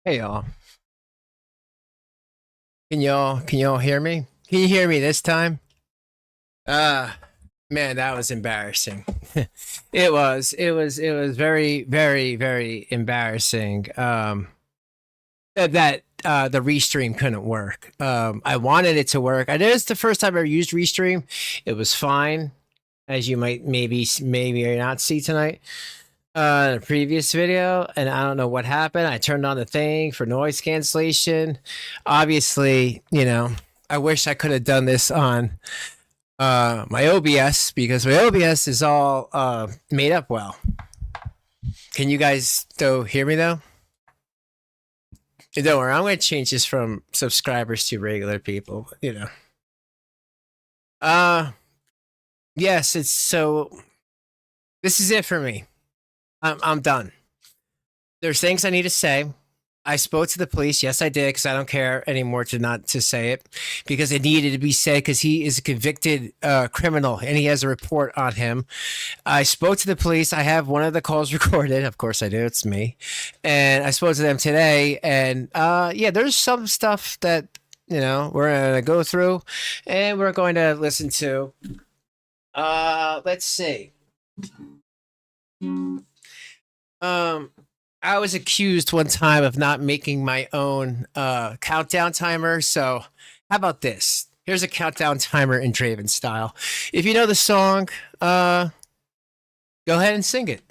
Hey y'all. Can y'all hear me? Can you hear me this time? Uh Man, that was embarrassing. It was very embarrassing. That the restream couldn't work. I wanted it to work. I know it's the first time I ever used restream. It was fine, as you might maybe or not see tonight. The previous video, and I don't know what happened. I turned on the thing for noise cancellation. Obviously, I wish I could have done this on my OBS, because my OBS is all made up well. Can you guys though hear me though? Don't worry, I'm going to change this from subscribers to regular people. Uh, yes, it's so. This is it for me. I'm done. There's things I need to say. I spoke to the police. Yes, I did, because I don't care anymore to say it, because it needed to be said, because he is a convicted criminal and he has a report on him. I spoke to the police. I have one of the calls recorded. Of course I do. It's me. And I spoke to them today. And yeah, there's some stuff that, we're going to go through and we're going to listen to. Let's see. I was accused one time of not making my own countdown timer. So how about this? Here's a countdown timer in Draven style. If you know the song, go ahead and sing it.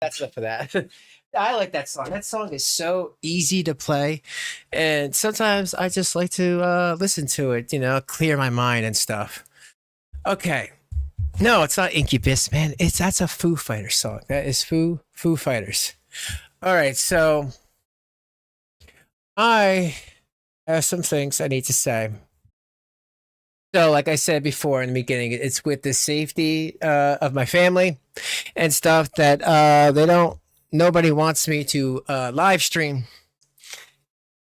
That's enough for that. I like that song. That song is so easy to play, and sometimes I just like to listen to it. Clear my mind and stuff. Okay, no, it's not Incubus, man. That's a Foo Fighters song. That is Foo Fighters. All right, so I have some things I need to say. So, like I said before in the beginning, it's with the safety of my family and stuff that nobody wants me to live stream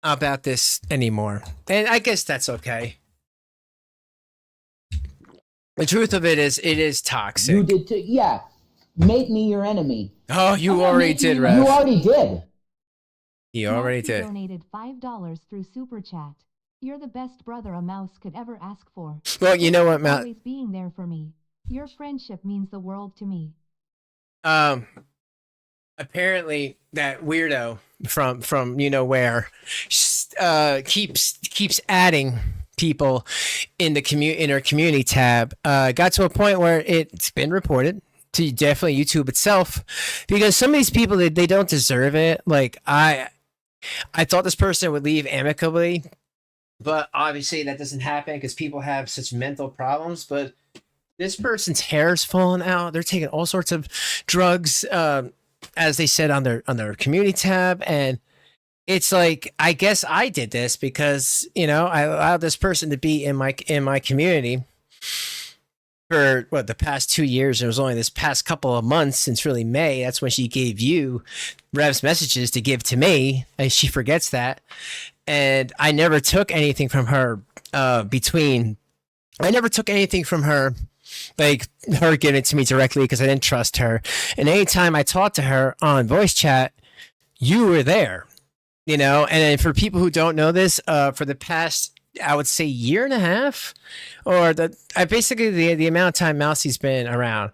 about this anymore. And I guess that's okay. The truth of it is toxic. You did too. Yeah. Make me your enemy. Oh, you already did, Rev. You already did. You already did. Donated $5 through Super Chat. You're the best brother a mouse could ever ask for. Well, you know what, Matt? Always being there for me. Your friendship means the world to me. Apparently that weirdo from where keeps adding people in our community tab. Got to a point where it's been reported to definitely YouTube itself, because some of these people, they don't deserve it. Like I thought this person would leave amicably, but obviously that doesn't happen because people have such mental problems. But this person's hair's falling out. They're taking all sorts of drugs, as they said on their community tab, and it's like, I guess I did this because I allowed this person to be in my community for the past 2 years. It was only this past couple of months, since really May. That's when she gave you Rev's messages to give to me, and she forgets that. And I never took anything from her I never took anything from her like her giving it to me directly because I didn't trust her. And anytime I talked to her on voice chat, you were there, you know. And then for people who don't know this, for the past, I would say, year and a half, or basically the amount of time Mousie's been around,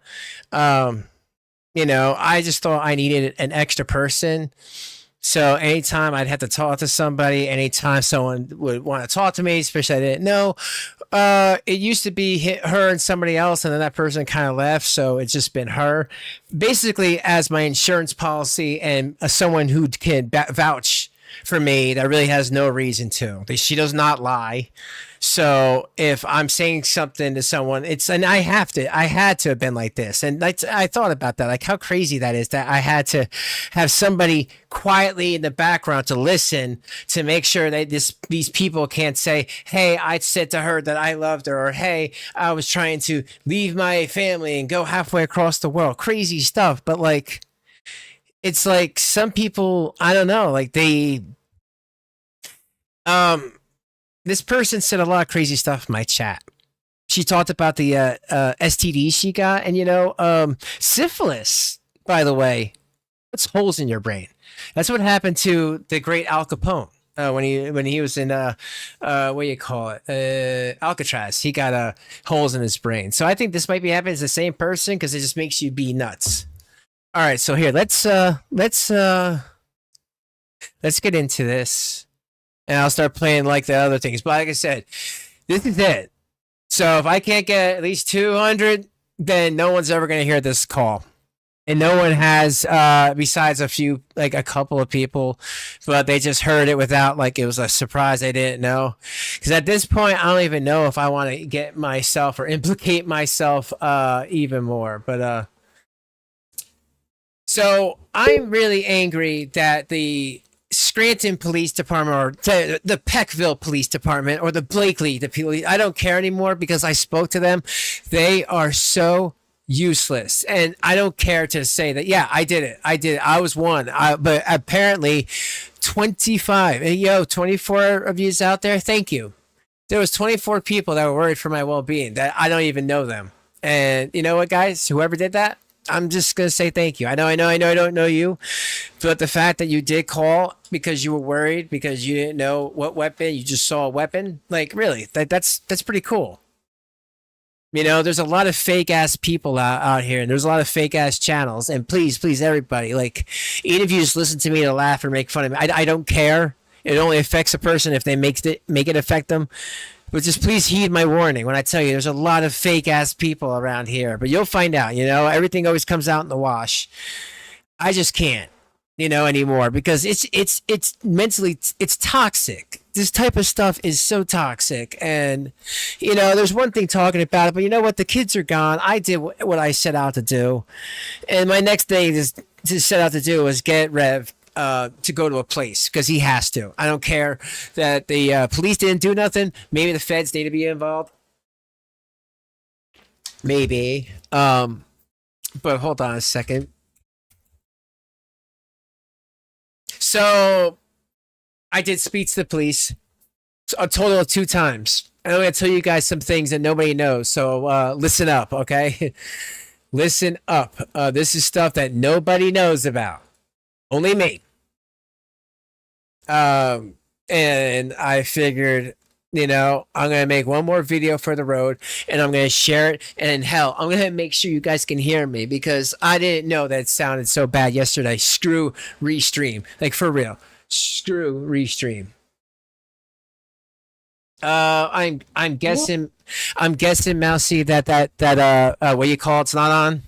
you know, I just thought I needed an extra person. So anytime I'd have to talk to somebody, anytime someone would want to talk to me, especially I didn't know, it used to be her and somebody else, and then that person kind of left. So it's just been her, basically, as my insurance policy and someone who can vouch for me that really has no reason to. She does not lie. So if I'm saying something to someone, and I had to have been like this. And I thought about that, like how crazy that is, that I had to have somebody quietly in the background to listen to make sure that these people can't say, hey, I said to her that I loved her, or hey, I was trying to leave my family and go halfway across the world. Crazy stuff. But like, it's like some people, I don't know, like this person said a lot of crazy stuff in my chat. She talked about the STDs she got, and you know, syphilis, by the way, puts holes in your brain. That's what happened to the great Al Capone when he was in what do you call it, Alcatraz. He got holes in his brain. So I think this might be happening to the same person because it just makes you be nuts. All right, so here let's get into this. And I'll start playing like the other things. But like I said, this is it. So if I can't get at least 200, then no one's ever going to hear this call. And no one has, besides a couple of people, but they just heard it without, like, it was a surprise they didn't know. Because at this point, I don't even know if I want to get myself or implicate myself even more. But so I'm really angry that the Scranton Police Department, or the Peckville Police Department, or the Blakely, the police, I don't care anymore because I spoke to them. They are so useless. And I don't care to say that, yeah, I did it. I was one. But apparently 25, and 24 of yous out there, thank you. There was 24 people that were worried for my well-being that I don't even know them. And you know what, guys? Whoever did that, I'm just going to say thank you. I know I don't know you, but the fact that you did call because you were worried, because you didn't know what weapon, you just saw a weapon, like, really, that's pretty cool. You know, there's a lot of fake ass people out here, and there's a lot of fake ass channels, and please, everybody, like, even if you just listen to me to laugh or make fun of me, I don't care. It only affects a person if they make it affect them. But just please heed my warning when I tell you there's a lot of fake ass people around here. But you'll find out, everything always comes out in the wash. I just can't, anymore, because it's mentally, it's toxic. This type of stuff is so toxic. And, there's one thing talking about it, but you know what? The kids are gone. I did what I set out to do. And my next thing to set out to do was get Rev to go to a place because he has to. I don't care that the police didn't do nothing. Maybe the feds need to be involved. Maybe. But hold on a second. So I did speak to the police a total of 2 times. I'm going to tell you guys some things that nobody knows. So listen up, okay? Listen up. This is stuff that nobody knows about. Only me. And I figured, I'm going to make one more video for the road, and I'm going to share it. And hell, I'm going to make sure you guys can hear me because I didn't know that it sounded so bad yesterday. Screw Restream. Like, for real. Screw Restream. I'm guessing, Mousy, that what you call it's not on.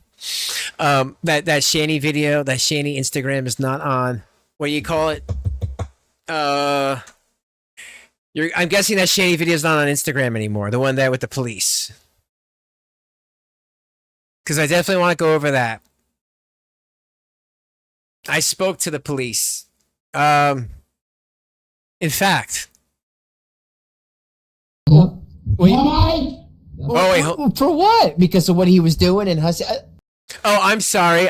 That Shanny video, that Shanny Instagram is not on. What do you call it? I'm guessing that Shanny video is not on Instagram anymore. The one there with the police. Because I definitely want to go over that. I spoke to the police. In fact. Wait. For what? Because of what he was doing and Hussy. Oh, I'm sorry.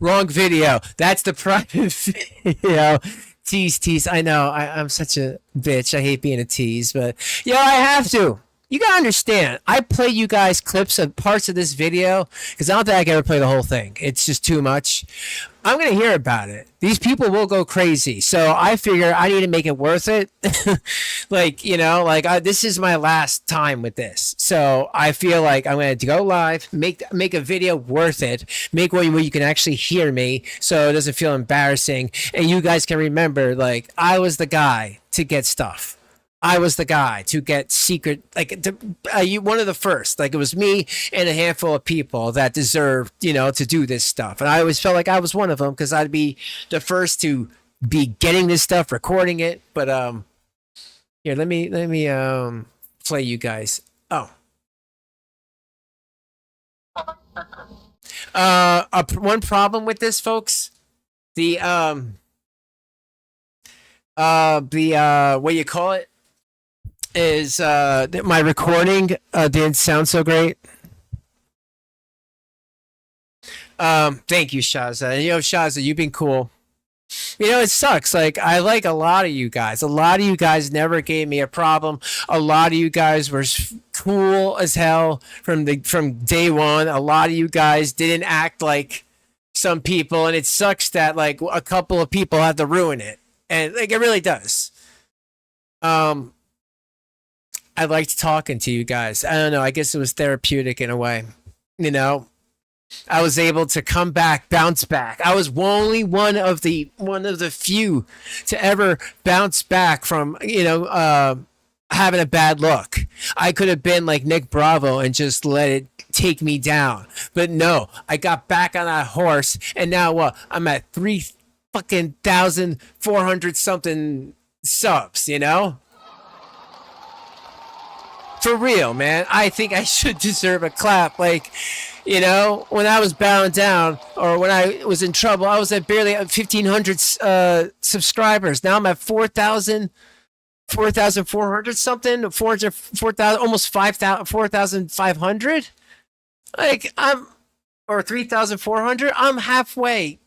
Wrong video. That's the private video. Tease. I know. I'm such a bitch. I hate being a tease, but I have to. You gotta understand, I play you guys clips of parts of this video because I don't think I can ever play the whole thing. It's just too much. I'm gonna hear about it. These people will go crazy, so I figure I need to make it worth it. Like, you know, like this is my last time with this, so I feel like I'm gonna go live, make a video worth it, make one where you can actually hear me, so it doesn't feel embarrassing, and you guys can remember, like, I was the guy to get stuff. I was the guy to get secret, like one of the first. Like, it was me and a handful of people that deserved, you know, to do this stuff. And I always felt like I was one of them because I'd be the first to be getting this stuff, recording it. But here, let me play you guys. Oh, one problem with this, folks. The what you call it? Is my recording didn't sound so great. Thank you, Shaza. You know, Shaza, you've been cool. You know, it sucks. Like, I like a lot of you guys. A lot of you guys never gave me a problem. A lot of you guys were cool as hell from day one. A lot of you guys didn't act like some people, and it sucks that like a couple of people have to ruin it, and like it really does. I liked talking to you guys. I don't know. I guess it was therapeutic in a way. You know, I was able to come back, bounce back. I was only one of the few to ever bounce back from, you know, having a bad look. I could have been like Nick Bravo and just let it take me down. But no, I got back on that horse, and now what? I'm at 3,400 something subs, you know? For real, man. I think I should deserve a clap. Like, you know, when I was bowing down or when I was in trouble, I was at barely 1,500 subscribers. Now I'm at 4,400 something, 4,000, almost 5,000, 4,500. Like, or 3,400. I'm halfway,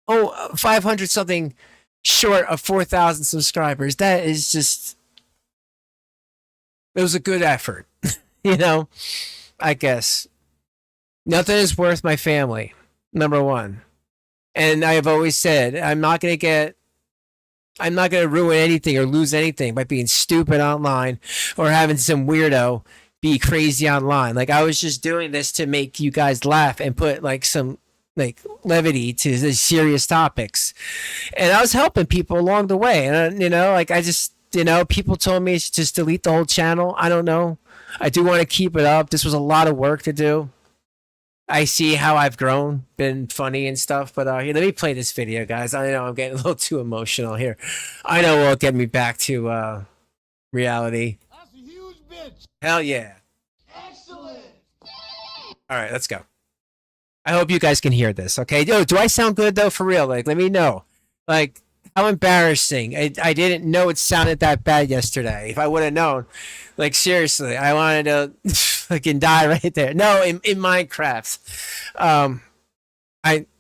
500 something short of 4,000 subscribers. That is just... It was a good effort, you know, I guess. Nothing is worth my family, number one. And I have always said, I'm not going to ruin anything or lose anything by being stupid online or having some weirdo be crazy online. Like, I was just doing this to make you guys laugh and put like some like levity to the serious topics. And I was helping people along the way. And, you know, like I just... You know, people told me to just delete the whole channel. I don't know. I do want to keep it up. This was a lot of work to do. I see how I've grown, been funny and stuff. But here, let me play this video, guys. I know I'm getting a little too emotional here. I know it will get me back to reality. That's a huge bitch. Hell yeah. Excellent. All right, let's go. I hope you guys can hear this, okay? Yo, do I sound good, though, for real? Like, let me know. Like... How embarrassing. I didn't know it sounded that bad yesterday. If I would have known, like, seriously, I wanted to fucking die right there. No, in Minecraft. I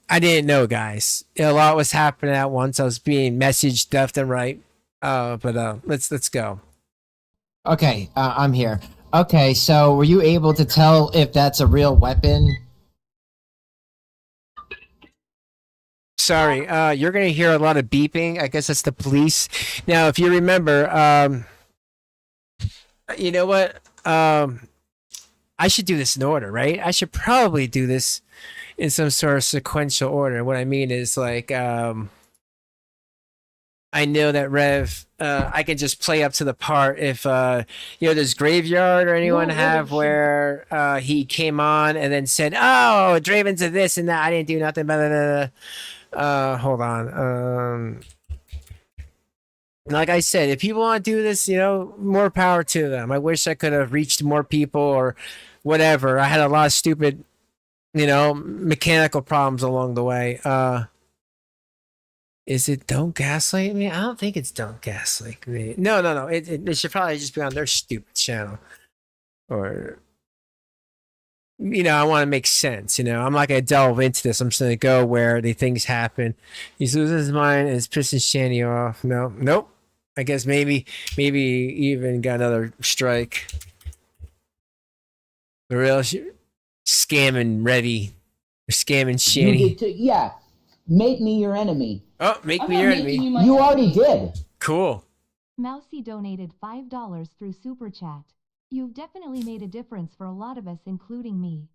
didn't know, guys. A lot was happening at once. I was being messaged left and right. But let's go. Okay, I'm here. Okay, so were you able to tell if that's a real weapon? Sorry, you're going to hear a lot of beeping. I guess that's the police. Now, if you remember, you know what? I should do this in order, right? I should probably do this in some sort of sequential order. What I mean is, like, I know that Rev, I can just play up to the part if, you know, does Graveyard or anyone have where he came on and then said, oh, Draven's a this and that. I didn't do nothing, blah, blah, blah, blah. Hold on. Like I said, if people want to do this, you know, more power to them. I wish I could have reached more people or whatever. I had a lot of stupid, you know, mechanical problems along the way. Is it Don't Gaslight Me? I don't think it's Don't Gaslight Me. No. It should probably just be on their stupid channel. Or... You know, I want to make sense. You know, I'm not going to delve into this. I'm just going to go where the things happen. He loses his mind and is pissing Shanny off. Nope. I guess maybe even got another strike. The real scamming Revy. Or scamming You Shanny. did too. Yeah. Make me your enemy. Oh, make I'm me not your making enemy. you my You enemy. already did. Cool. Mousy donated $5 through Super Chat. You've definitely made a difference for a lot of us, including me.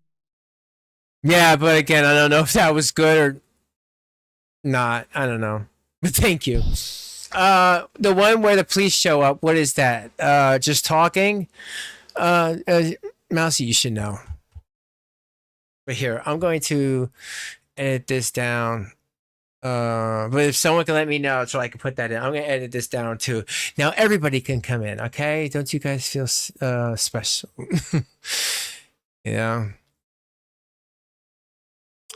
Yeah, but again, I don't know if that was good or not. I don't know. But thank you. The one where the police show up, what is that? Just talking? Mousy, you should know. But here, I'm going to edit this down. But if someone can let me know so I can put that in, I'm going to edit this down too. Now everybody can come in, okay? Don't you guys feel special? Yeah.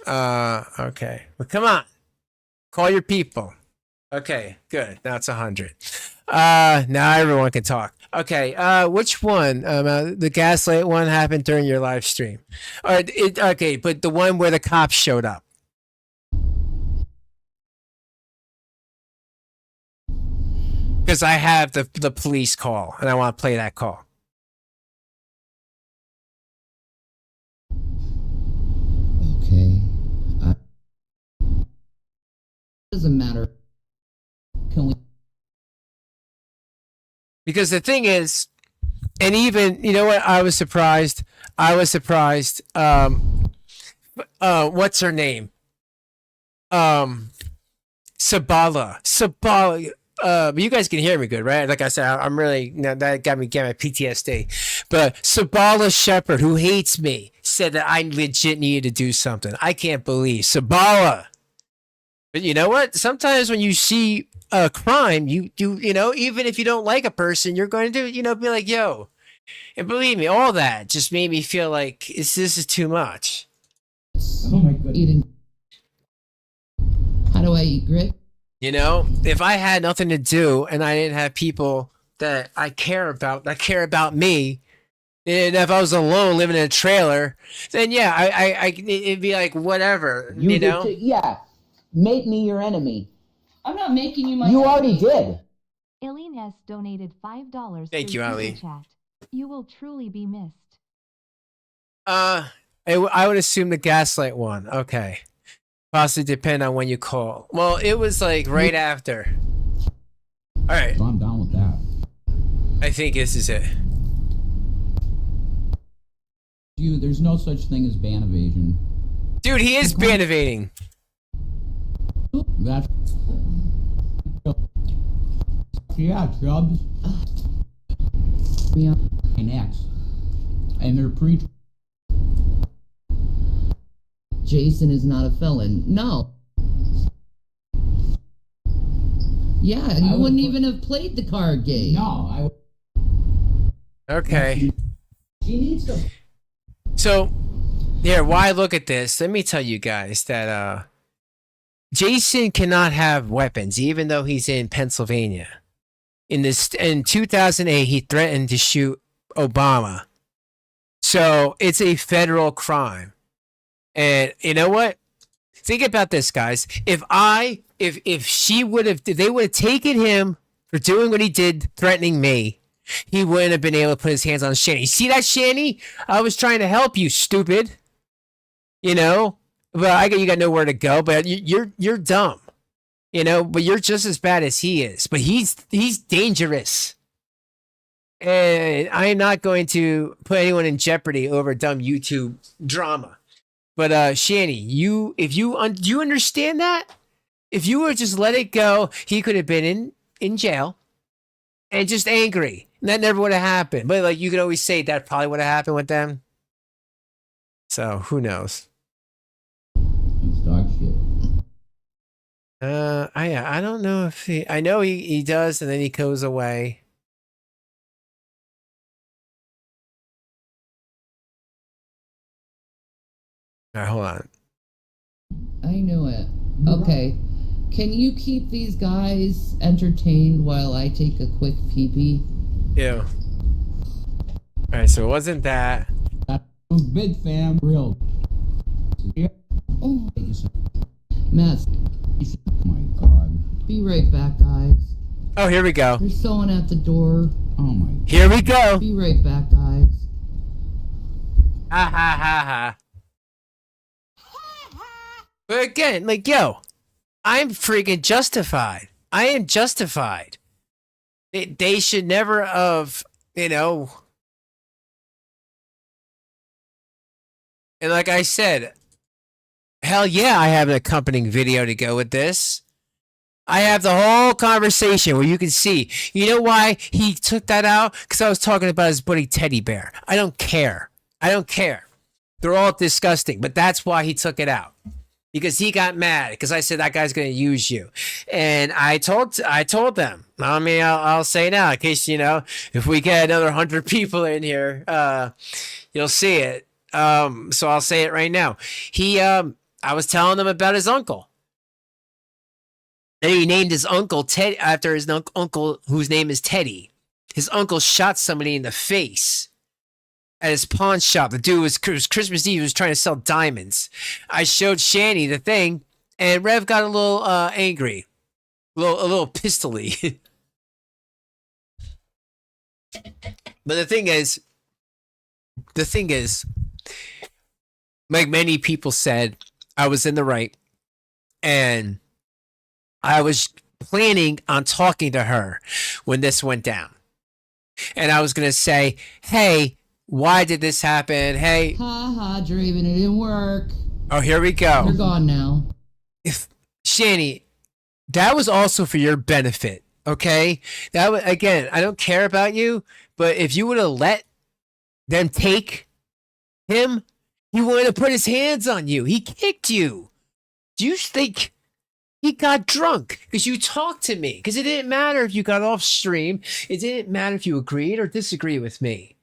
Okay. Well, come on. Call your people. Okay, good. Now it's 100. Now everyone can talk. Okay, which one? The gaslight one happened during your live stream. Okay, but the one where the cops showed up. Because I have the police call, and I want to play that call. Okay. Doesn't matter. Can we? Because the thing is, and even, you know what, I was surprised. What's her name? Sabala. But you guys can hear me good, right? Like I said, I'm really, that got me getting my PTSD. But Sabala Shepherd, who hates me, said that I legit needed to do something. I can't believe Sabala. But you know what? Sometimes when you see a crime, you know, even if you don't like a person, you're going to, you know, be like, yo. And believe me, all that just made me feel like this is too much. Oh my goodness. Eating. How do I eat grit? You know, if I had nothing to do and I didn't have people that I care about, that care about me, and if I was alone living in a trailer, then yeah, it'd be like whatever, you know? Yeah. Make me your enemy. I'm not making you my You enemy. already did. Aileen S. donated $5 Thank through you, Super Ali. Chat. You will truly be missed. I would assume the gaslight one. Okay. Possibly depend on when you call. Well, it was like right after. All right. So I'm down with that. I think this is it. There's no such thing as ban evasion. Dude, he is ban evading. That's... Yeah, Chubbs. Yeah. Next. And they're pre... Jason is not a felon. No. Yeah, you wouldn't even have played the card game. No, Okay. She needs to... So, here, why look at this? Let me tell you guys that Jason cannot have weapons, even though he's in Pennsylvania. In 2008, he threatened to shoot Obama. So it's a federal crime. And you know what? Think about this, guys. If they would have taken him for doing what he did, threatening me, he wouldn't have been able to put his hands on Shanny. See that, Shanny? I was trying to help you, stupid. You know, but you got nowhere to go. But you're dumb. You know, but you're just as bad as he is. But he's dangerous. And I am not going to put anyone in jeopardy over dumb YouTube drama. But Shanny, do you understand that? If you were just let it go, he could have been in jail and just angry. And that never would have happened. But like you could always say that probably would have happened with them. So who knows? It's dog shit. I don't know if I know he does, and then he goes away. All right, hold on. I knew it. Okay. Can you keep these guys entertained while I take a quick pee-pee? Yeah. All right, so it wasn't that. Big fam, real. Oh, mess. Oh my god. Be right back, guys. Oh, here we go. There's someone at the door. Oh my. Here we go. Be right back, guys. Ha ha ha ha. But again, like, yo, I'm freaking justified. I am justified. They should never have, you know. And like I said, hell yeah, I have an accompanying video to go with this. I have the whole conversation where you can see. You know why he took that out? Because I was talking about his buddy Teddy Bear. I don't care. I don't care. They're all disgusting, but that's why he took it out. Because he got mad because I said that guy's going to use you. And I told them. I mean, I'll say now in case, you know, if we get another 100 people in here, you'll see it. So I'll say it right now. I was telling them about his uncle. And he named his uncle Ted after his uncle whose name is Teddy. His uncle shot somebody in the face at his pawn shop. The dude was Christmas Eve. He was trying to sell diamonds. I showed Shanny the thing, and Rev got a little angry, a little pistol-y. But the thing is, like many people said, I was in the right, and I was planning on talking to her when this went down. And I was going to say, hey, why did this happen? Hey. Ha ha, Draven, it didn't work. Oh, here we go. You're gone now. Shanny, that was also for your benefit, okay? That was, again, I don't care about you, but if you would have let them take him, he wouldn't have put his hands on you. He kicked you. Do you think he got drunk because you talked to me? Because it didn't matter if you got off stream. It didn't matter if you agreed or disagreed with me.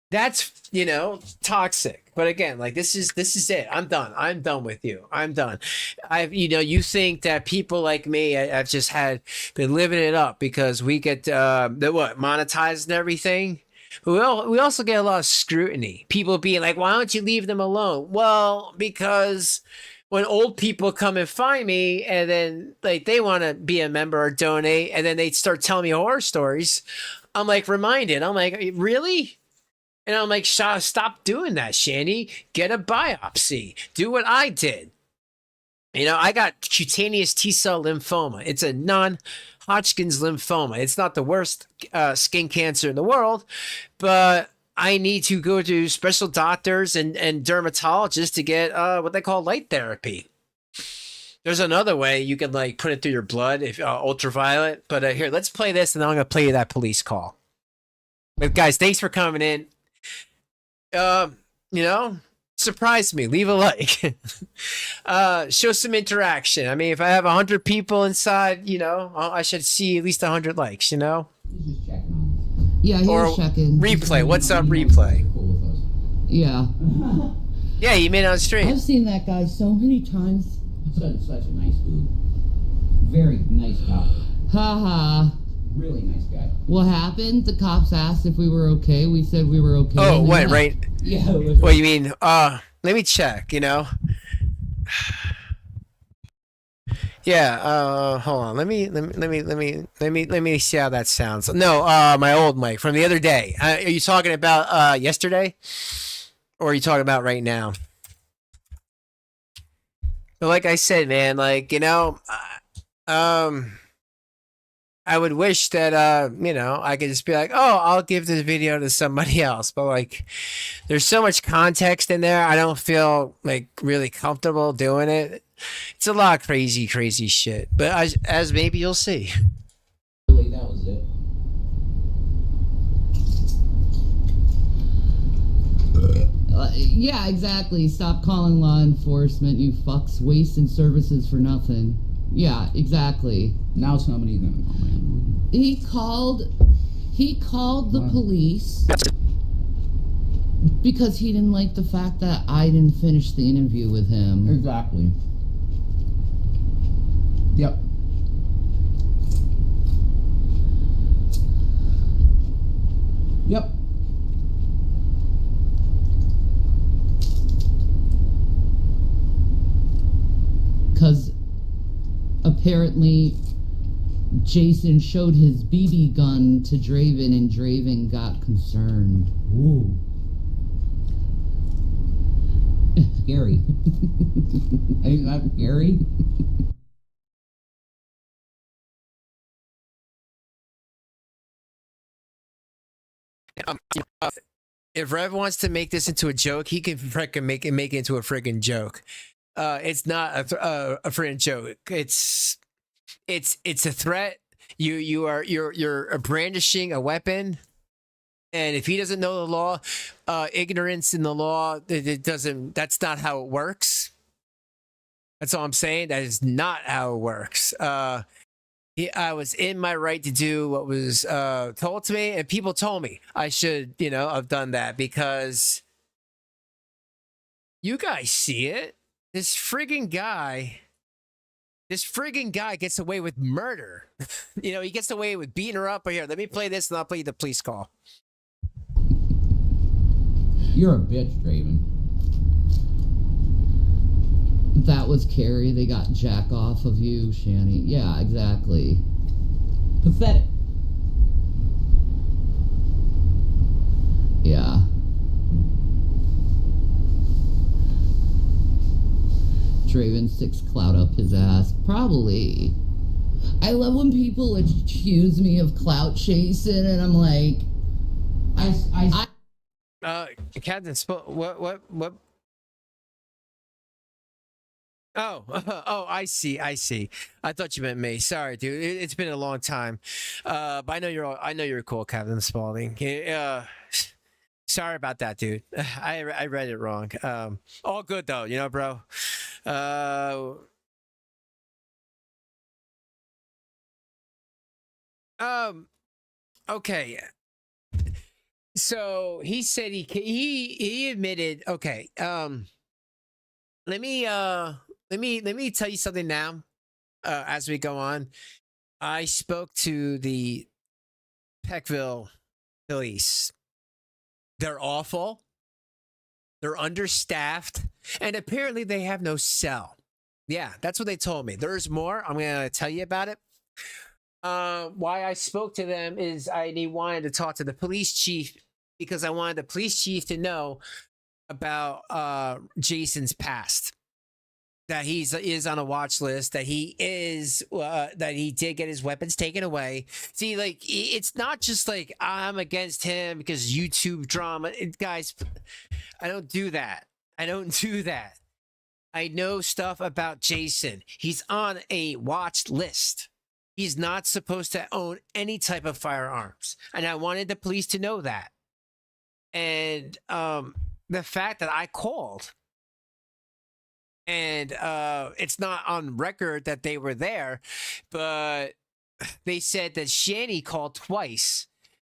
That's, you know, toxic. But again, like this is it. I'm done. I'm done with you. I'm done. You think that people like me, I've just been living it up because we get monetized and everything. But we also get a lot of scrutiny. People being like, why don't you leave them alone? Well, because when old people come and find me and then like they want to be a member or donate and then they start telling me horror stories, I'm like reminded. I'm like, really? And I'm like, stop doing that, Shanny. Get a biopsy. Do what I did. You know, I got cutaneous T-cell lymphoma. It's a non-Hodgkin's lymphoma. It's not the worst skin cancer in the world, but I need to go to special doctors and dermatologists to get what they call light therapy. There's another way you can like put it through your blood, if ultraviolet. But here, let's play this, and then I'm gonna play you that police call. But guys, thanks for coming in. You know, surprise me. Leave a like. Show some interaction. I mean, if I have 100 people inside, you know, I should see at least 100 likes. You know. He's just checking on Yeah, he was checking. Replay. What's up, replay? us. Cool with us. Yeah. Yeah, you made it on stream. I've seen that guy so many times. Such a nice dude. Very nice cop. Ha ha. Really nice guy. What happened? The cops asked if we were okay. We said we were okay. Oh, and they what, left. right? Yeah. It was What you mean? Let me check, you know? Yeah, hold on. Let me see how that sounds. No, my old mic from the other day. Are you talking about yesterday? Or are you talking about right now? But like I said, man, like, you know, I would wish that, you know, I could just be like, oh, I'll give this video to somebody else. But, like, there's so much context in there. I don't feel, like, really comfortable doing it. It's a lot of crazy, crazy shit. But as maybe you'll see. really, that was it. Yeah, exactly. Stop calling law enforcement, you fucks. Wasting services for nothing. Yeah, exactly. Now somebody's gonna call me. He called the police because he didn't like the fact that I didn't finish the interview with him. Exactly. Yep. Yep. Because apparently Jason showed his BB gun to Draven and Draven got concerned. Ooh. Gary. I'm Gary. If Rev wants to make this into a joke, he can freaking make it into a friggin' joke. It's not a friggin' joke. It's a threat. You're brandishing a weapon, and if he doesn't know the law, ignorance in the law, it doesn't. That's not how it works. That's all I'm saying. That is not how it works. I was in my right to do what was told to me, and people told me I should, have done that because you guys see it. This friggin' guy gets away with murder. He gets away with beating her up. But here, let me play this, and I'll play you the police call. You're a bitch, Draven. That was Carrie. They got jack off of you, Shanny. Yeah, exactly. Pathetic. Yeah. Draven sticks clout up his ass. Probably. I love when people accuse me of clout chasing, and I'm like, Captain, what? Oh, I see. I thought you meant me. Sorry, dude. It's been a long time. But I know you're cool, Captain Spaulding. Sorry about that, dude. I read it wrong. All good though, bro. Okay. So he said he admitted. Okay. Let me tell you something now. As we go on, I spoke to the Peckville police. They're awful. They're understaffed, and apparently they have no cell. Yeah, that's what they told me. There's more. I'm gonna tell you about it. Why I spoke to them is I wanted to talk to the police chief because I wanted the police chief to know about Jason's past. That is on a watch list, that he did get his weapons taken away. See, like, it's not just like I'm against him because YouTube drama. Guys, I don't do that. I know stuff about Jason. He's on a watch list. He's not supposed to own any type of firearms. And I wanted the police to know that. And the fact that I called, and it's not on record that they were there, but they said that Shanny called twice.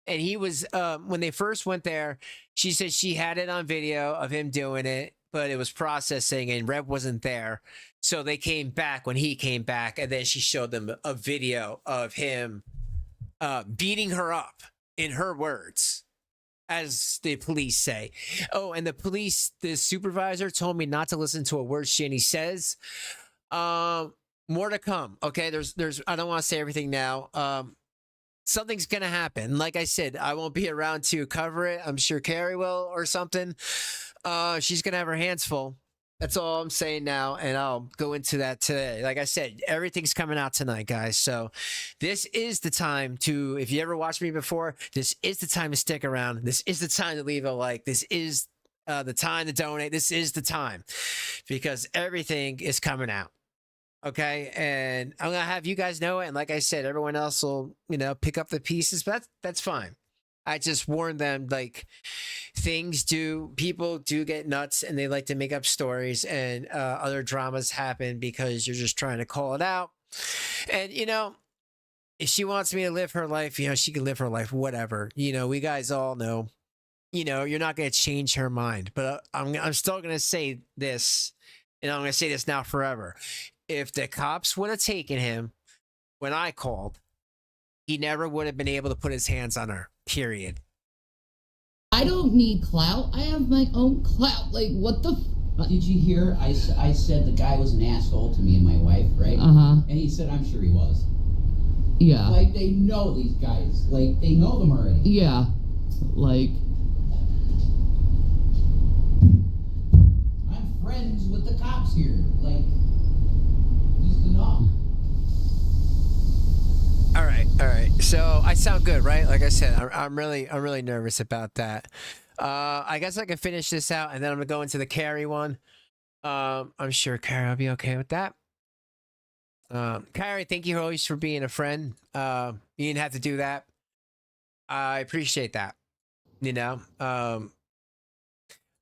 And he was, when they first went there, she said she had it on video of him doing it, but it was processing and Rev wasn't there. So they came back when he came back, and then she showed them a video of him beating her up, in her words, as the police say. Oh, and the supervisor told me not to listen to a word Shanny says. More to come. Okay, there's I don't want to say everything now. Something's gonna happen. Like I said, I won't be around to cover it. I'm sure Carrie will or something. She's gonna have her hands full. That's all I'm saying now, and I'll go into that today. Like I said, everything's coming out tonight, guys. So this is the time to, if you ever watched me before, this is the time to stick around. This is the time to leave a like. This is the time to donate. This is the time, because everything is coming out. Okay, and I'm gonna have you guys know it, and like I said, everyone else will, pick up the pieces, but that's fine. I just warned them, like, people do get nuts, and they like to make up stories, and other dramas happen because you're just trying to call it out. And, if she wants me to live her life, she can live her life, whatever. We guys all know, you're not going to change her mind. But I'm still going to say this, and I'm going to say this now forever. If the cops would have taken him when I called, he never would have been able to put his hands on her. Period. I don't need clout. I have my own clout. Like, what the Did you hear? I said the guy was an asshole to me and my wife, right? Uh-huh. And he said, I'm sure he was. Yeah. Like, they know these guys. Like, they know them already. Yeah. Like, I'm friends Put the cops here. Like, just enough. All right. So I sound good, right? Like I said, I'm really nervous about that. I guess I can finish this out, and then I'm gonna go into the Carrie one. I'm sure Carrie will be okay with that. Carrie, thank you always for being a friend. You didn't have to do that. I appreciate that. You know,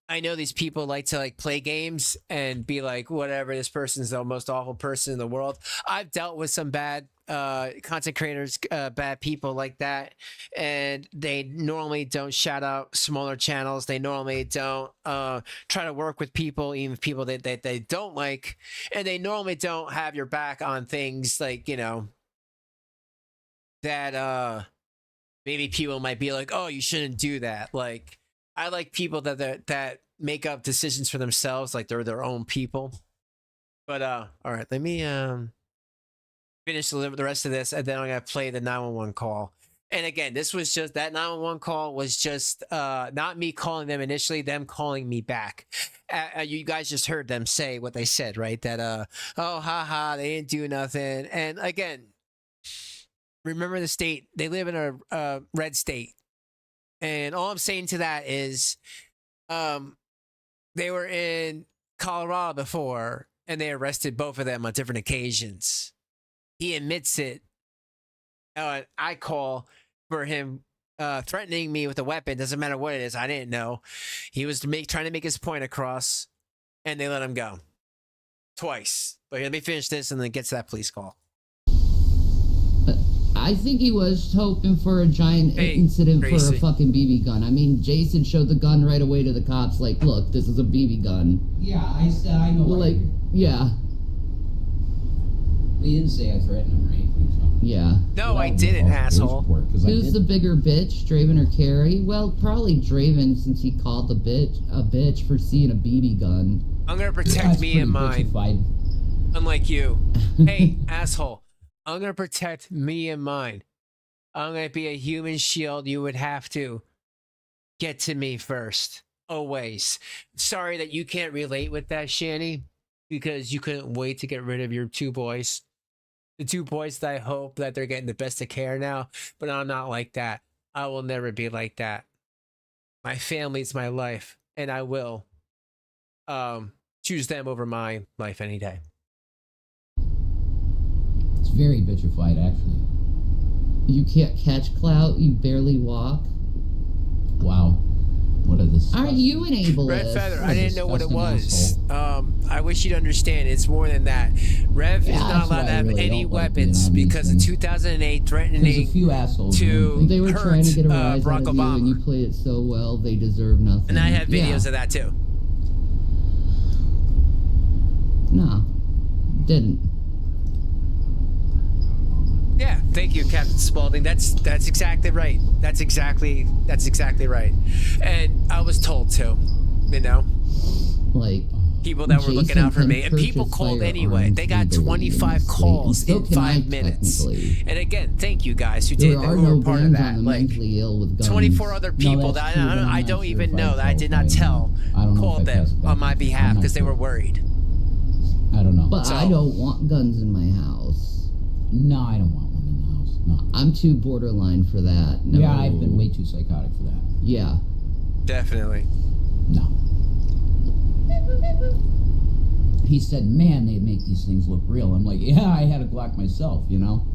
I know these people like to play games and be like, whatever, this person's the most awful person in the world. I've dealt with some bad content creators, bad people like that, and they normally don't shout out smaller channels. They normally don't try to work with people, even people that they don't like, and they normally don't have your back on things like, you know, that maybe people might be like, oh, you shouldn't do that. Like, I like people that make up decisions for themselves, like they're their own people. But all right, let me finish the rest of this, and then I'm gonna play the 911 call. And again, this was just that 911 call was just not me calling them initially, them calling me back. You guys just heard them say what they said, right? That oh, haha, they didn't do nothing. And again, remember the state, they live in a red state. And all I'm saying to that is they were in Colorado before, and they arrested both of them on different occasions. He admits it. I call for him threatening me with a weapon. Doesn't matter what it is. I didn't know. He was trying to make his point across, and they let him go. Twice. But let me finish this and then get to that police call. I think he was hoping for a giant incident Gracie. for a fucking BB gun. I mean, Jason showed the gun right away to the cops, like, look, this is a BB gun. Yeah, I said, I know. Like, yeah. He didn't say I threatened him or anything, so. Yeah. No, I didn't, asshole. Who's the bigger bitch, Draven or Carrie? Well, probably Draven, since he called the bitch a bitch for seeing a BB gun. I'm gonna protect me and mine. Unlike you. Hey, asshole. I'm gonna protect me and mine. I'm gonna be a human shield. You would have to get to me first. Always. Sorry that you can't relate with that, Shanny, because you couldn't wait to get rid of your two boys. The two boys that I hope that they're getting the best of care now, but I'm not like that. I will never be like that. My family's my life, and I will choose them over my life any day. It's very bitchified, actually. You can't catch clout, you barely walk. Wow. What a disgusting... Aren't you an ableist? Red Feather, I didn't know what it was. Asshole. I wish you'd understand, it's more than that. Rev is not allowed to have any weapons because in 2008 threatening There's a few assholes to They were hurt trying to get a rise Barack out of you, and you Obama. played it so well, they deserve nothing. And I have videos of that too. No. Didn't. Yeah, thank you, Captain Spaulding. That's exactly right. That's exactly right. And I was told to, you know, Like, people that were looking Jason out for can me, and people purchase called anyway. firearms They got legally in 25 this state, calls and so in can 5 I, minutes. technically. And again, thank you guys who There did that, are who no were part of bans that. on the Like mentally ill with guns. 24 other people that's that true, but I'm I not don't sure even if know that I did not tell I don't know called if I them tested on my that. behalf I'm not because they were sure. worried. I don't know. But So- I don't want guns in my house. No, I don't want one in the house. No. I'm too borderline for that. No. Yeah, I've been way too psychotic for that. Yeah. Definitely. No. He said, man, they make these things look real. I'm like, yeah, I had a Glock myself, you know?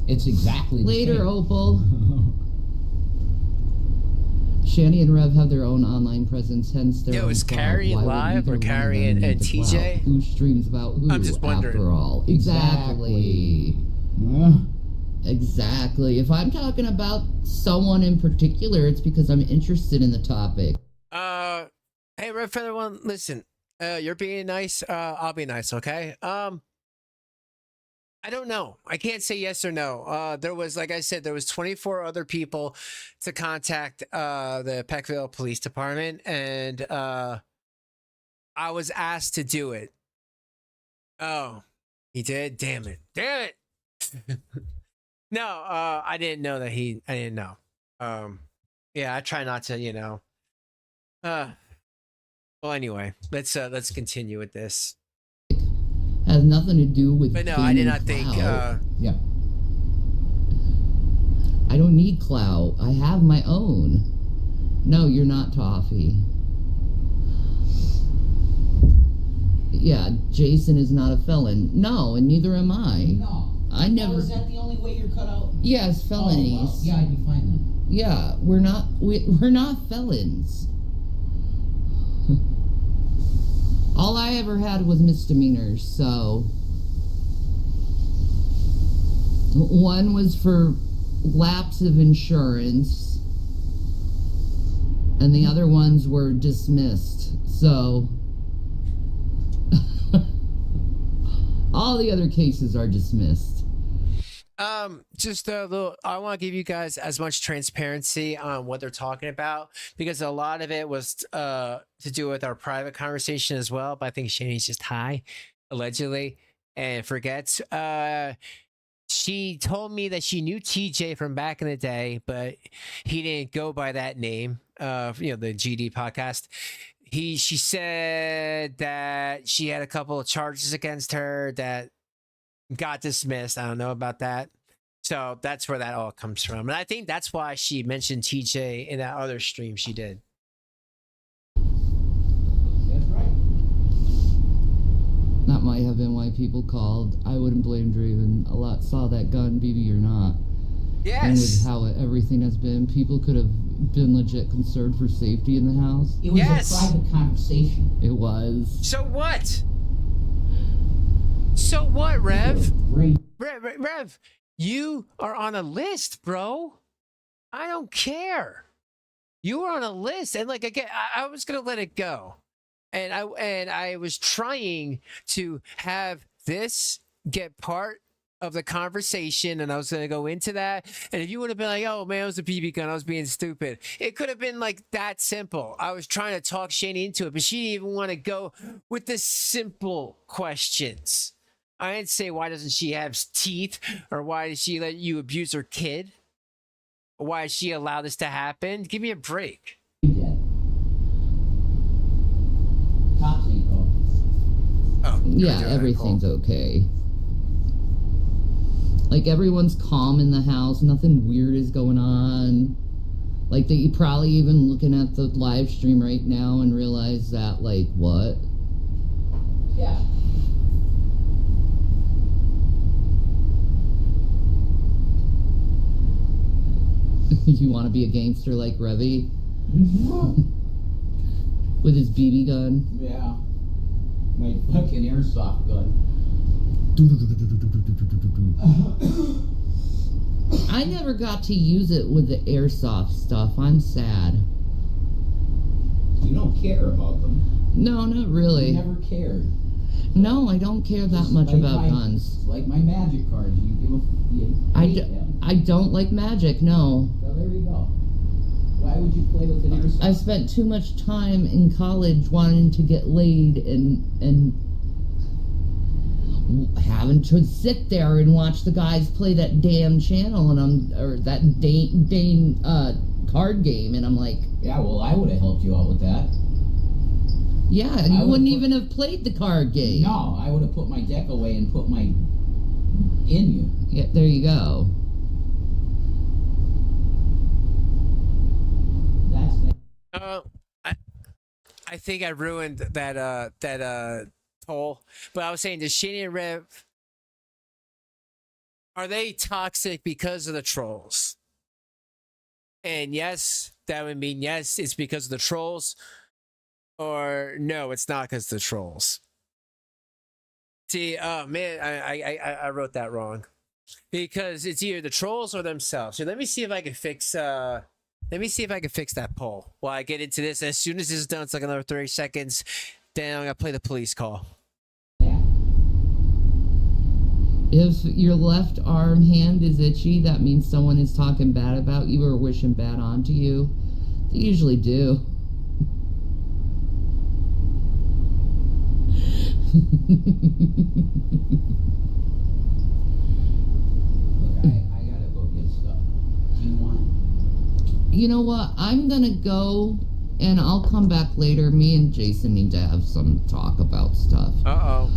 It's exactly the Later, same. Opal. Shanny and Rev have their own online presence, hence their Yo, own is clout. Carrie Why would live either or one of Carrie them and need the TJ? clout? Who streams about who, I'm just wondering. after all? Exactly. Exactly. If I'm talking about someone in particular, it's because I'm interested in the topic. Hey, Red Feather One, listen. You're being nice. I'll be nice, okay? I don't know. I can't say yes or no. There was, like I said, there was 24 other people to contact the Peckville Police Department, and I was asked to do it. Oh, he did? Damn it. Damn it! No, I didn't know that I didn't know. Yeah, I try not to, you know. Well, Well, anyway, let's continue with this. Has nothing to do with. But no, I did not think. Yeah. I don't need clout. I have my own. No, you're not Toffee. Yeah, Jason is not a felon. No, and neither am I. No. I never. Oh, is that the only way you're cut out? Yes, felonies. Oh, well, yeah, I'd be fine then. Yeah, we're not felons. All I ever had was misdemeanors, so one was for lapse of insurance and the other ones were dismissed. So all the other cases are dismissed. Just a little, I want to give you guys as much transparency on what they're talking about, because a lot of it was to do with our private conversation as well. But I think Shanny's just high, allegedly, and forgets. She told me that she knew TJ from back in the day, but he didn't go by that name. The GD podcast. She said that she had a couple of charges against her that got dismissed. I don't know about that. So that's where that all comes from. And I think that's why she mentioned TJ in that other stream she did. That's right. That might have been why people called. I wouldn't blame Draven. A lot saw that gun, BB or not. Yes. And with how everything has been, people could have been legit concerned for safety in the house. It was Yes. a private conversation. It was. So what? So what, Rev? Great. Rev, you are on a list, bro. I don't care. You were on a list, and like again, I was gonna let it go, and I was trying to have this get part of the conversation, and I was gonna go into that. And if you would have been like, "Oh man, it was a BB gun," I was being stupid. It could have been like that simple. I was trying to talk Shani into it, but she didn't even want to go with the simple questions. I didn't say why doesn't she have teeth, or why did she let you abuse her kid, or why did she allow this to happen? Give me a break. Dead. Cops ain't called. Oh, Yeah, everything's okay. Like, everyone's calm in the house. Nothing weird is going on. Like, you probably even looking at the live stream right now and realize that, like, what? Yeah. You want to be a gangster like Revy? With his BB gun? Yeah. My fucking airsoft gun. I never got to use it with the airsoft stuff. I'm sad. You don't care about them. No, not really. You never cared. No, I don't care that Just much like about my- guns. Like my magic cards. You give a... You hate them. I don't like magic, no. So there you go. Why would you play with an airsoft? I spent too much time in college wanting to get laid and having to sit there and watch the guys play that damn channel or that Dane card game, and I'm like, Yeah, well, I would have helped you out with that. yeah, and I you would wouldn't put- even have played the card game. No, I would have put my deck away and put my... in you. Yeah, there you go. That's I think I ruined that poll. But I was saying, does Shanny and Rev, are they toxic because of the trolls? And yes, that would mean yes, it's because of the trolls. Or no, it's not because of the trolls. See, oh man, I wrote that wrong. Because it's either the trolls or themselves. So let me see if I can fix that poll while I get into this. As soon as this is done, it's like another 30 seconds. Then I'm gonna play the police call. If your left arm hand is itchy, that means someone is talking bad about you or wishing bad onto you. They usually do. Look, I gotta go get stuff. Do you want... You know what? I'm gonna go And I'll come back later. Me and Jason need to have some talk about stuff. Uh-oh.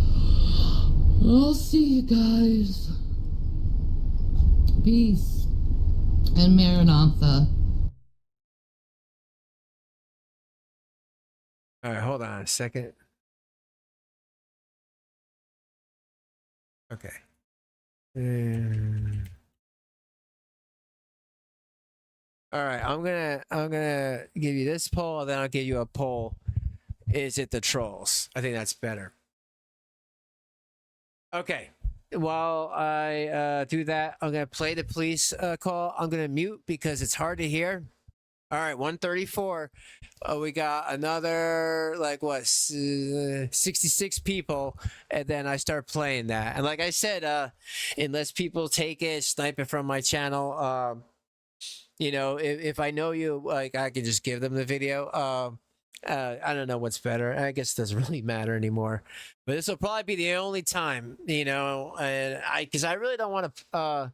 I'll see you guys. Peace. And Maranatha. All right, hold on a second. Okay. All right, I'm gonna give you this poll, then I'll give you a poll. Is it the trolls? I think that's better. Okay. While I do that, I'm gonna play the police call. I'm gonna mute because it's hard to hear. All right, 134. We got another like what 66 people, and then I start playing that. And like I said, unless people take it, snipe it from my channel. You know, if I know you, like I can just give them the video. I don't know what's better. I guess it doesn't really matter anymore. But this will probably be the only time, you know, and because I really don't want to.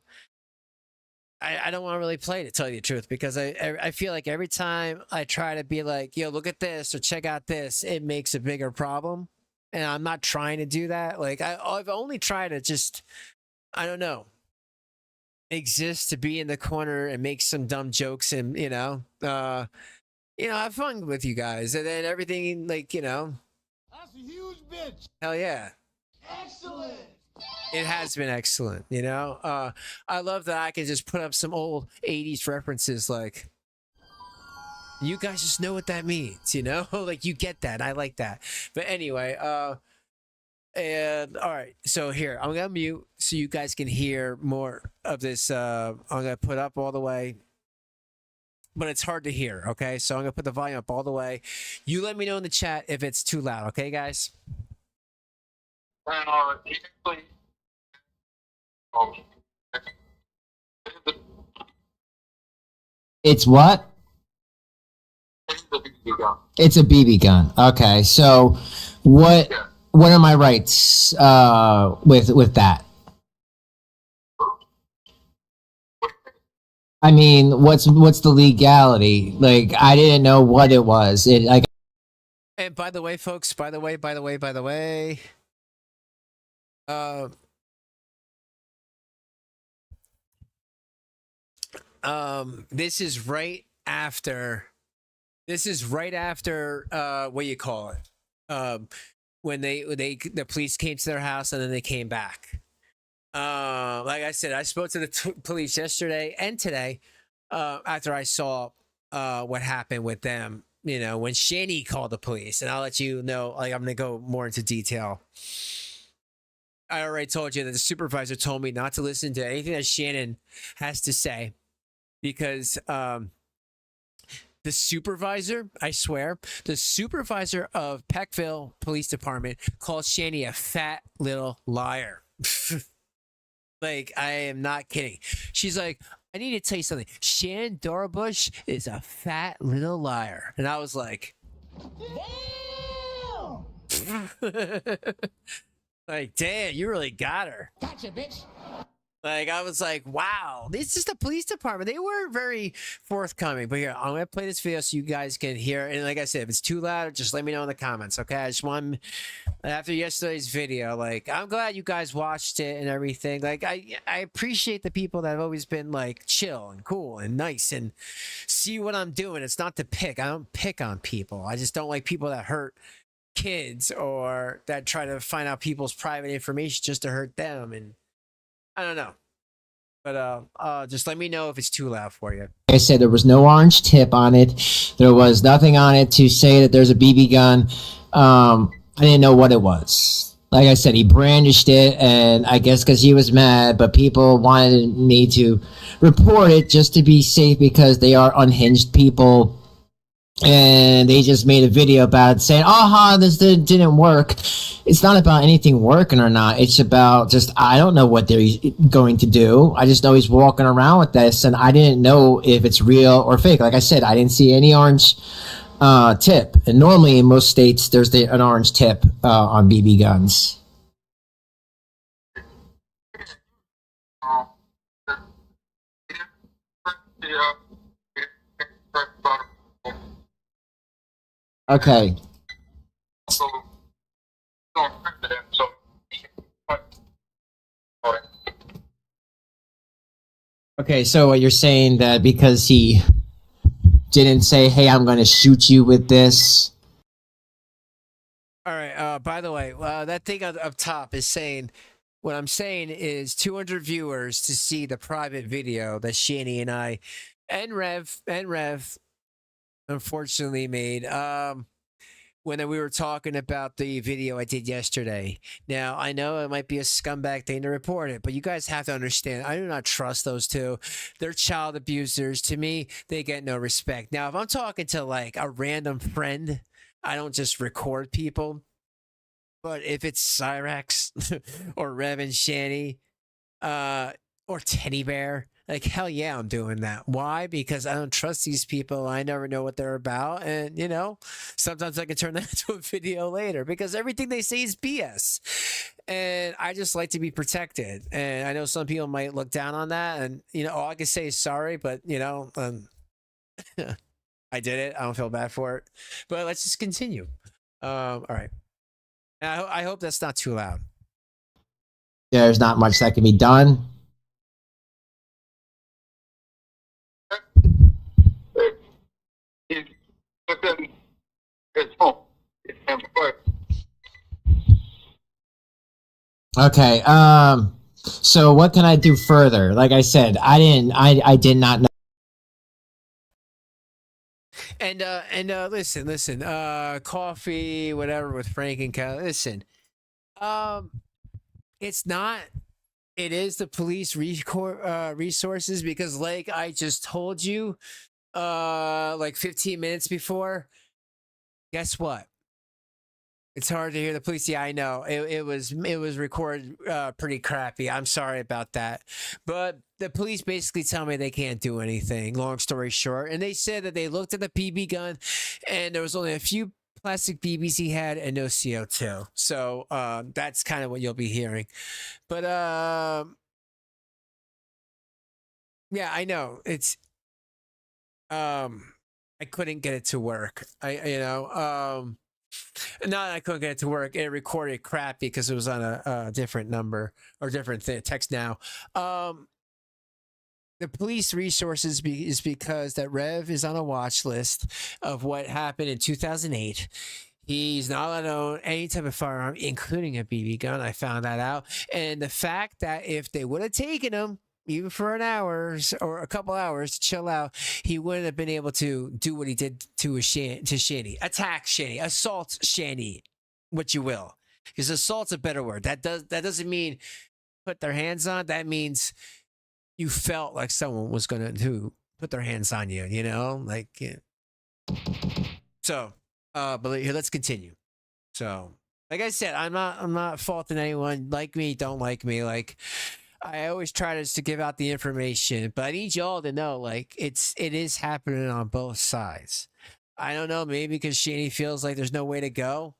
I don't want to really play, to tell you the truth, because I feel like every time I try to be like, yo, look at this or check out this, it makes a bigger problem. And I'm not trying to do that. Like I've only tried to just, I don't know, exist to be in the corner and make some dumb jokes and, have fun with you guys. And then everything, like, That's a huge bitch. hell yeah. Excellent. It has been excellent, I love that I can just put up some old 80s references like, you guys just know what that means, like you get that. I like that. But anyway, and all right, so here, I'm gonna mute so you guys can hear more of this. I'm gonna put up all the way, but it's hard to hear, okay? So I'm gonna put the volume up all the way. You let me know in the chat if it's too loud, okay, guys? It's what? It's a BB gun. Okay, so what are my rights with that? I mean, what's the legality? Like, I didn't know what it was. And by the way, folks, by the way, this is right after what you call it, when the police came to their house and then they came back. Like I said, I spoke to the police yesterday and today, after I saw what happened with them, when Shanny called the police. And I'll let you know, like, I'm gonna go more into detail. I already told you that the supervisor told me not to listen to anything that Shannon has to say, because the supervisor, I swear, the supervisor of Peckville Police Department called Shanny a fat little liar. Like, I am not kidding. She's like, I need to tell you something. Shannon Dorabush is a fat little liar. And I was like, Damn! like, damn, you really got her. Gotcha, bitch. Like, I was like, wow, this is the police department. They weren't very forthcoming. But here, I'm going to play this video so you guys can hear. And like I said, if it's too loud, just let me know in the comments, okay? I just want, after yesterday's video, like, I'm glad you guys watched it and everything. Like, I appreciate the people that have always been, like, chill and cool and nice and see what I'm doing. It's not to pick. I don't pick on people. I just don't like people that hurt kids or that try to find out people's private information just to hurt them. And I don't know, but just let me know if it's too loud for you. Like I said, there was no orange tip on it. There was nothing on it to say that there's a BB gun. I didn't know what it was. Like I said, he brandished it, and I guess because he was mad, but people wanted me to report it just to be safe because they are unhinged people. And they just made a video about it saying, aha, this didn't work. It's not about anything working or not. It's about just, I don't know what they're going to do. I just know he's walking around with this, and I didn't know if it's real or fake. Like I said, I didn't see any orange tip. And normally in most states, there's an orange tip on BB guns. Okay. So, don't affect him, so he can Okay, so what you're saying that because he didn't say, "Hey, I'm going to shoot you with this." All right. By the way, that thing up top is saying, what I'm saying is 200 viewers to see the private video that Shanny and I and Rev unfortunately made. When we were talking about the video I did yesterday. Now, I know it might be a scumbag thing to report it, but you guys have to understand, I do not trust those two. They're child abusers. To me, they get no respect. Now, if I'm talking to like a random friend, I don't just record people. But if it's Cyrax or Rev and Shanny, or Teddy Bear, like hell yeah, I'm doing that. Why? Because I don't trust these people. I never know what they're about, and sometimes I can turn that into a video later because everything they say is BS, and I just like to be protected. And I know some people might look down on that, and all I can say is sorry, but I did it. I don't feel bad for it, but let's just continue. All right. And I hope that's not too loud. There's not much that can be done. He's within his home. Okay. So what can I do further? Like I said, I did not know. And listen, coffee, whatever with Frank and Cal. Listen, it's not. It is the police resources because, like I just told you, like 15 minutes before. Guess what? It's hard to hear the police. Yeah, I know. It was recorded pretty crappy. I'm sorry about that. But the police basically tell me they can't do anything, long story short. And they said that they looked at the BB gun and there was only a few plastic BBs he had and no CO2. So that's kind of what you'll be hearing. But yeah, I know. It's I couldn't get it to work. Not I couldn't get it to work. It recorded crap because it was on a different number or different text now. The police resources is because that Rev is on a watch list of what happened in 2008. He's not allowed to own any type of firearm, including a BB gun. I found that out. And the fact that if they would have taken him, even for an hour or a couple hours to chill out, he wouldn't have been able to do what he did to Shanny. Attack Shanny, assault Shanny, what you will. Because assault's a better word. That doesn't mean put their hands on. That means you felt like someone was going to put their hands on you, like, yeah. So, but here, let's continue. So, like I said, I'm not faulting anyone. Like me, don't like me. Like, I always try to give out the information, but I need y'all to know, like, it is happening on both sides. I don't know, maybe because Shanny feels like there's nowhere to go.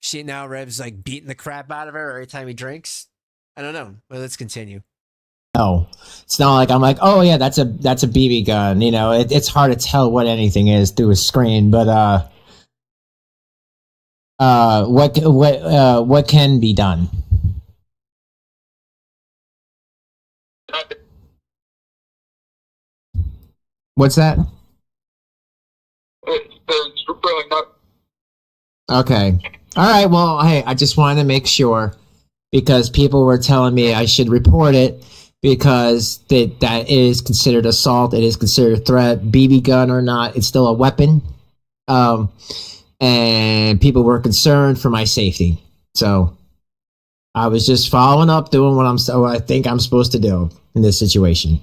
She now Rev's like beating the crap out of her every time he drinks. I don't know, but let's continue. No, it's not like I'm like, oh yeah, that's a BB gun. It's hard to tell what anything is through a screen, but what can be done? What's that? It's really not. Okay. All right. Well, hey, I just wanted to make sure because people were telling me I should report it because that is considered assault. It is considered a threat, BB gun or not. It's still a weapon. And people were concerned for my safety. So I was just following up, doing what I think I'm supposed to do in this situation.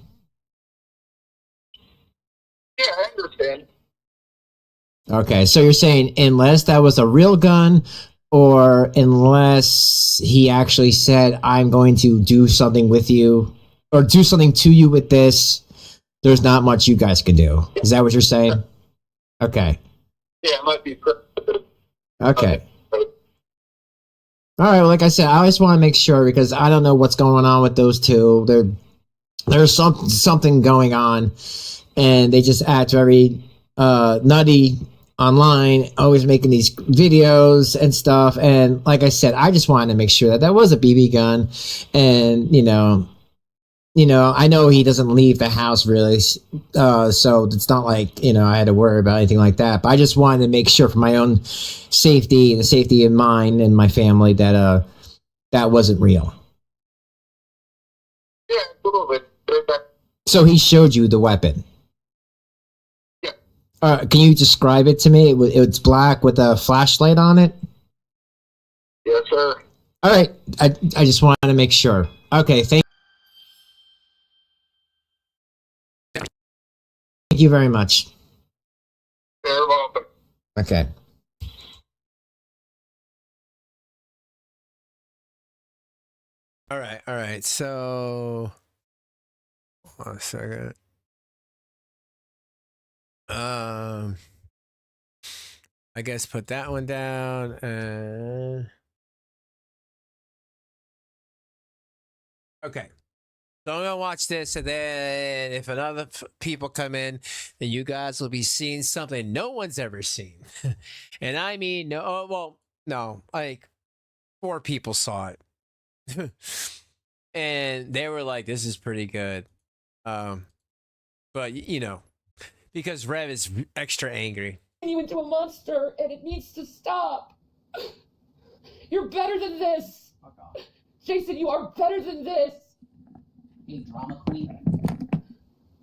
Yeah, I understand. Okay, so you're saying unless that was a real gun or unless he actually said, I'm going to do something with you or do something to you with this, there's not much you guys can do. Is that what you're saying? Okay. Yeah, it might be. Okay. All right, well, like I said, I just want to make sure because I don't know what's going on with those two. There's something going on, and they just act very nutty online, always making these videos and stuff. And like I said, I just wanted to make sure that that was a BB gun. And, I know he doesn't leave the house really. So it's not like, I had to worry about anything like that. But I just wanted to make sure for my own safety, the safety of mine and my family, that that wasn't real. Yeah, absolutely. So he showed you the weapon. Yeah. Can you describe it to me? It's black with a flashlight on it. Yes, sir. All right. I just wanted to make sure. Okay. Thank you very much. You're welcome. Okay. All right. So, hold on a second. I guess put that one down and okay. So I'm gonna watch this, and then if another people come in, then you guys will be seeing something no one's ever seen, and I mean no. Oh, well, no, like 4 people saw it, and they were like, "This is pretty good," but because Rev is extra angry. You into a monster, and it needs to stop. You're better than this. Fuck off. Jason, you are better than this. Hey, drama queen.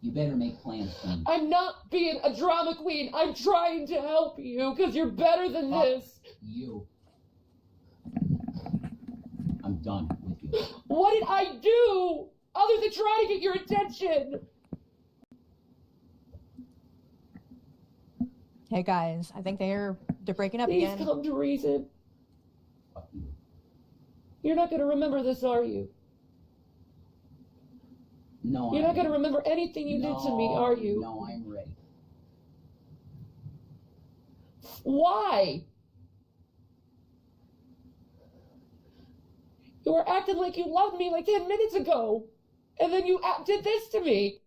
You better make plans, son. I'm not being a drama queen. I'm trying to help you, because you're better than this. You. I'm done with you. What did I do, other than try to get your attention? Hey guys, I think they're breaking up Please again. come to reason. Fuck you. You're not going to remember this, are you? No, You're not going to remember anything you did to me, are you? No, I'm ready. Why? You were acting like you loved me like 10 minutes ago, and then you did this to me.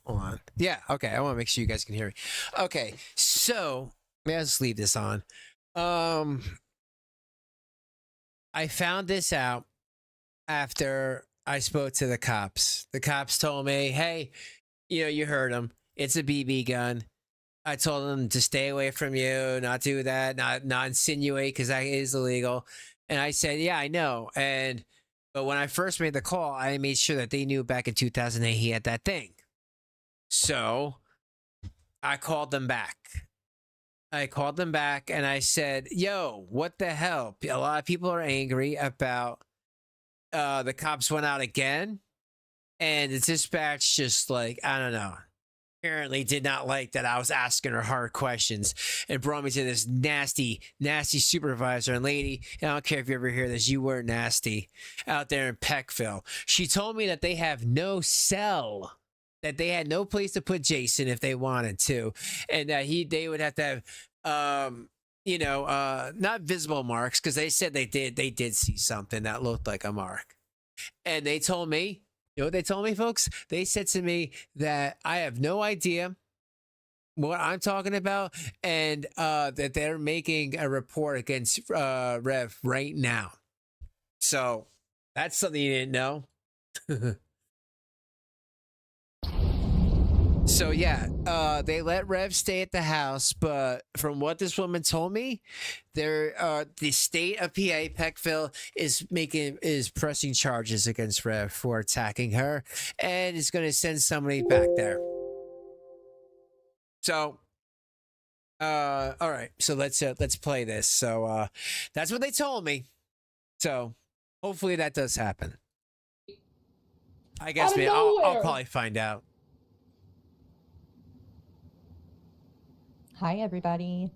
Hold on. Yeah, okay. I want to make sure you guys can hear me. Okay, so let's leave this on. I found this out after I spoke to the cops. The cops told me, hey, you heard him. It's a BB gun. I told them to stay away from you, not do that, not insinuate, because that is illegal. And I said, yeah, I know. But when I first made the call, I made sure that they knew back in 2008 he had that thing. So I called them back. And I said, yo, what the hell? A lot of people are angry about the cops went out again. And the dispatch just I don't know. Apparently did not like that I was asking her hard questions and brought me to this nasty, nasty supervisor and lady. And I don't care if you ever hear this, you weren't nasty out there in Peckville. She told me that they have no cell, that they had no place to put Jason if they wanted to, and that they would have to have, not visible marks, because they said they did see something that looked like a mark. And they told me, you know what they told me, folks? They said to me that I have no idea what I'm talking about, and that they're making a report against Rev right now. So that's something you didn't know. So yeah, they let Rev stay at the house, but from what this woman told me, the state of PA Peckville is pressing charges against Rev for attacking her, and is going to send somebody back there. So, all right, so let's play this. So that's what they told me. So hopefully that does happen. I guess maybe I'll probably find out. Hi everybody.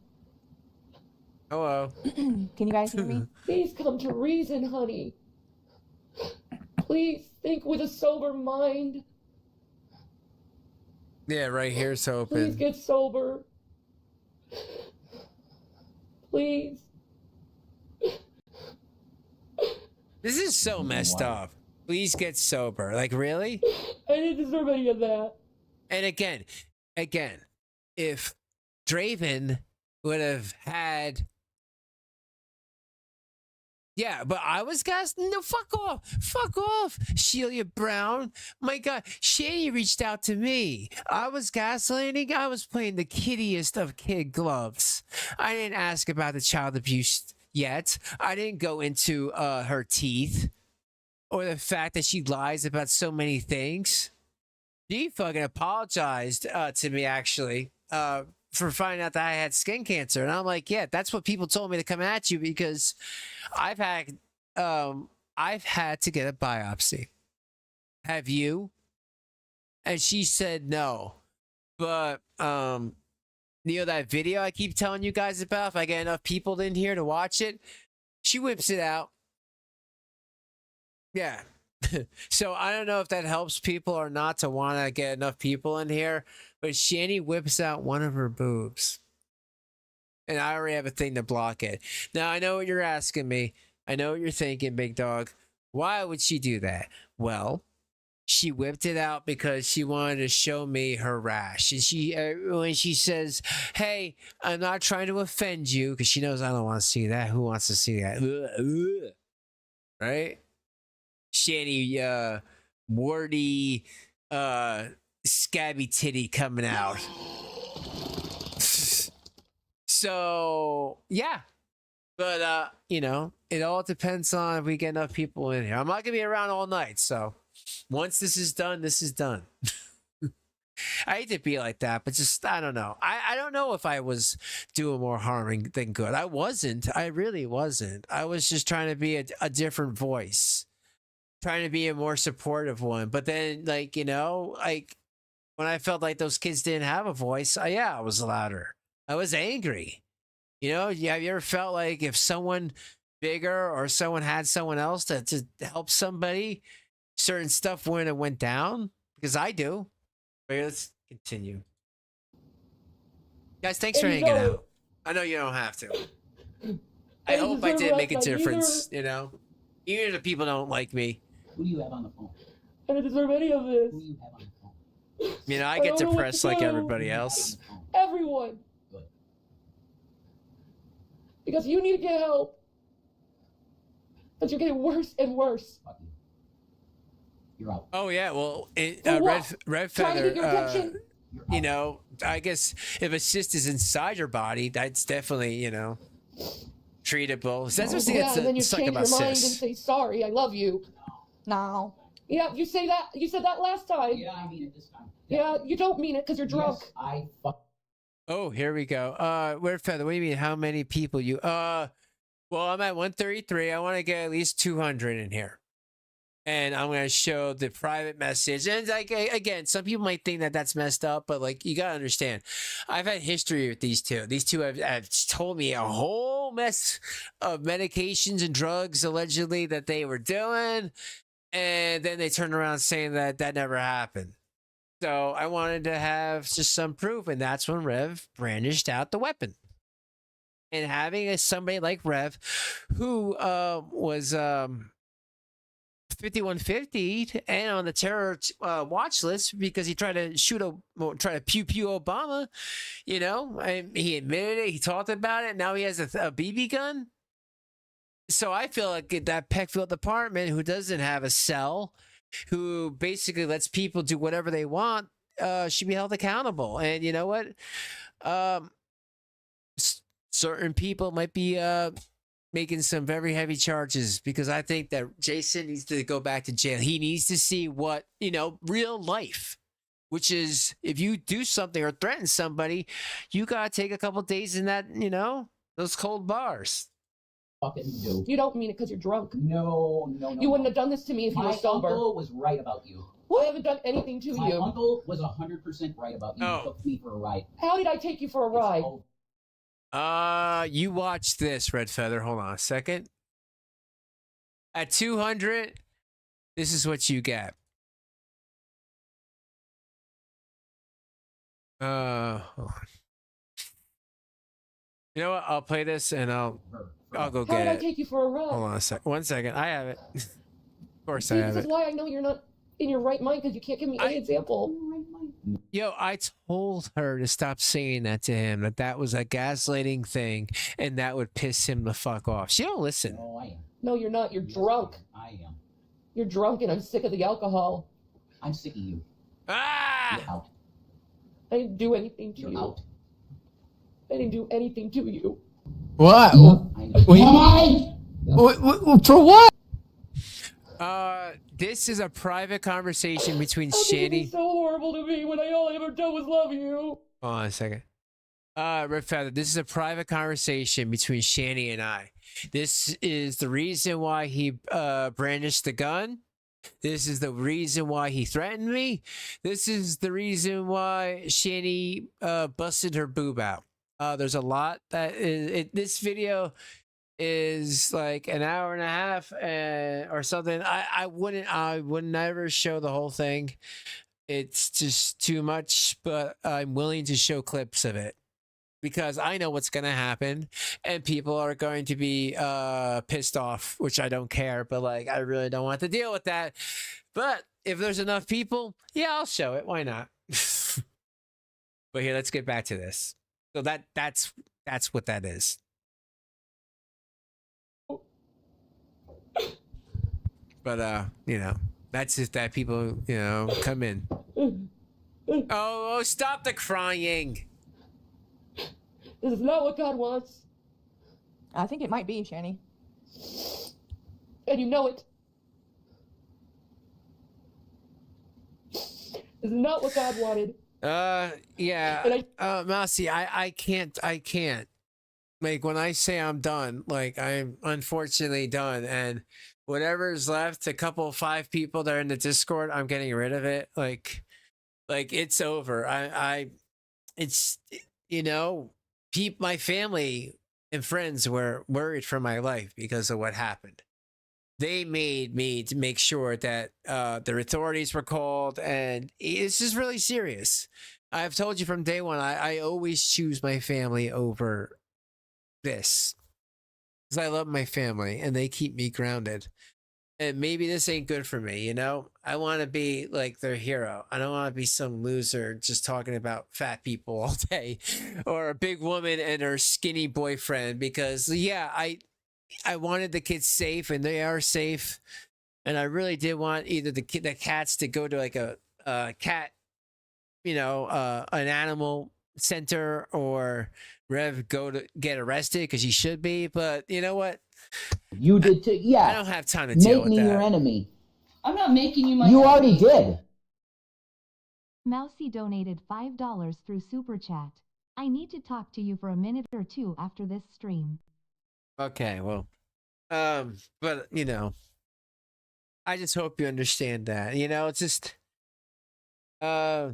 Hello. Can you guys hear me? Please come to reason, honey. Please think with a sober mind. Yeah, right here's Please open. get sober. Please. This is so messed up. Please get sober. Like, really? I didn't deserve any of that. And again, if Draven would have had, yeah, but I was gassing. No, fuck off, Sheila Brown. My God, Shanny reached out to me. I was gaslighting. I was playing the kiddiest of kid gloves. I didn't ask about the child abuse yet. I didn't go into her teeth or the fact that she lies about so many things. She fucking apologized to me, actually, for finding out that I had skin cancer. And I'm like, yeah, that's what people told me to come at you, because I've had to get a biopsy. Have you? And she said no. But that video I keep telling you guys about, if I get enough people in here to watch it, she whips it out. Yeah. So I don't know if that helps people or not to want to get enough people in here, but Shanny whips out one of her boobs. And I already have a thing to block it. Now, I know what you're asking me. I know what you're thinking, big dog. Why would she do that? Well, she whipped it out because she wanted to show me her rash. And she, when she says, hey, I'm not trying to offend you, because she knows I don't want to see that. Who wants to see that? Right? Shanny, warty, scabby titty coming out. So, yeah. But, it all depends on if we get enough people in here. I'm not going to be around all night, so once this is done, this is done. I hate to be like that, but just, I don't know. I don't know if I was doing more harming than good. I wasn't. I really wasn't. I was just trying to be a different voice. Trying to be a more supportive one. But then, when I felt like those kids didn't have a voice, I was louder. I was angry. Have you ever felt like if someone bigger or someone had someone else to help somebody, certain stuff went down? Because I do. But let's continue. Guys, thanks for hanging out. I know you don't have to. I hope I did make a difference, Even if the people don't like me. Who do you have on the phone? I don't deserve any of this. Who do you have on the phone? I get depressed like everybody else. Everyone. Good. Because you need to get help. But you're getting worse and worse. Fuck you. You're out. Oh yeah, well, Red Trying to Feather. get your attention. I guess if a cyst is inside your body, that's definitely treatable. That's what's And then you suck change about your mind and cysts. say sorry. I love you. No. Yeah, you say that. You said that last time. Yeah, I mean it this time. Yeah, you don't mean it because you're drunk. Yes, I fuck. Oh, here we go. Red Feather, what do you mean? How many people you? Well, I'm at 133. I want to get at least 200 in here. And I'm going to show the private message. And again, some people might think that that's messed up, but you got to understand, I've had history with these two. These two have told me a whole mess of medications and drugs allegedly that they were doing. And then they turned around saying that never happened. So I wanted to have just some proof. And that's when Rev brandished out the weapon. And having somebody like Rev, who was 5150 and on the terror watch list because he tried to try to pew Obama, and he admitted it, he talked about it. Now he has a BB gun. So I feel like that Peckfield department, who doesn't have a cell, who basically lets people do whatever they want, should be held accountable. And you know what? Certain people might be making some very heavy charges, because I think that Jason needs to go back to jail. He needs to see what, real life, which is if you do something or threaten somebody, you got to take a couple days in that, those cold bars. Fucking do. You don't mean it because you're drunk. No. You wouldn't have done this to me if you were sober. My uncle was right about you. I haven't done anything to My you. My uncle was 100% right about you. Oh. He took me for a ride. How did I take you for a ride? You watch this, Red Feather. Hold on a second. At 200, this is what you get. Hold on. You know what? I'll play this and I'll go How get did I it. take you for a ride? Hold on a sec. 1 second. I have it. Of course I See, have this it. is why I know you're not in your right mind, because you can't give me any example. Yo, I told her to stop saying that to him, that was a gaslighting thing, and that would piss him the fuck off. She don't listen. Oh, I am. No, you're not. You're drunk. I am. You're drunk, and I'm sick of the alcohol. I'm sick of you. Ah! You're out. I didn't do anything to You're you. out. I didn't do anything to you. What? Yep, I know. For what? This is a private conversation between How could you be Shanny. so horrible to me when all I ever done was love you? Hold on a second. Red Feather, this is a private conversation between Shanny and I. This is the reason why he brandished the gun. This is the reason why he threatened me. This is the reason why Shanny busted her boob out. There's a lot that this video is like an hour and a half or something. I would never show the whole thing. It's just too much, but I'm willing to show clips of it because I know what's going to happen and people are going to be pissed off, which I don't care, but like I really don't want to deal with that. But if there's enough people, yeah, I'll show it. Why not? But here, let's get back to this. So that's what that is. But you know, that's just that people, you know, come in. Oh, stop the crying. This is not what God wants, I think it might be, Shanny. and you know it. This is not what God wanted. Yeah. Mousy, I can't. Like when I say I'm done, like I'm unfortunately done, and whatever's left, a couple 5 people that are in the Discord, I'm getting rid of it. Like it's over. It's, you know, my family and friends were worried for my life because of what happened. They made me to make sure that the authorities were called, and it's just really serious. I've told you from day one, I always choose my family over this because I love my family and they keep me grounded. And maybe this ain't good for me, you know? I want to be like their hero. I don't want to be some loser just talking about fat people all day or a big woman and her skinny boyfriend because, yeah, I wanted the kids safe and they are safe. And I really did want either the cats to go to like a cat, you know, an animal center or Rev go to get arrested because he should be. But you know what? You did too. Yeah. I don't have time to deal Make with me that. your enemy. I'm not making you my You enemy. already did. Mousy donated $5 through Super Chat. I need to talk to you for a minute or two after this stream. Okay, well, but you know, I just hope you understand that. You know, it's just, I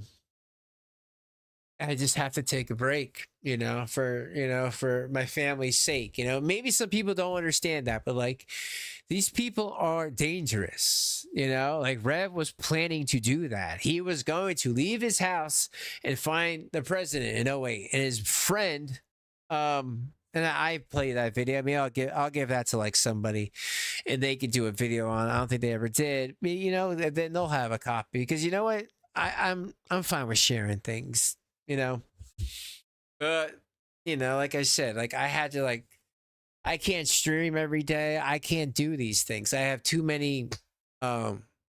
just have to take a break, you know, for my family's sake. You know, maybe some people don't understand that, but like these people are dangerous, you know, like Rev was planning to do that. He was going to leave his house and find the president in '08 and his friend, and I play that video. I mean, I'll give that to like somebody and they could do a video on it. I don't think they ever did. I mean, you know, then they'll have a copy because you know what? I'm fine with sharing things. You know, but you know, like I said, like I had to like, I can't stream every day. I can't do these things. I have too many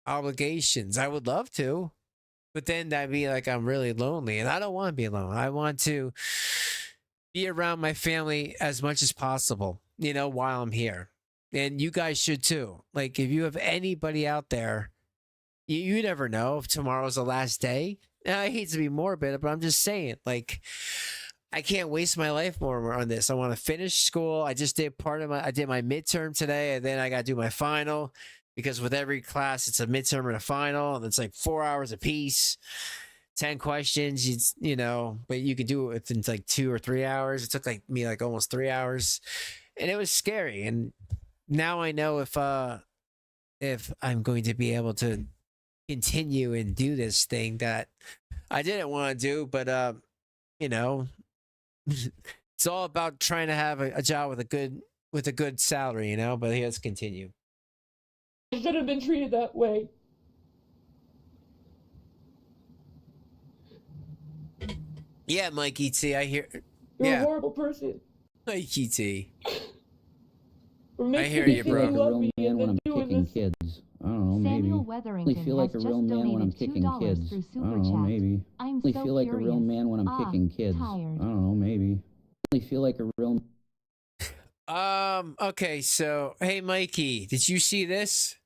obligations. I would love to, but then that'd be like I'm really lonely, and I don't want to be alone. I want to be around my family as much as possible. You know, while I'm here, and you guys should too. Like if you have anybody out there, you never know if tomorrow's the last day. And I hate to be morbid, but I'm just saying, like, I can't waste my life more on this. I want to finish school. I just did I did my midterm today, and then I got to do my final because with every class, it's a midterm and a final, and it's like 4 hours a piece, 10 questions, you know, but you could do it within like 2 or 3 hours. It took like me like almost 3 hours, and it was scary. And now I know if I'm going to be able to continue and do this thing that I didn't want to do, but you know, It's all about trying to have a job with a good salary, you know. But he has to continue. I should have been treated that way. Yeah, Mikey T, I hear. You're a Yeah, horrible person. Mikey T. For I making hear me you, feel bro. you Like a love real me man and when then I'm doing kicking this. kids. I don't know, maybe. Samuel I Wetherington feel like has a just real man when I'm donated kicking $2 kids. through I Super don't know, Chat. maybe. I'm I so feel like a real curious. man when I'm kicking kids. Tired. I don't know, maybe. I feel like a real. Okay, so hey, Mikey, did you see this?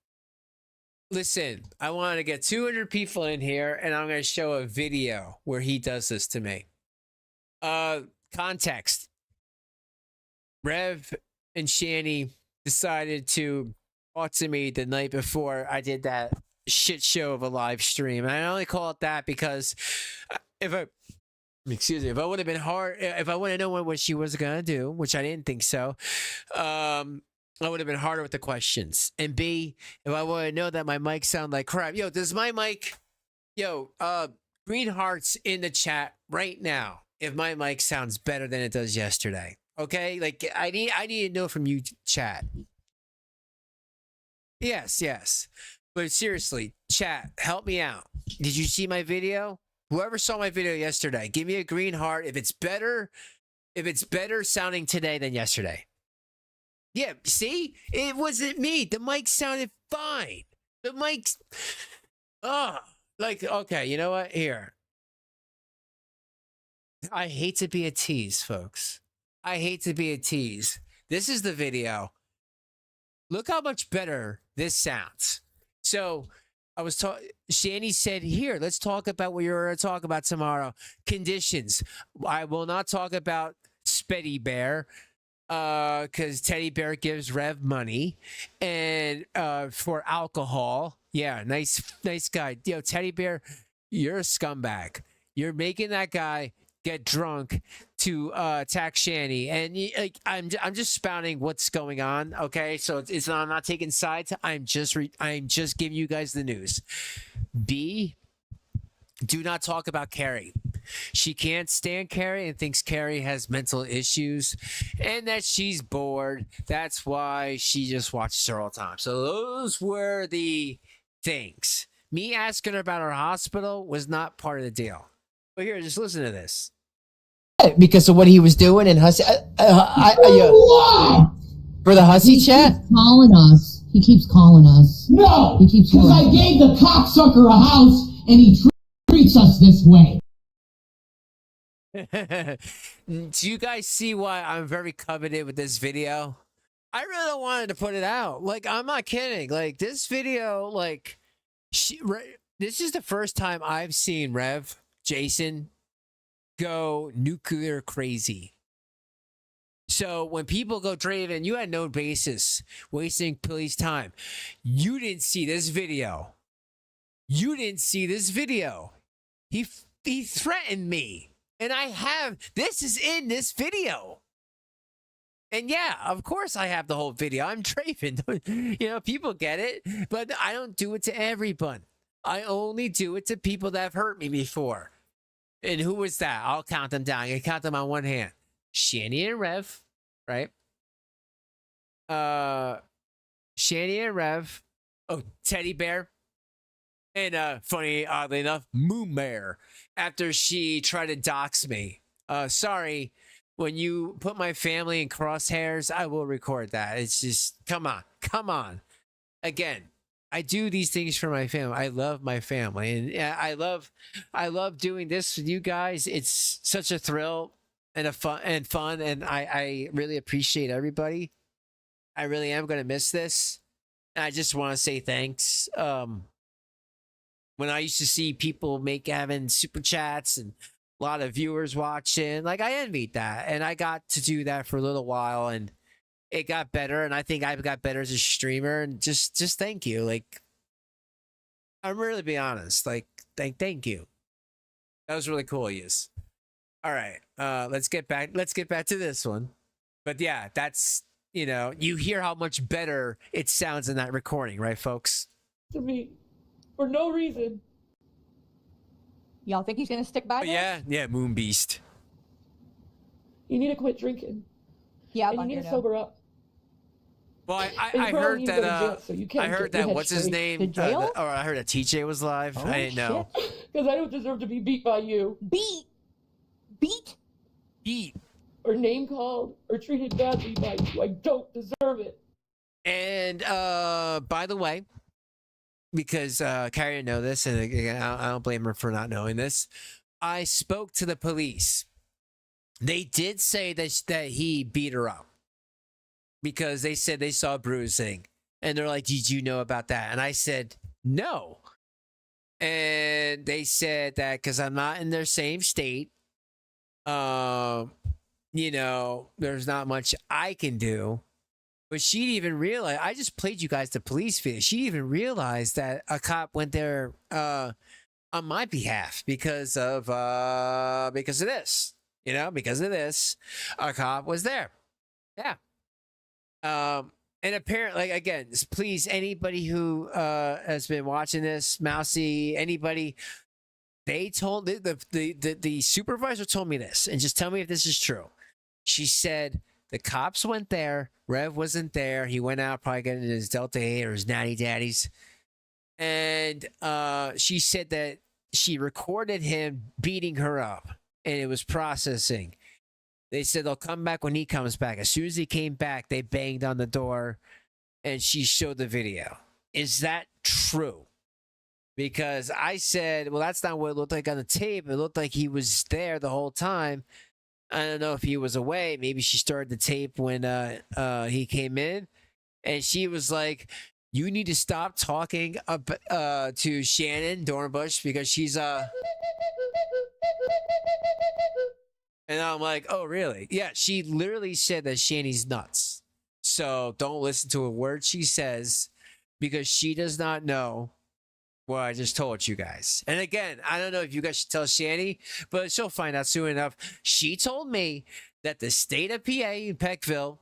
Listen, I want to get 200 people in here, and I'm going to show a video where he does this to me. Context. Rev and Shanny decided to talk to me the night before I did that shit show of a live stream. And I only call it that because if I would have been hard, if I would have known what she was going to do, which I didn't think so, I would have been harder with the questions. And B, if I would have known that my mic sounded like crap. Yo, does my mic, green hearts in the chat right now if my mic sounds better than it does yesterday. Okay? Like, I need to know from you, chat. Yes. But seriously, chat, help me out. Did you see my video? Whoever saw my video yesterday, give me a green heart if it's better sounding today than yesterday. Yeah, see? It wasn't me. The mic sounded fine. The mic... okay, you know what? Here. I hate to be a tease, folks. I hate to be a tease. This is the video. Look how much better this sounds. So, I was talking... Shanny said, here, let's talk about what you're going to talk about tomorrow. Conditions. I will not talk about Spetty Bear. Because Teddy Bear gives Rev money, and for alcohol. Yeah, nice guy. Yo, Teddy Bear, you're a scumbag. You're making that guy get drunk to attack Shanny, and I'm just spouting what's going on. Okay, so I'm not taking sides. I'm just giving you guys the news. B, do not talk about Carrie. She can't stand Carrie and thinks Carrie has mental issues and that she's bored. That's why she just watches her all the time. So those were the things. Me asking her about her hospital was not part of the deal. But here, just listen to this. Because of what he was doing in Hussy. For the Hussy chat? Calling us. He keeps calling us. No! He keeps Because I gave the cocksucker a house and he treats us this way. Do you guys see why I'm very coveted with this video? I really don't wanted to put it out. Like, I'm not kidding. Like, this video, like, this is the first time I've seen Jason, go nuclear crazy. So when people go, Draven, you had no basis wasting police time. You didn't see this video. He threatened me. And this is in this video. And yeah, of course I have the whole video. I'm Draven. People get it. But I don't do it to everyone. I only do it to people that have hurt me before. And who was that? I'll count them down. I can count them on one hand. Shanny and Rev, right? Shanny and Rev. Oh, Teddy Bear. And oddly enough, Moon Bear. After she tried to dox me. Sorry, when you put my family in crosshairs, I will record that. It's just, come on. Again, I do these things for my family. I love my family, and I love doing this with you guys. It's such a thrill and fun, and I really appreciate everybody. I really am going to miss this. And I just want to say thanks. When I used to see people having super chats and a lot of viewers watching, like, I envied that. And I got to do that for a little while, and it got better. And I think I got better as a streamer. And just thank you. Like, I'm really being honest. Like, thank you. That was really cool, yes. All right. Let's get back to this one. But yeah, that's, you hear how much better it sounds in that recording, right, folks? To me. For no reason. Y'all think he's gonna stick by that? Yeah, Moon Beast. You need to quit drinking. Yeah, And you need to Buckaroo. sober up. Well, And I you probably heard need to go to that. jail so you can't I heard get your that. head What's his straight. name? To jail? Or I heard that TJ was live. Oh, I didn't know. Because I don't deserve to be beat by you, Beat? Eat. or name called, or treated badly by you. I don't deserve it. And by the way, because Carrie didn't know this, and again, I don't blame her for not knowing this. I spoke to the police. They did say that he beat her up because they said they saw bruising, and they're like, "Did you know about that?" And I said, "No." And they said that because I'm not in their same state, you know, there's not much I can do. But she didn't even realize. I just played you guys the police video. She didn't even realize that a cop went there on my behalf because of this. You know, because of this, a cop was there. Yeah. And apparently, like, again, please, anybody who has been watching this, Mousy, anybody, they told the supervisor told me this, and just tell me if this is true. She said the cops went there. Rev wasn't there. He went out probably getting his Delta 8 or his Natty Daddies. And she said that she recorded him beating her up, and it was processing. They said they'll come back when he comes back. As soon as he came back, they banged on the door, and she showed the video. Is that true? Because I said, well, that's not what it looked like on the tape. It looked like he was there the whole time. I don't know if he was away. Maybe she started the tape when he came in, and she was like, "You need to stop talking to Shannon Dornbush because she's And I'm like, "Oh, really?" Yeah, she literally said that Shanny's nuts. So don't listen to a word she says because she does not know what I just told you guys. And again, I don't know if you guys should tell Shanny, but she'll find out soon enough. She told me that the state of PA in Peckville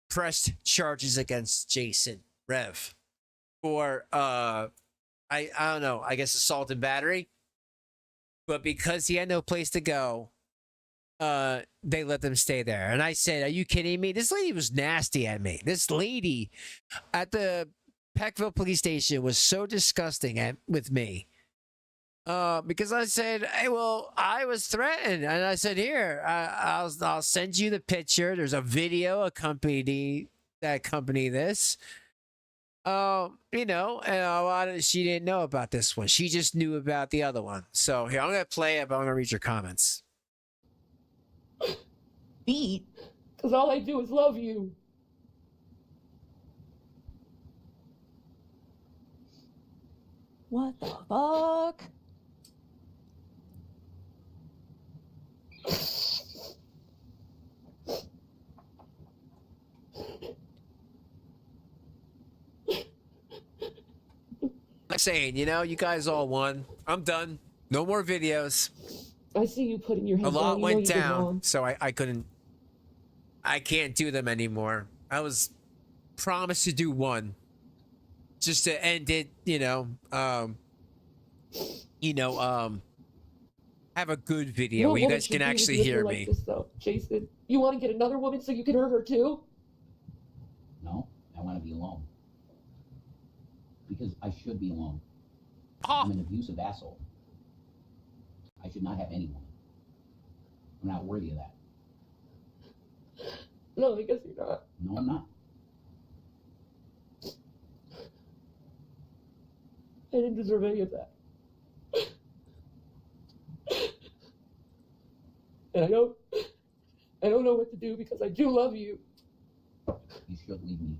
pressed charges against Jason Rev for I don't know, I guess assault and battery. But because he had no place to go, they let them stay there. And I said, "Are you kidding me?" This lady was nasty at me. This lady at the Peckville police station was so disgusting with me. Because I said, "Hey, well, I was threatened," and I said, "Here, I'll send you the picture. There's a video accompany this." You know, and a lot of she didn't know about this one. She just knew about the other one. So here, I'm gonna play it, but I'm gonna read your comments. Beat? Because all I do is love you. What the fuck? I'm saying, you know, you guys all won. I'm done. No more videos. I see you putting your head A down. lot You know went you did down, wrong. so I can't do them anymore. I was promised to do one, just to end it. Have a good video No where you woman guys should can be with actually you hear like me. this, though, Jason. You want to get another woman so you can hurt her too? No, I want to be alone. Because I should be alone. Oh, I'm an abusive asshole. I should not have anyone. I'm not worthy of that. No, I guess you're not. No, I'm not. I didn't deserve any of that. And I don't know what to do because I do love you. You should leave me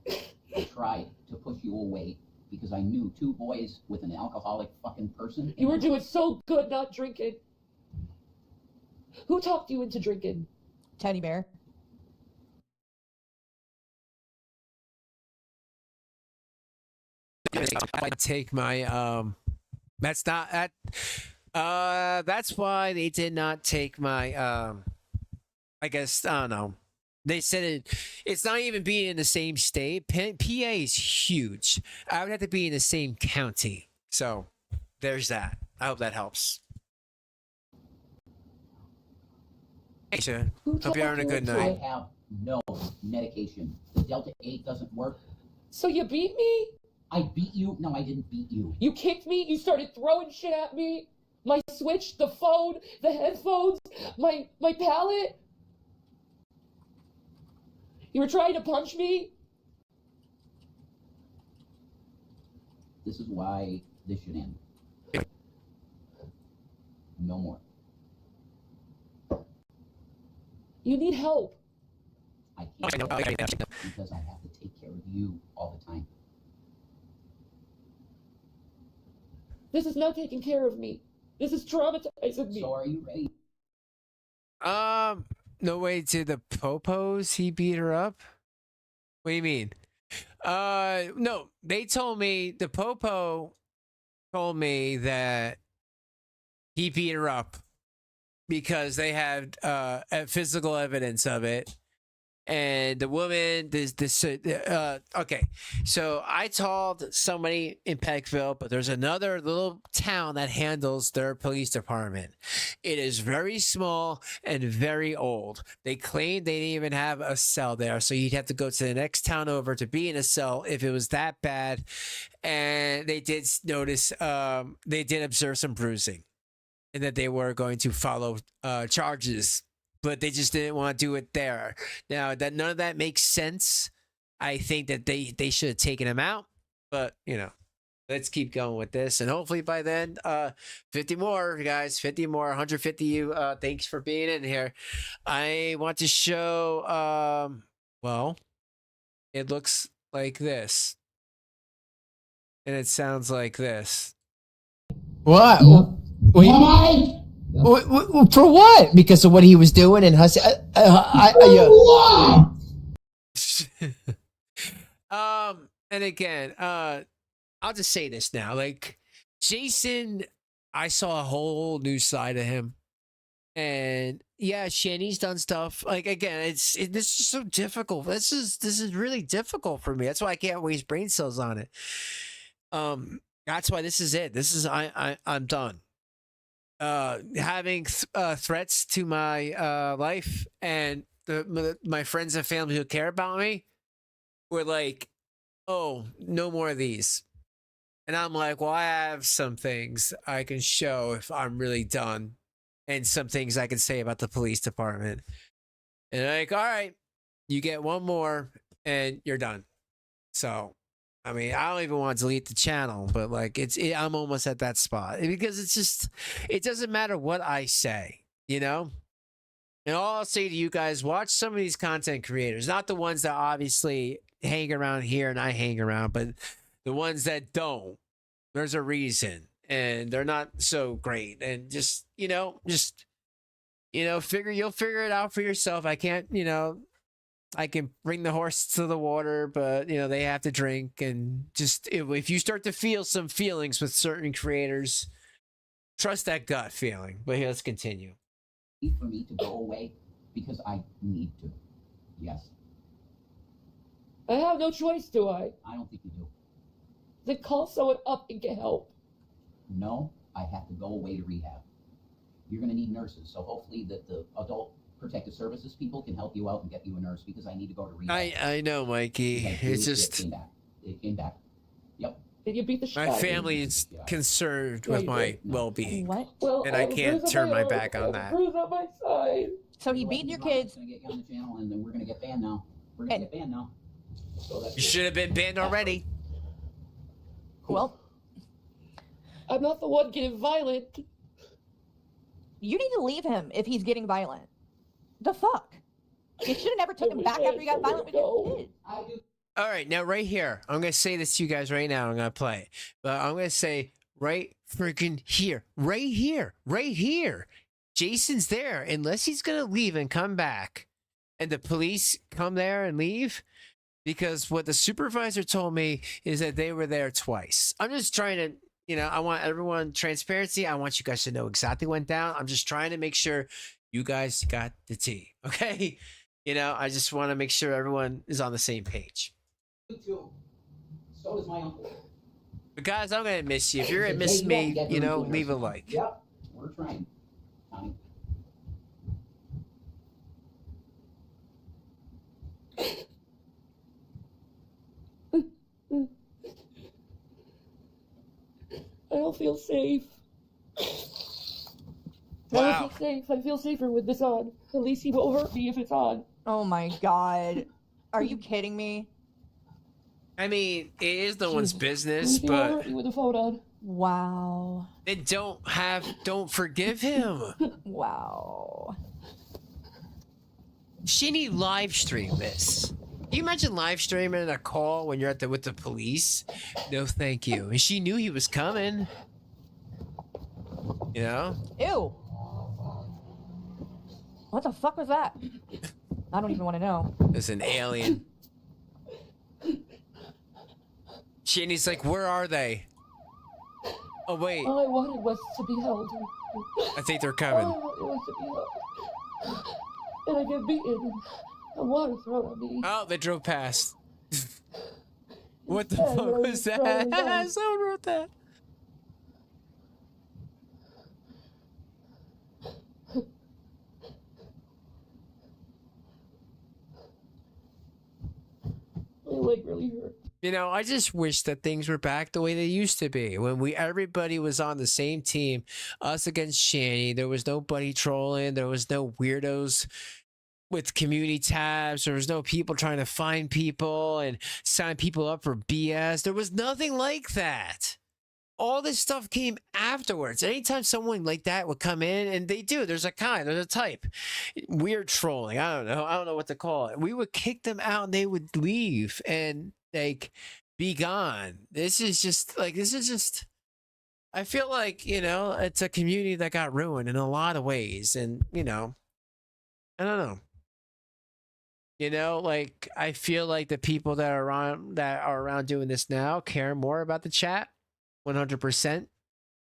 alone. I tried to push you away because I knew two boys with an alcoholic fucking person. You were doing so good not drinking. Who talked you into drinking? Teddy bear. I take my That's not that. That's why they did not take my. I guess I don't know. They said it's not even being in the same state. PA is huge. I would have to be in the same county. So there's that. I hope that helps. Hey, Sean. Who Hope told you're having a you good to? night. I have no medication. The Delta 8 doesn't work. So you beat me? I beat you? No, I didn't beat you. You kicked me? You started throwing shit at me? My Switch, the phone, the headphones, my pallet? You were trying to punch me? This is why this should end. No more. You need help. I can't because I have to take care of you all the time. This is not taking care of me. This is traumatizing me. So are you ready? No way to the popos. He beat her up. What do you mean? No, they told me the popo told me that he beat her up because they had physical evidence of it. And the woman, okay. So I told somebody in Peckville, but there's another little town that handles their police department. It is very small and very old. They claim they didn't even have a cell there. So you'd have to go to the next town over to be in a cell if it was that bad. And they did notice, they did observe some bruising and that they were going to follow charges, but they just didn't want to do it there. Now that none of that makes sense, I think that they should have taken him out. But let's keep going with this, and hopefully by then, 50 more guys, 50 more, 150 you. Thanks for being in here. I want to show. Well, it looks like this, and it sounds like this. What? Yep. Wait, Bye-bye. for what? Because of what he was doing and Hussy. What? And again, I'll just say this now. Like Jason, I saw a whole new side of him. And yeah, Shanny's done stuff. Like again, this is so difficult. This is really difficult for me. That's why I can't waste brain cells on it. That's why this is it. This is I'm done. Having threats to my life and my friends and family who care about me were like, oh, no more of these. And I'm like, well, I have some things I can show if I'm really done, and some things I can say about the police department. And they're like, all right, you get one more and you're done. So I mean, I don't even want to delete the channel, but like I'm almost at that spot because it's just, it doesn't matter what I say, And all I'll say to you guys, watch some of these content creators, not the ones that obviously hang around here and I hang around, but the ones that don't. There's a reason, and they're not so great. And just, you'll figure it out for yourself. I can't, I can bring the horse to the water, but they have to drink. And just if you start to feel some feelings with certain creators, trust that gut feeling. But here, let's continue. For me to go away because I need to. Yes. I have no choice, do I? I don't think you do. Then call someone up and get help. No, I have to go away to rehab. You're going to need nurses, so hopefully that the adult protective services people can help you out and get you a nurse because I need to go to rehab. I know, Mikey. It's just it came back. Yep. Did you beat the shit my out of me? family is concerned with my well-being, What? Well, and I can't turn my back on that. Bruise on my side. So he beat your kids. Going to get you on the channel, and then we're going to get banned now. We're going to get banned now. So that's You should have been banned already. Well, I'm not the one getting violent. you need to leave him if he's getting violent. The fuck? You should have never took him back after he got violent with your kids. I do. All right, now right here, I'm going to say this to you guys right now. I'm going to play it. But I'm going to say right freaking here. Right here. Right here. Jason's there. Unless he's going to leave and come back and the police come there and leave. Because what the supervisor told me is that they were there twice. I'm just trying to, I want everyone transparency. I want you guys to know exactly what went down. I'm just trying to make sure you guys got the tea. Okay? I just want to make sure everyone is on the same page. You too. So does my uncle. But guys, I'm gonna miss you. If you're gonna miss me, leave a like. Yep, we're trying. Tommy. don't feel safe. Wow. I don't feel safe. I feel safer with this on. At least he won't hurt me if it's on. Oh my god. Are you kidding me? I mean, it is no one's business, He won't but hurt me with the phone on. Wow. they don't forgive him. Wow. Shanny live stream this. Can you imagine live streaming a call when you're with the police? No, thank you. And she knew he was coming. You know? Ew. What the fuck was that? I don't even want to know. It's an alien. Shanny's like, where are they? Oh, wait. All I wanted was to be held. I think they're All coming. I wanted was to be held. And I get beaten and water thrown on me. Oh, they drove past. What the Yeah, fuck really was that? throwing down. Someone wrote that. My leg really hurt. You know, I just wish that things were back the way they used to be when everybody was on the same team, us against Shanny. There was nobody trolling. There was no weirdos with community tabs. There was no people trying to find people and sign people up for BS. There was nothing like that. All this stuff came afterwards. Anytime someone like that would come in, and they do, there's a type. Weird trolling. I don't know what to call it. We would kick them out and they would leave and like be gone. This is just I feel like, you know, it's a community that got ruined in a lot of ways. And, you know, I don't know. You know, like I feel like the people that are around doing this now care more about the chat. 100%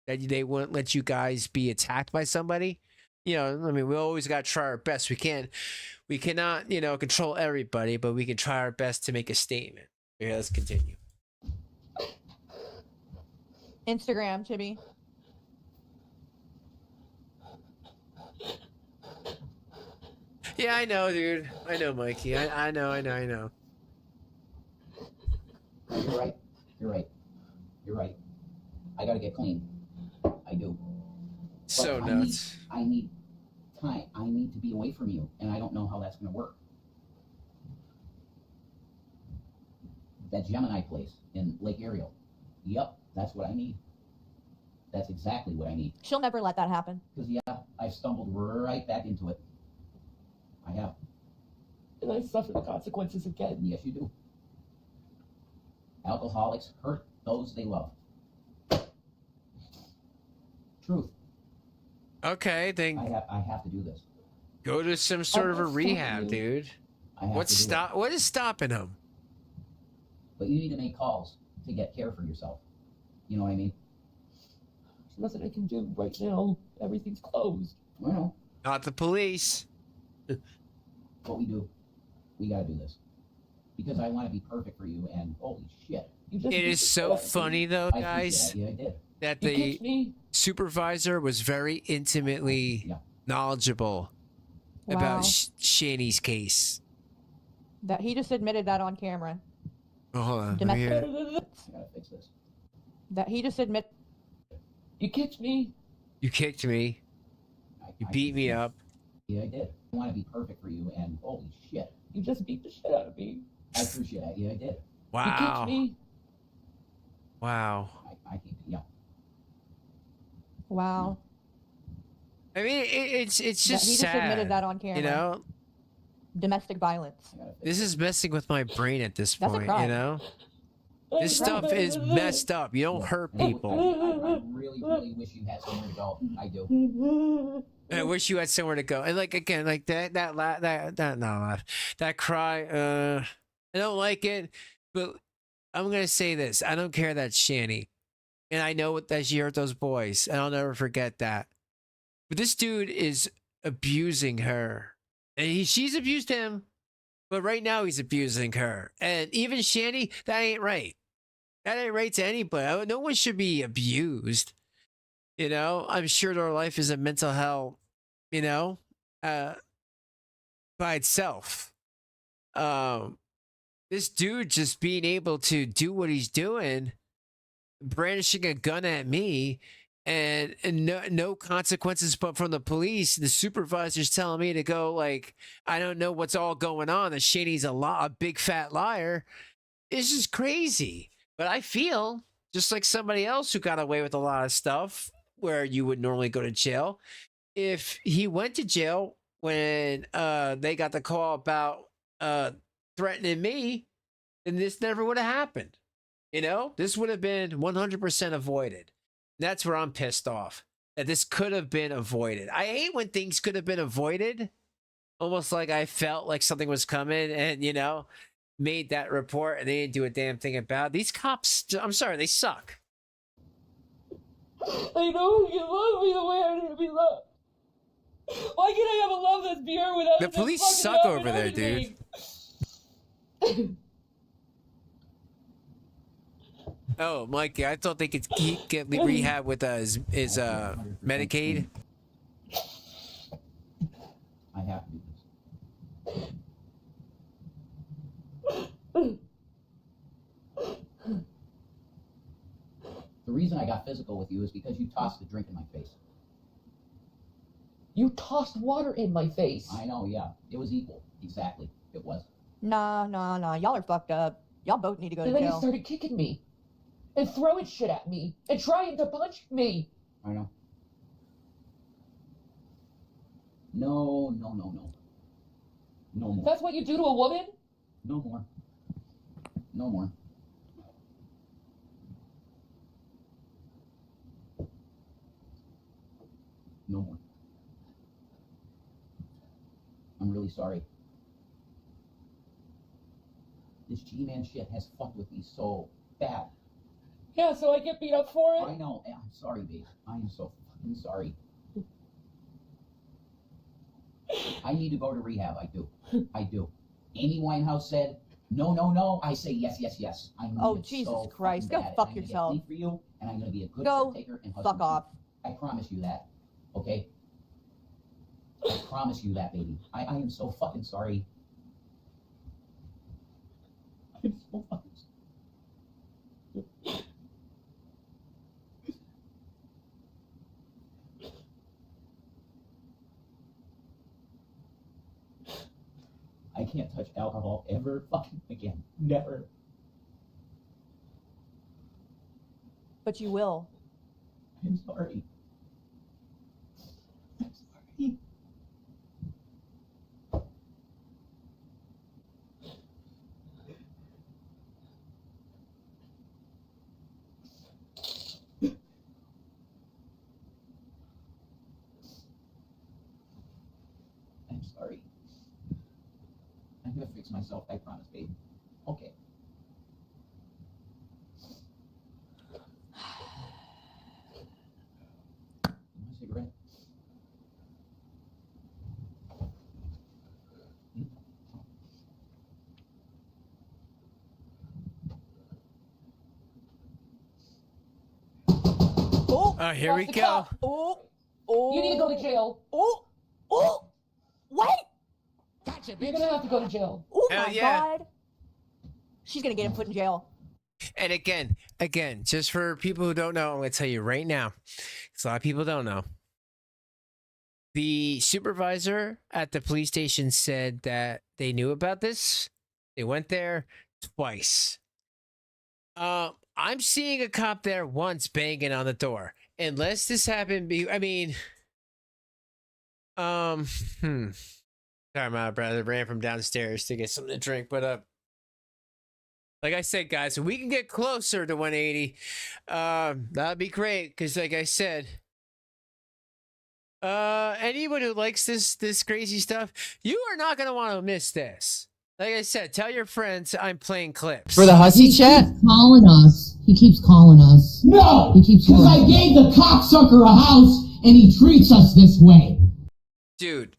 that they wouldn't let you guys be attacked by somebody. You know, I mean, we always got to try our best. We cannot, you know, control everybody, but we can try our best to make a statement. Yeah, let's continue. Instagram, Chibi. Yeah, I know, dude. I know, Mikey. I know. You're right. You're right. I gotta get clean. I do. So But nuts. I need time. I need to be away from you, and I don't know how that's gonna work. That Gemini place in Lake Ariel. Yep, that's what I need. That's exactly what I need. She'll never let that happen. Because, yeah, I've stumbled right back into it. I have. And I suffer the consequences again. Yes, you do. Alcoholics hurt those they love. Truth. Okay, then I have to do this. go to some sort of a I'll fuck rehab, you. dude. I have to do it. What is stopping him? But you need to make calls to get care for yourself. You know what I mean? There's nothing I can do right now. Everything's closed. I know. Not the police. What we do, we gotta do this. Because I want to be perfect for you, and holy shit. You just It beat is the so shit out of me. funny though, I guys, appreciate that. Yeah, I did. that You the kicked me. supervisor was very intimately Yeah. knowledgeable Wow. about Shanny's case. That he just admitted that on camera. Oh, hold on. Let me hear it. I gotta fix this. That he just admit. You kicked me. You kicked me. You I beat me appreciate it. up. Yeah, I did. I want to be perfect for you, and holy shit. You just beat the shit out of me. I appreciate that. Yeah, I did. You kicked Wow. me. Wow. I can't. Yeah. Wow. I mean, it's That just he just sad. admitted that on camera. You know, Domestic violence. I gotta fix this is messing with my brain at this That's a point. You crime. know, this stuff is messed up. You don't Yeah. hurt And I- people. I really wish you had somewhere to go. I do. I wish you had somewhere to go. And like again, like that cry. I don't like it, but I'm gonna say this: I don't care that Shanny, and I know that she hurt those boys, and I'll never forget that. But this dude is abusing her, and she's abused him, but right now he's abusing her, and even Shanny, that ain't right. That ain't right to anybody. No one should be abused. You know, I'm sure their life is a mental hell, you know, by itself. This dude just being able to do what he's doing brandishing a gun at me and no consequences but from the police. The supervisor's telling me to go, like, I don't know what's all going on. That Shanny's a big fat liar. It's just crazy. But I feel just like somebody else who got away with a lot of stuff where you would normally go to jail. If he went to jail when they got the call about threatening me, then this never would have happened. You know, this would have been 100% avoided. That's where I'm pissed off, that this could have been avoided. I hate when things could have been avoided. Almost like I felt like something was coming and, you know, made that report and they didn't do a damn thing about it. These cops, I'm sorry, they suck. I know you love me the way I need to be loved. Why can't I have a love that's pure without The this police fucking suck love over and there, hurting dude. me? Oh, Mikey, I thought they could get rehab with his Medicaid. I have to do this. The reason I got physical with you is because you tossed the drink in my face. You tossed water in my face. I know, yeah. It was equal. Exactly. It was. Nah. Y'all are fucked up. Y'all both need to go to And then you jail. started kicking me and throwing shit at me and trying to punch me. I know. No. No more. That's what you do to a woman? No more. No more. No more. I'm really sorry. This G-Man shit has fucked with me so bad. Yeah, so I get beat up for it? I know. I'm sorry, babe. I am so fucking sorry. I need to go to rehab. I do. Amy Winehouse said, no. I say yes. I need Oh, it Jesus so Christ. fucking Go bad. fuck I'm gonna yourself. Get clean for you, and I'm gonna be a good Go caretaker and husband. fuck off. I promise you that. Okay? I promise you that, baby. I am so fucking sorry. I'm so fucking sorry. I can't touch alcohol ever fucking again. Never. But you will. I'm sorry. I'm sorry. I'm sorry. I'm gonna fix myself, I promise, babe. Okay. You want a cigarette? Oh, Here we the go. cop. oh. You need to go to jail. Oh. What? Gotcha, You're bitch. gonna have to go to jail. Oh Hell my yeah. God. She's gonna get him put in jail. And again, just for people who don't know, I'm going to tell you right now, because a lot of people don't know. The supervisor at the police station said that they knew about this. They went there twice. I'm seeing a cop there once banging on the door. Unless this happened, sorry, my brother ran from downstairs to get something to drink, but like I said, guys, if we can get closer to 180, that'd be great. Because, like I said, anyone who likes this crazy stuff, you are not gonna want to miss this. Like I said, tell your friends I'm playing clips For the hussy chat? Calling us. He keeps calling us. No! He keeps Because I calling. gave the cocksucker a house and he treats us this way. dude.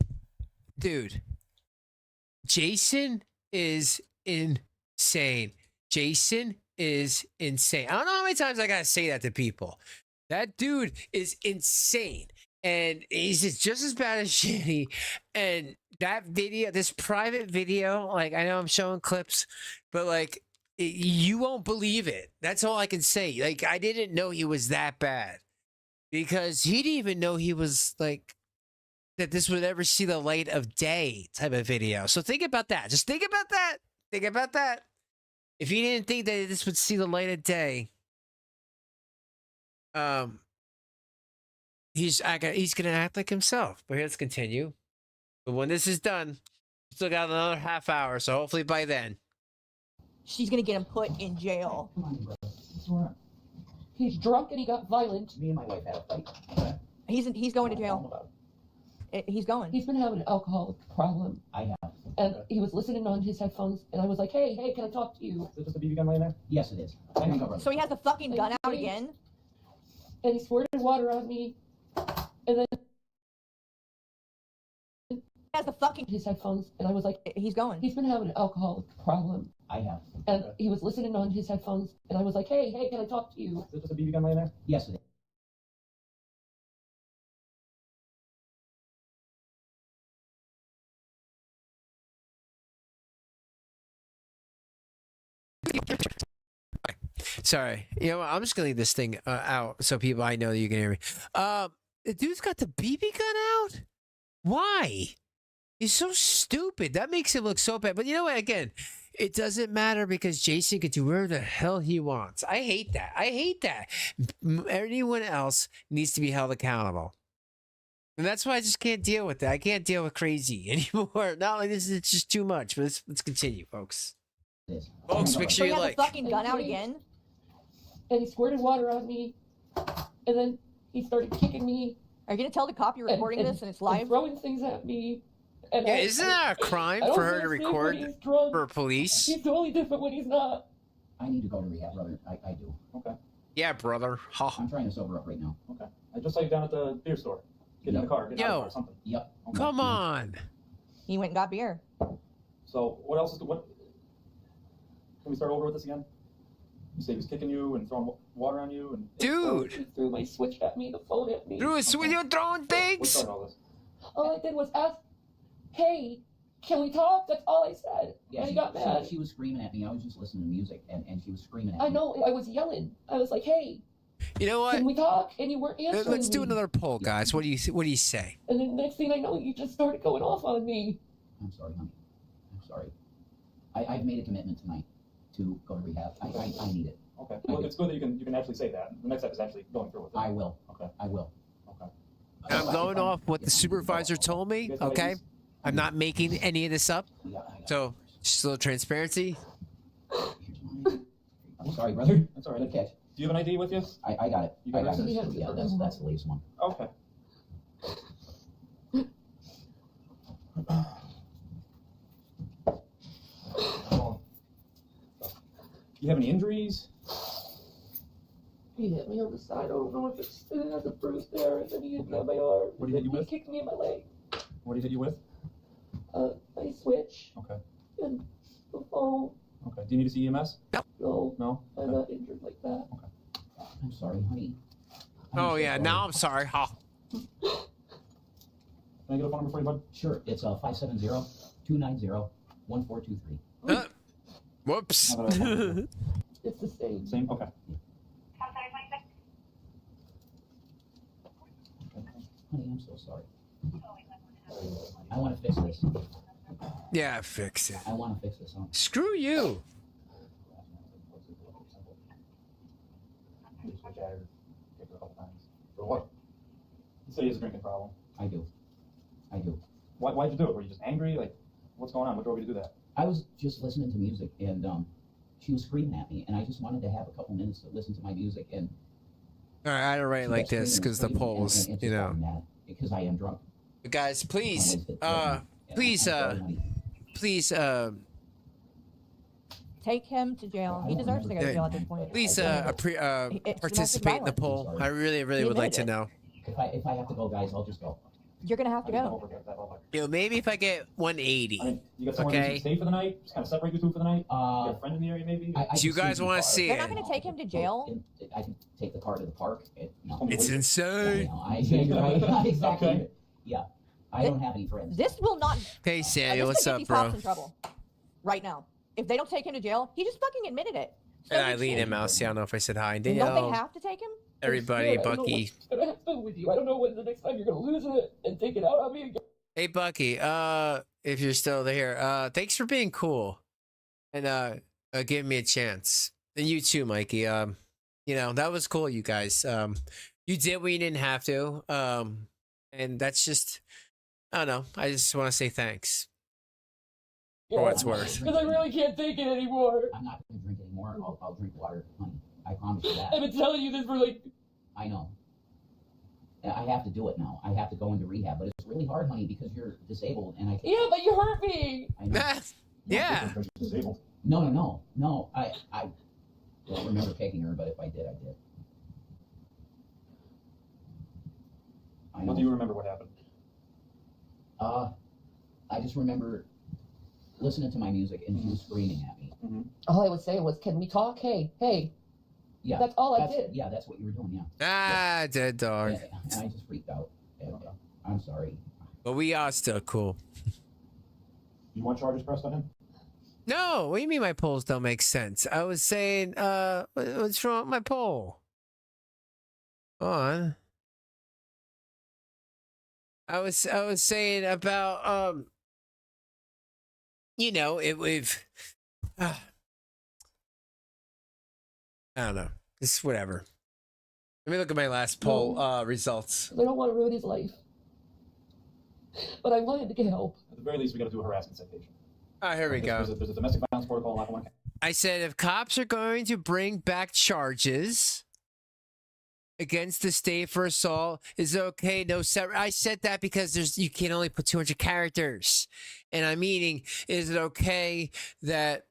Jason is insane. Jason is insane. I don't know how many times I gotta say that to people. That dude is insane. And he's just as bad as Shanny. And that video, this private video, like, I know I'm showing clips, but like, You won't believe it. That's all I can say. Like, I didn't know he was that bad because he didn't even know he was like that this would ever see the light of day type of video. So think about that. Just think about that. Think about that. If he didn't think that this would see the light of day, he's gonna act like himself. But let's continue. But when this is done, still got another half hour. So hopefully by then, She's gonna get him put in jail. Come on, bro. What's going on? He's drunk and he got violent. Me and my wife had a fight. Okay. He's going to jail. He's going. He's been having an alcoholic problem. I have. And he was listening on his headphones, and I was like, hey, can I talk to you? Is it just a BB gun laying there? Yes, it is. Hang on, brother. So he has the fucking gun out again? And he squirted water on me, and then He has the fucking his headphones, and I was like, He's going. he's been having an alcoholic problem. I have. And he was listening on his headphones, and I was like, hey, can I talk to you? Is it just a BB gun laying there? Yes, it is. sorry. You know what? I'm just gonna leave this thing out so people I know that you can hear me. The dude's got the BB gun out. Why? He's so stupid. That makes him look so bad. But you know what? Again, it doesn't matter because Jason can do whatever the hell he wants. I hate that. I hate that. Anyone else needs to be held accountable. And that's why I just can't deal with that. I can't deal with crazy anymore. Not like this, it's just too much. But let's continue, folks. Yes. Folks, make So sure he you has like. the fucking gun out again? And he squirted water on me, and then he started kicking me. Are you gonna tell the cop you're recording this and it's live? And throwing things at me. And Yeah, isn't that a crime I don't for her to feel safe when record he's drunk. for police? He's totally different when he's not. I need to go to rehab, brother. I do. Okay. Yeah, brother. Ha. I'm trying to sober up right now. Okay. I just saw you down at the beer store. Get in the car. Get out of the Yo. car or something. Yep. Okay. Come on. He went and got beer. So what else is what? Can we start over with this again? You say he was kicking you and throwing water on you and. Dude. He threw my switch at me, the phone at me. Drew, when you're throwing What things. started all this? All I did was ask, hey, can we talk? That's all I said. Yeah, and he got mad. She was screaming at me. I was just listening to music, and she was screaming at me. I know, I was yelling. I was like, hey, You know what? can we talk? And you weren't answering Let's do me. another poll, guys. What do you say? And then next thing I know, you just started going off on me. I'm sorry, honey. I'm sorry. I've made a commitment tonight to go to rehab. I need it. Okay. Well, it's good that you can actually say that. The next step is actually going through with it. I will. Okay. I will. Okay. I'm going off what the supervisor told me, okay? I'm not making any of this up. Yeah, I got So, just a little transparency. Here's mine. I'm sorry, brother. That's all right. Good catch. Do you have an ID with you? I got it. You got I got it? it. Yeah, that's the latest one. Okay. You have any injuries? He hit me on the side. I don't know if it has a bruise there, and then he hit me on my arm. What did he hit you with? He kicked me in my leg. What did he hit you with? My switch Okay. and the phone. Okay. Do you need to see EMS? No, No? I'm Okay. not injured like that. I'm sorry, honey. I'm Oh, so yeah. sorry. Now I'm sorry. Ha. Can I get a phone number for you, bud? Sure. It's 570-290-1423. Whoops. How about a phone number? It's the same. Same? Okay. Honey, I'm so sorry. I want to fix this. Yeah, fix it. I want to fix this. Huh? Screw you. For what? He said he has a drinking problem. I do. Why'd you do it? Were you just angry? Like, what's going on? What drove you to do that? I was just listening to music, and she was screaming at me, and I just wanted to have a couple minutes to listen to my music. And All right, I don't write she it like kept screaming this and because the screaming, polls, and it you just got know. me mad because I am drunk. But guys, please, I'm wasted. Yeah, please, I'm sorry, honey. please, Take him to jail. He deserves to go to jail at this point. please, It's participate in the domestic poll. violence. I really would like to know. If I have to go, guys, I'll just go. You're gonna have to go. You know, maybe if I get 180. I mean, you got somewhere you Okay. can stay for the night? Just kind of separate you two for the night? You got a friend in the area, maybe? I Do you can guys sleep in want the to car. see They're it? not gonna take him to jail. I can take the car to the park. No. It's Yeah, insane. yeah, you're right. Exactly. Okay. Yeah. I don't have any friends. This will not. Hey, this Samuel, could what's get up, these bro? cops in trouble. Right now. If they don't take him to jail, he just fucking admitted it. So And did Eileen she. and Mousy, I don't know if I said hi. Don't Danielle, they have to take him? everybody, I don't know Bucky. what's gonna happen with you. I don't know when the next time you're gonna lose it and take it out on me again. Hey, Bucky, if you're still there, thanks for being cool and giving me a chance. And you too, Mikey. That was cool, you guys. You did what you didn't have to. And that's just, I don't know. I just want to say thanks for what it's worth. Because I really can't take it anymore. I'm not going to drink anymore. I'll drink water, honey. I promise you that. I've been telling you this for like... I know. I have to do it now. I have to go into rehab, but it's really hard, honey, because you're disabled, and I can't. Yeah, but you hurt me. I know. Yeah. Disabled. No. I don't remember taking her, but if I did, I did. I know. What do you remember what happened? I just remember listening to my music, and he was screaming at me. Mm-hmm. All I was saying was, can we talk? Hey. Yeah. That's all I did. Yeah, that's what you were doing, yeah. Dead dog. And I just freaked out. I'm sorry. But we are still cool. You want charges pressed on him? No, what do you mean my polls don't make sense? I was saying, what's wrong with my poll? Go on. I was saying about we've I don't know. It's whatever. Let me look at my last poll results. I don't want to ruin his life. But I wanted to get help. At the very least, we got to do a harassment citation. Oh, here we go. There's a domestic violence protocol in Lackawanna. I said if cops are going to bring back charges against the state for assault, is it okay? No separate. I said that because you can only put 200 characters, and I'm meaning, is it okay that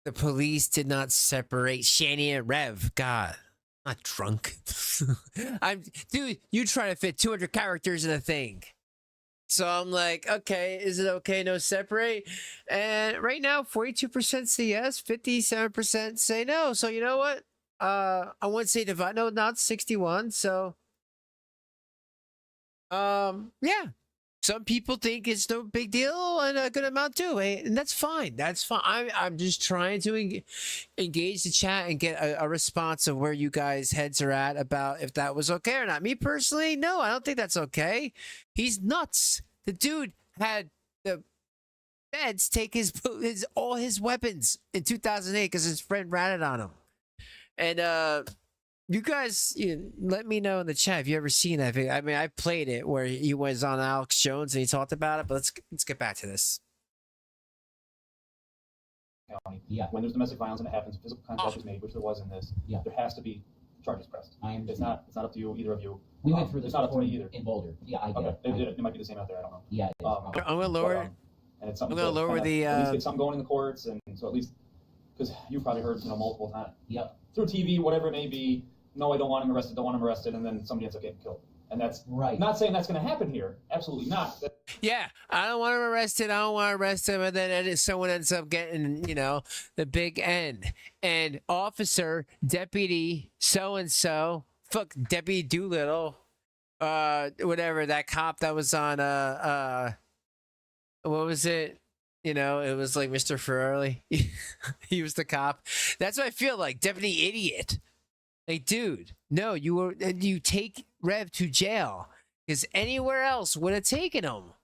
the police did not separate Shanny and Rev? God, I'm not drunk. Dude, you try to fit 200 characters in a thing. So I'm like, okay, is it okay? No separate. And right now, 42% say yes, 57% say no. So you know what? I wouldn't say divide. No, not 61. So, yeah. Some people think it's no big deal, and a good amount do, and that's fine. That's fine. I'm just trying to engage the chat and get a response of where you guys' heads are at about if that was okay or not. Me personally, no, I don't think that's okay. He's nuts. The dude had the feds take all his weapons in 2008 because his friend ratted on him. And you guys, let me know in the chat if you ever seen that video. I mean, I played it where he was on Alex Jones and he talked about it, but let's get back to this. Yeah. When there's domestic violence and it happens, physical contact is made, which there was in this. Yeah. There has to be charges pressed. It's not up to you, either of you. We went through this. It's not up to me either. In Boulder. Yeah, I get it. It might be the same out there. I don't know. Yeah. I'm gonna lower. And it's something I'm gonna lower the. At least get something going in the courts, and so at least because you've probably heard multiple times. Yep. Through TV, whatever it may be. No, I don't want him arrested. Don't want him arrested, and then somebody ends up getting killed. And that's right. Not saying that's going to happen here. Absolutely not. Yeah, I don't want him arrested. I don't want to arrest him, and then someone ends up getting, the big end. And officer, deputy, so and so, fuck, Deputy Doolittle, whatever, that cop that was on what was it? It was like Mr. Ferrari. He was the cop. That's what I feel like, Deputy Idiot. Like, dude, no, you take Rev to jail because anywhere else would have taken him.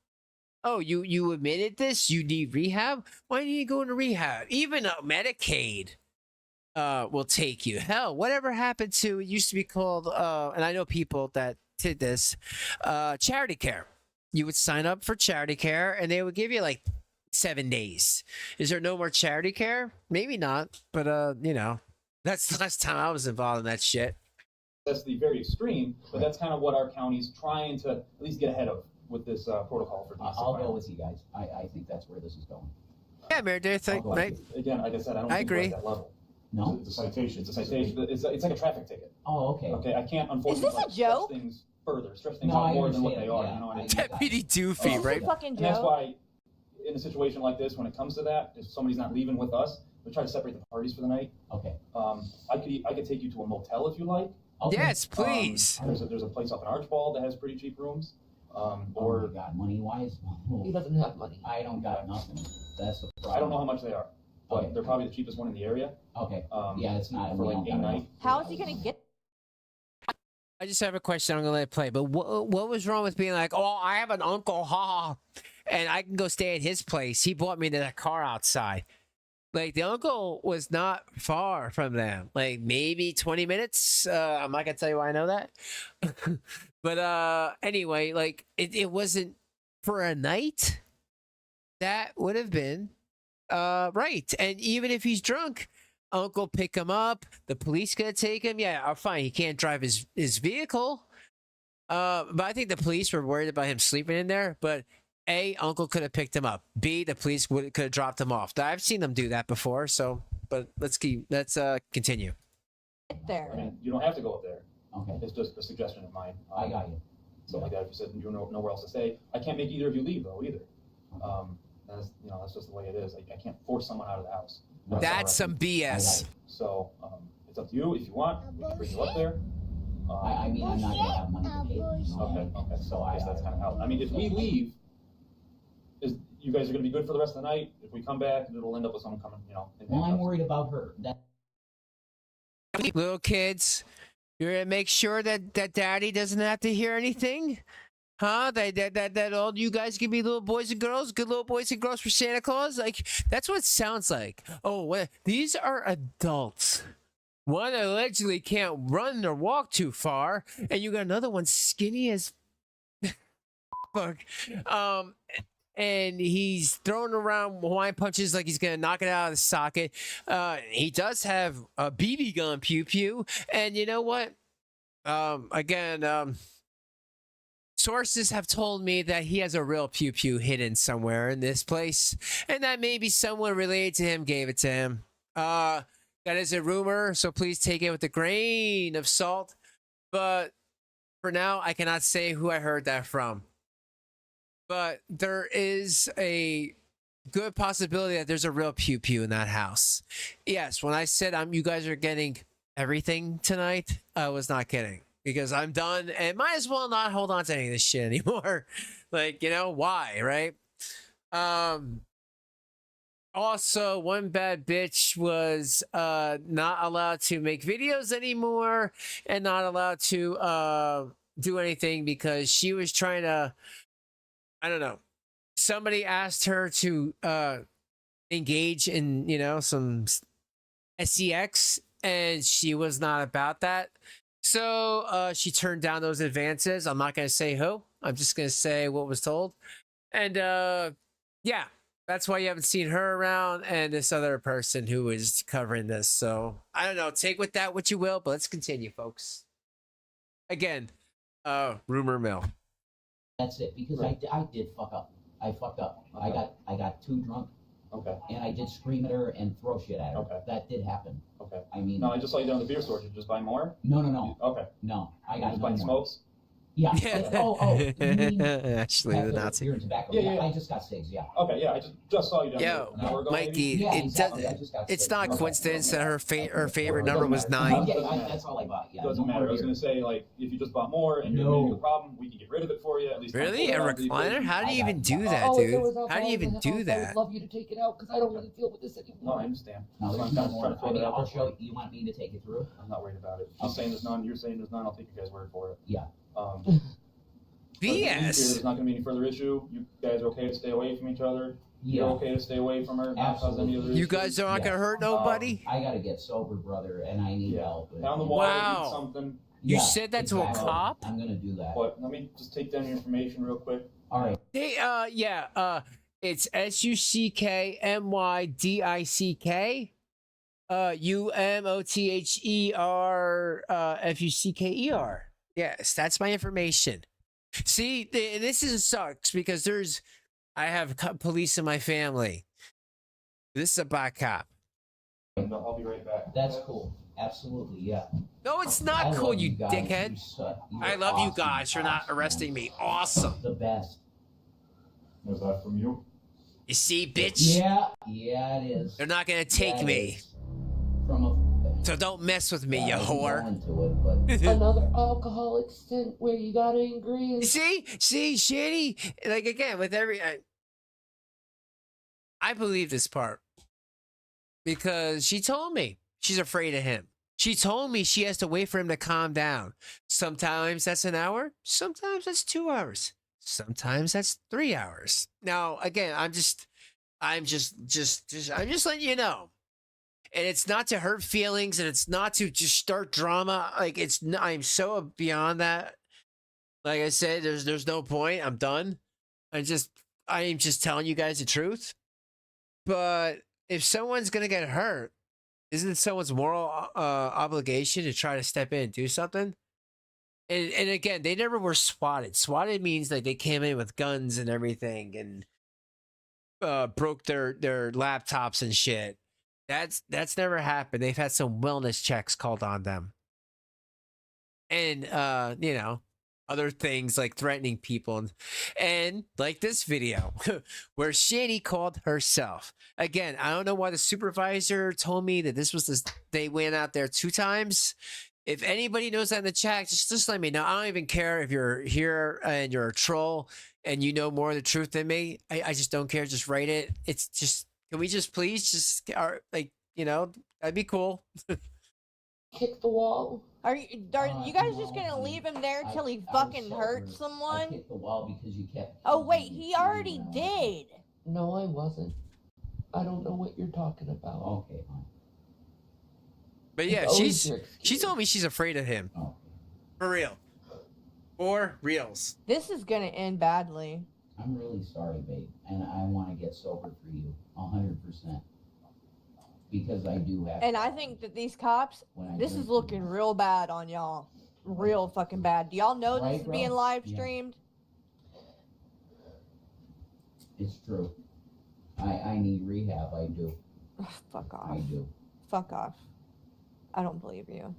Oh, you admitted this? You need rehab? Why do you go into rehab? Even Medicaid will take you. Hell, whatever happened to, it used to be called, and I know people that did this, charity care. You would sign up for charity care and they would give you like 7 days. Is there no more charity care? Maybe not, but that's the last time I was involved in that shit. That's the very extreme, but that's kind of what our county's trying to at least get ahead of with this protocol for domestic violence. I'll go with you guys. I think that's where this is going. Yeah, Meredith. Right? Again, like I said, I don't think agree. we're at that level. No? It's a citation. It's a citation. It's like a traffic ticket. Oh, okay. Okay, I can't unfortunately Is this a joke? stretch things out more than what they are. Yeah. You know what I mean? Deputy Doofy, right? Fucking And that's joke. why, in a situation like this, when it comes to that, if somebody's not leaving with us, we try to separate the parties for the night. Okay. I could take you to a motel if you like. Okay. Yes, please. There's a place up in Archbald that has pretty cheap rooms. Oh Or my God, money wise, He doesn't have money. I don't got nothing. That's the problem. I don't know how much they are. but Okay. they're probably the cheapest one in the area. Okay. Um, Yeah, it's not. for we like don't a got night. enough. How is he gonna get? I just have a question. I'm gonna let it play. But what was wrong with being like, oh, I have an uncle, ha, and I can go stay at his place. He brought me to that car outside. Like the uncle was not far from them. Like maybe 20 minutes. I'm not gonna tell you why I know that. But anyway, like it wasn't for a night. That would have been right. And even if he's drunk, uncle pick him up. The police gonna take him. Yeah, fine. He can't drive his vehicle. But I think the police were worried about him sleeping in there. But A, uncle could have picked him up. B, the police could have dropped him off. I've seen them do that before. So, but let's continue. There. I mean, you don't have to go up there. Okay. It's just a suggestion of mine. I got you. Something like that. If you said you know nowhere else to stay, I can't make either of you leave though either. That's just the way it is. I can't force someone out of the house. That's some BS. So it's up to you. If you want, we can bring you up there. I mean, I'm not gonna have money to pay. You know? Okay. So I guess that's kind of how. I mean, if we leave, you guys are gonna be good for the rest of the night. If we come back, it'll end up with someone coming. Well, I'm worried about her. Little kids, you're gonna make sure that daddy doesn't have to hear anything. Huh? That all you guys can be little boys and girls, good little boys and girls for Santa Claus? Like, that's what it sounds like. Oh, these are adults. One allegedly can't run or walk too far, and you got another one skinny as fuck. And he's throwing around Hawaiian punches like he's gonna knock it out of the socket. He does have a BB gun, pew pew. And you know what? Sources have told me that he has a real pew pew hidden somewhere in this place, and that maybe someone related to him gave it to him. That is a rumor, so please take it with a grain of salt. But for now, I cannot say who I heard that from. But there is a good possibility that there's a real pew pew in that house. Yes, when I said you guys are getting everything tonight, I was not kidding. Because I'm done and might as well not hold on to any of this shit anymore. Like, why, right? Also, one bad bitch was not allowed to make videos anymore and not allowed to do anything because she was trying to, I don't know. Somebody asked her to engage in, some sex, and she was not about that. So she turned down those advances. I'm not going to say who. I'm just going to say what was told. And yeah, that's why you haven't seen her around and this other person who is covering this. So I don't know. Take with that what you will, but let's continue, folks. Again, rumor mill. That's it, because I did fuck up. I fucked up. Okay. I got too drunk. Okay. And I did scream at her and throw shit at her. Okay. That did happen. Okay. I mean. No, I just saw you down at the beer store. Did you just buy more? No. Okay. No, I You got just no buying more. smokes? Yeah. Oh. You mean Actually, the tobacco, Nazi. beer and tobacco. Yeah. I just got cigs. Yeah. Okay. Yeah. I just saw you down there. Yo, An hour ago, Mikey, maybe? Yeah, it exactly. does, I just got it's sick. not Okay. coincidence that her favorite Doesn't number was matter. 9. Yeah, that's all I bought. Yeah. Doesn't no more matter. I was beer. gonna say, like, if you just bought more and you're No. making a problem, we can get rid of it for you. At least Really? A recliner? How do you even do that, Oh, if there dude? was How do alcohol you in even the do house, I that? would love you to take it out because I don't want to deal with this No, anymore. I understand. No, I'm there's just no trying more. to throw I mean, that out I'll there show for you. You want me to take it through? I'm not worried about it. She's saying there's none. You're saying there's none. I'll take your guys' word for it. Yeah. BS. There's not going to be any further issue. You guys are okay to stay away from each other. You're Yeah. okay to stay away from her. Not cause any other Absolutely. You issues? guys aren't Yeah. gonna hurt nobody? I gotta get sober, brother, and I need Yeah. help. Down the water, Wow. eat something. You Yeah, said that to a exactly. cop? I'm gonna do that. But let me just take down your information real quick. All right. Hey, it's SUCKMYDICK. UMOTHERFUCKER. Yes, that's my information. See, this sucks because I have police in my family. This is a black cop. I'll be right back. That's cool. Absolutely, yeah. No, it's I not cool, love you guys. dickhead. You're I love you awesome. guys for not arresting me. Awesome. The best. Was that from you? You see, bitch? Yeah, it is. They're not gonna take Yeah, it me. is. From a. So don't mess with me, you I won't go whore. into it, but Another alcoholic stint where you got angry and See, Shanny, like again with I believe this part. because she told me she's afraid of him. She told me she has to wait for him to calm down. Sometimes that's an hour. Sometimes that's 2 hours. Sometimes that's 3 hours. Now, again, I'm just letting you know. And it's not to hurt feelings, and it's not to just start drama. Like I'm so beyond that. Like I said, there's no point. I'm done. I am just telling you guys the truth. But if someone's gonna get hurt, isn't it someone's moral obligation to try to step in and do something? And again, they never were swatted. Swatted means like they came in with guns and everything and broke their laptops and shit. That's never happened. They've had some wellness checks called on them. And you know, other things like threatening people and like this video where Shanny called herself. Again, I don't know why the supervisor told me that this was they went out there 2 times. If anybody knows that in the chat, just let me know. I don't even care if you're here and you're a troll and you know more of the truth than me. I just don't care. Just write it. It's just, can we just please just, like, you know, that'd be cool. Kick the wall. Are you guys just gonna leave him there till he fucking hurts I someone? kicked the wall because you kept. Oh wait, he already did. No, I wasn't. I don't know what you're talking about. Okay, fine. But yeah, she told me she's afraid of him. Okay. For real. For reals. This is gonna end badly. I'm really sorry, babe, and I want to get sober for you, 100%. Because I do have. And I think that these cops, this is looking real bad on y'all. Real fucking bad. Do y'all know this is being live streamed? It's true. I need rehab. I do. Ugh, fuck off. I do. Fuck off. I don't believe you.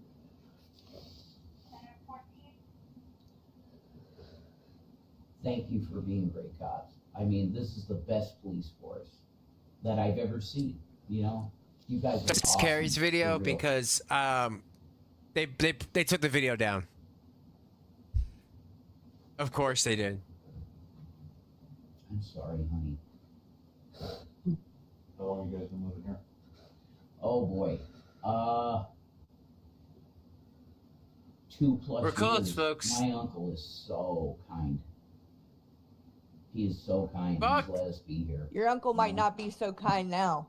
Thank you for being great cops. I mean, this is the best police force that I've ever seen. You know, you guys. This is Carrie's video because they took the video down. Of course they did. I'm sorry, honey. How long you guys been living here? Oh boy. 2+ We're close, years. folks. My uncle is so kind. He is so kind. Fuck. He's let us be here. Your uncle might not be so kind now.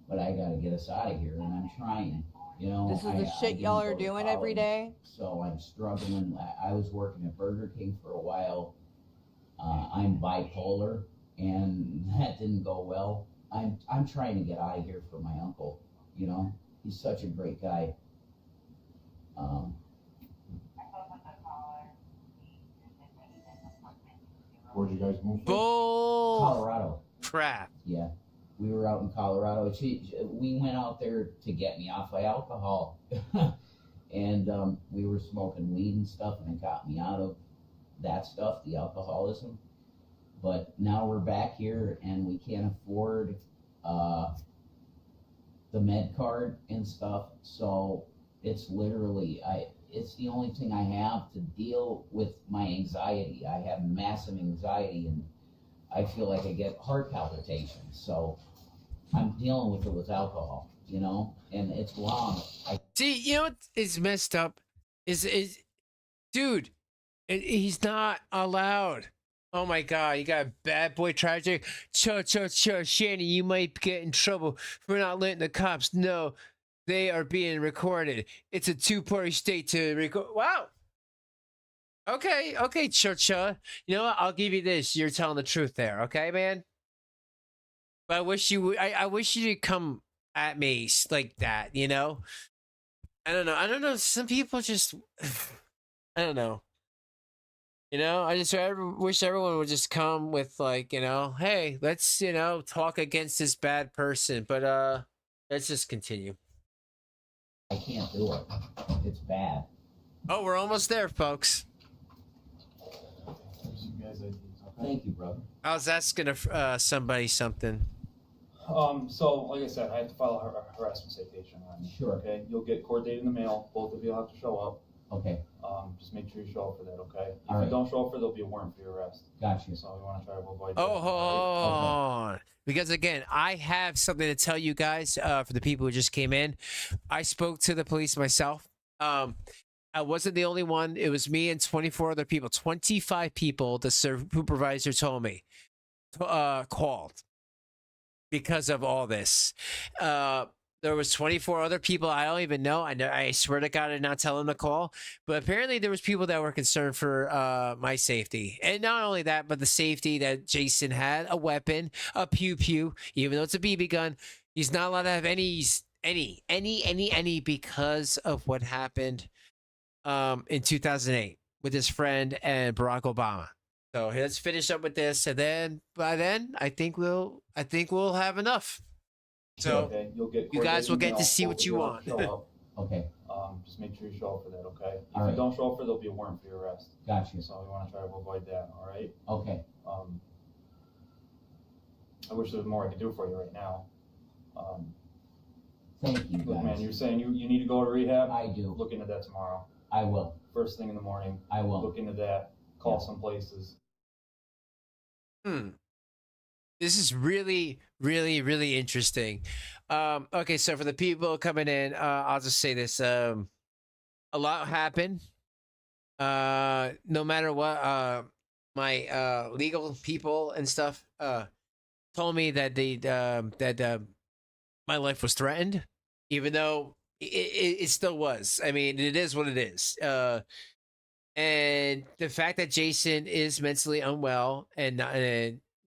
But I gotta get us out of here, and I'm trying. You know, This is the shit y'all are doing every day. So I'm struggling. I was working at Burger King for a while. I'm bipolar, and that didn't go well. I'm trying to get out of here for my uncle. You know, he's such a great guy. Where'd you guys move from? Bull Colorado. crap. Yeah, we were out in Colorado. We went out there to get me off of alcohol, and we were smoking weed and stuff, and it got me out of that stuff, the alcoholism. But now we're back here, and we can't afford the med card and stuff. So it's literally it's the only thing I have to deal with my anxiety. I have massive anxiety, and I feel like I get heart palpitations. So I'm dealing with it with alcohol, you know, and it's wrong. See, you know what is messed up? Is dude, he's not allowed. Oh my god, you got a bad boy tragic. Shanny, you might get in trouble for not letting the cops know they are being recorded. It's a 2-party state to record. Wow. Okay, Cha. You know what? I'll give you this. You're telling the truth there, okay, man? But I wish you would come at me like that, you know? I don't know. Some people just, I don't know. You know, I just wish everyone would just come with like, you know, hey, let's, you know, talk against this bad person. But let's just continue. I can't do it. It's bad. Oh, we're almost there, folks. Thank you, brother. I was asking somebody something. So like I said, I have to file a harassment citation on you. Sure. Okay. You'll get court date in the mail. Both of you will have to show up. Okay. Just make sure you show up for that, okay? If All right. you don't show up for, there'll be a warrant for your arrest. Gotcha. So we want to try to avoid. Oh, hold on. because again, I have something to tell you guys. For the people who just came in, I spoke to the police myself. I wasn't the only one. It was me and 24 other people. 25 people. The supervisor told me called because of all this. There was 24 other people I don't even know. I swear to God, I did not tell them to call. But apparently there was people that were concerned for my safety. And not only that, but the safety that Jason had, a weapon, a pew-pew, even though it's a BB gun. He's not allowed to have any because of what happened in 2008 with his friend and Barack Obama. So let's finish up with this, and then by then I think we'll have enough. So okay, you'll get you guys will get coordinated to see email, what you you'll want. show up. Okay, Just make sure you show up for that, okay? If All you right. don't show up for, there'll be a warrant for your arrest. gotcha. So we want to try to avoid that, all right? Okay, I wish there was more I could do for you right now. thank you Look, man, guys. you're saying you need to go to rehab? I do. Look into that tomorrow. I will. First thing in the morning. I will. Look into that. Call some places. This is really, really, really interesting. Okay, so for the people coming in, I'll just say this: a lot happened. No matter what, my legal people and stuff told me that my life was threatened, even though it still was. I mean, it is what it is. And the fact that Jason is mentally unwell and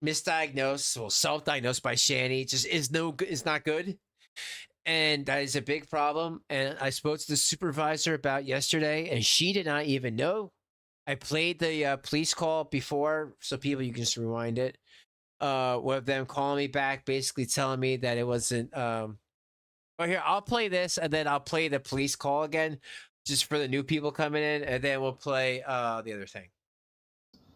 misdiagnosed, well, self-diagnosed by Shanny, just is not good, and that is a big problem. And I spoke to the supervisor about yesterday, and she did not even know. I played the police call before, so people, you can just rewind it. With them calling me back, basically telling me that it wasn't. But here, I'll play this, and then I'll play the police call again, just for the new people coming in, and then we'll play the other thing.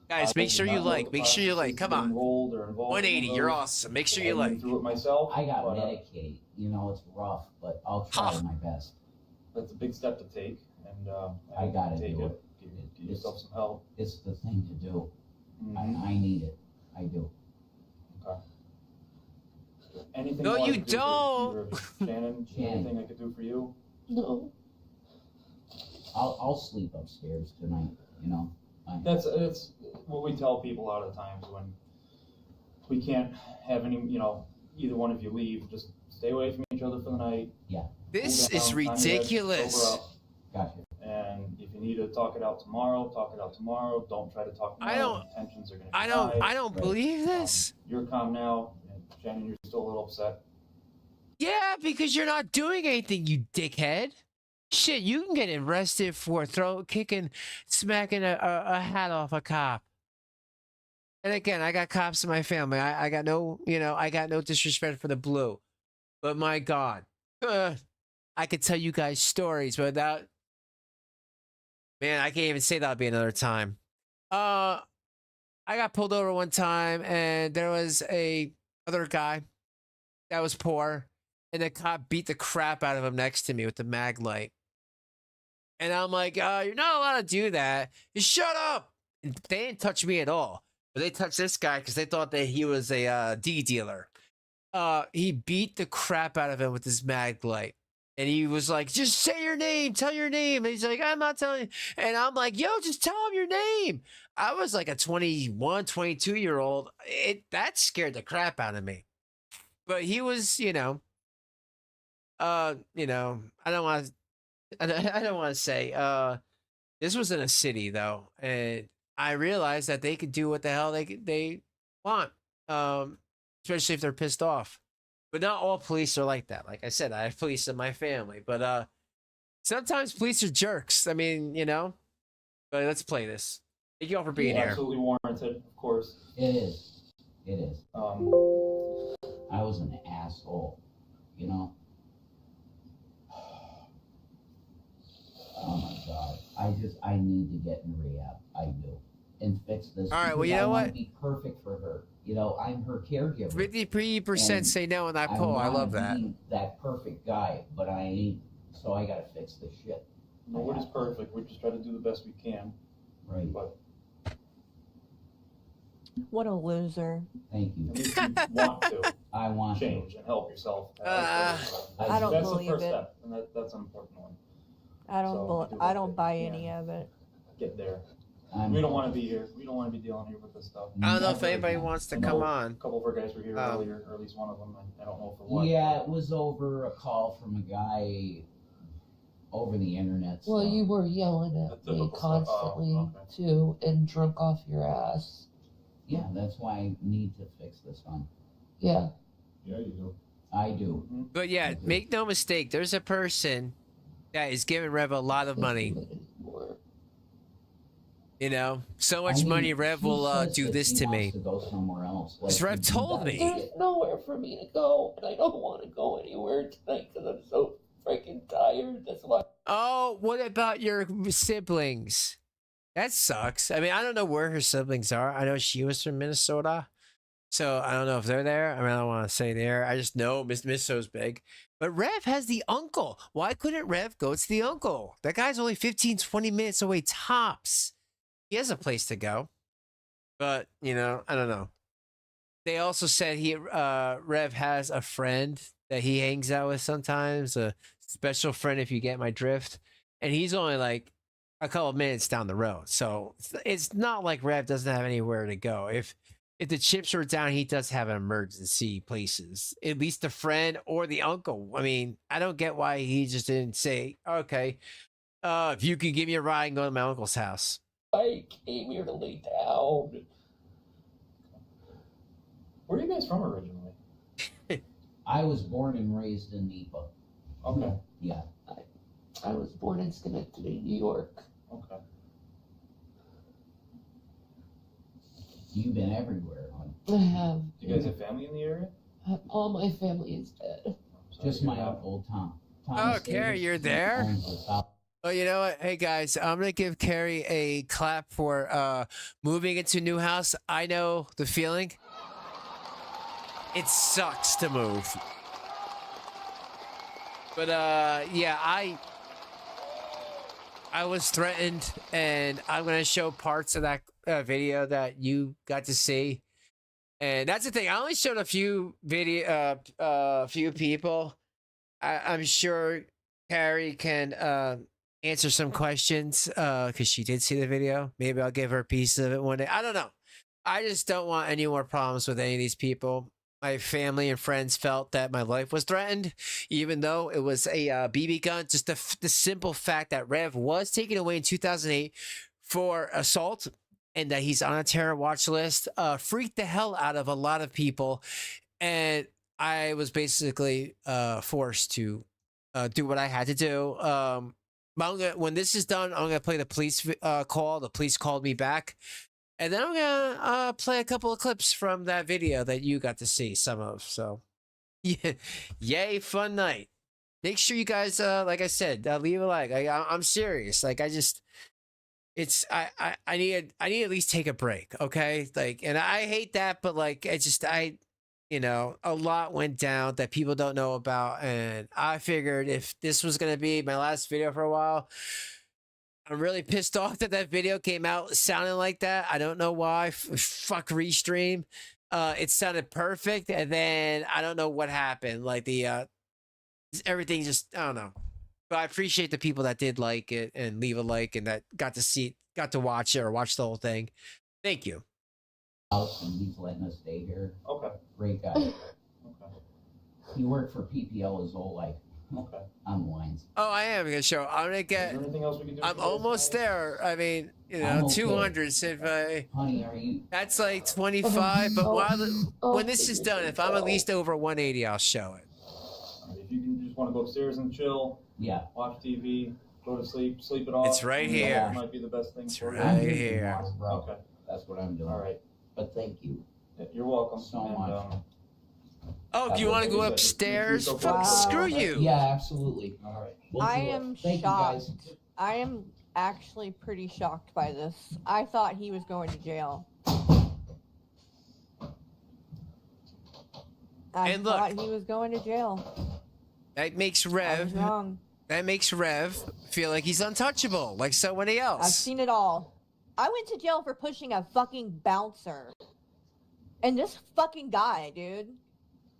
Guys, make sure you like. Make sure you like. Come on. 180, you're awesome. Make sure you like. Through it myself. I got Medicaid. You know, it's rough, but I'll try my best. That's a big step to take, and I gotta take do it. Give yourself some help. It's the thing to do. Mhm. I need it. I do. Okay. Anything No, more I you could do for don't. either of you? Shannon, anything I could do for you? No. I'll sleep upstairs tonight. You know. That's what we tell people a lot of the times when we can't have any, either one of you leave. Just stay away from each other for the night. Yeah. This Cool down, is calm your head, ridiculous. sober up. Gotcha. And if you need to talk it out tomorrow, talk it out tomorrow. Don't try to talk now. I don't- Tensions are going to be high. I don't believe this. You're calm now, and Shannon, you're still a little upset. Yeah, because you're not doing anything, you dickhead. Shit, you can get arrested for smacking a hat off a cop. And again, I got cops in my family. I got no, I got no disrespect for the blue. But my God, I could tell you guys stories, but man, I can't even say that'll be another time. I got pulled over one time, and there was a other guy that was poor, and the cop beat the crap out of him next to me with the mag light. And I'm like, you're not allowed to do that. You shut up. And they didn't touch me at all. But they touched this guy because they thought that he was a D dealer. He beat the crap out of him with his mag light. And he was like, just say your name. Tell your name. And he's like, I'm not telling you. And I'm like, yo, just tell him your name. I was like a 21, 22-year-old. That scared the crap out of me. But he was, I don't want to say, this was in a city though, and I realized that they could do what the hell they want, especially if they're pissed off. But not all police are like that. Like I said, I have police in my family, but sometimes police are jerks. I mean, But let's play this. Thank you all for being here. Absolutely warranted, of course. It is. It is. I was an asshole. Oh my God. I need to get in rehab. I do. And fix this. All right, well, because you know I want what? to be perfect for her. I'm her caregiver. 53% And say no on that poll. I love that. I'm that perfect guy, but I ain't. So I got to fix this shit. Nobody's perfect. We just try to do the best we can. Right. But What a loser. Thank you. At least you want to I want change and help yourself. I don't That's believe the first it. step, and that's an important one. I don't. So, do I what don't you buy can. any of it. Get there. I'm, We don't want to be here. We don't want to be dealing here with this stuff. I don't know if Never anybody again. wants to I know come A on. couple of our guys were here earlier, or at least one of them. I don't know for what. Yeah, it was over a call from a guy over the internet. Well, so- you were yelling at The me typical stuff. constantly Oh, okay. too, and drunk off your ass. Yeah, that's why I need to fix this one. Yeah. Yeah, you do. I do. But yeah, make no mistake, there's a person that is giving Rev a lot of money. You know, so much I mean, money Rev he will says do that this he to wants me. To go somewhere else. Because Rev you told guys me. get- There's nowhere for me to go, and I don't want to go anywhere tonight because I'm so freaking tired. That's why. Oh, what about your siblings? That sucks. I mean, I don't know where her siblings are. I know she was from Minnesota. So I don't know if they're there. I mean, I don't want to say there. I just know Minnesota's big. But Rev has the uncle. Why couldn't Rev go to the uncle? That guy's only 15, 20 minutes away tops. He has a place to go. But, you know, I don't know. They also said Rev has a friend that he hangs out with sometimes, a special friend if you get my drift. And he's only like a couple of minutes down the road. So it's not like Rev doesn't have anywhere to go. If the chips are down, he does have emergency places. At least the friend or the uncle. I mean, I don't get why he just didn't say, okay, if you can give me a ride and go to my uncle's house. I came here to lay down. Where are you guys from originally? I was born and raised in Nepa. Okay. Yeah. I was born in Schenectady, New York. Okay. You've been everywhere, huh? I have. Do you guys have family in the area? All my family is dead. Sorry Just to hear my that. uncle Tom. Oh, Thomas Carrie, Davis you're there? owns the South- Oh, you know what? Hey, guys, I'm going to give Carrie a clap for moving into a new house. I know the feeling. It sucks to move. But, yeah, I was threatened, and I'm going to show parts of that video that you got to see. And that's the thing. I only showed a few few people. I'm sure Carrie can answer some questions because she did see the video. Maybe I'll give her a piece of it one day. I don't know. I just don't want any more problems with any of these people. My family and friends felt that my life was threatened, even though it was a BB gun. Just the simple fact that Rev was taken away in 2008 for assault and that he's on a terror watch list freaked the hell out of a lot of people. And I was basically forced to do what I had to do. When this is done, I'm going to play the police call. The police called me back. And then I'm going to play a couple of clips from that video that you got to see some of. So, yeah, yay, fun night. Make sure you guys, like I said, leave a like. I'm serious. Like, I need at least take a break, okay? Like, and I hate that, but like, you know, a lot went down that people don't know about. And I figured if this was going to be my last video for a while, I'm really pissed off that video came out sounding like that. I don't know why. Fuck Restream. It sounded perfect. And then I don't know what happened. Like everything just, I don't know. But I appreciate the people that did like it and leave a like and that got to watch it or watch the whole thing. Thank you. House and he's letting us stay here. Okay. Great guy. Okay. He worked for PPL his whole life. Okay. On the lines. Oh, I am gonna show. I'm gonna Is get. there anything else we can do? I'm for you guys almost tonight? there. I mean, you I'm know, okay. 200. So if I, Honey, are you? that's like 25. But when this is done, if I'm at least over 180, I'll show it. All right, if you can just want to go upstairs and chill, Yeah. watch TV, go to sleep it off. It's right Yeah, here. Might be the best thing It's for right you. drinking here. water, bro. Okay. That's what I'm doing. All right. But thank you. Yeah, you're welcome. So And, much. Oh, do you want to go upstairs? Fuck, Wow. screw you. Yeah, absolutely. all right. We'll I do it. am Thank you, guys. shocked. I am actually pretty shocked by this. I thought he was going to jail. I And look. thought he was going to jail. That makes I was Rev. wrong. That makes Rev feel like he's untouchable, like somebody I've else. seen it all. I went to jail for pushing a fucking bouncer. And this fucking guy, dude.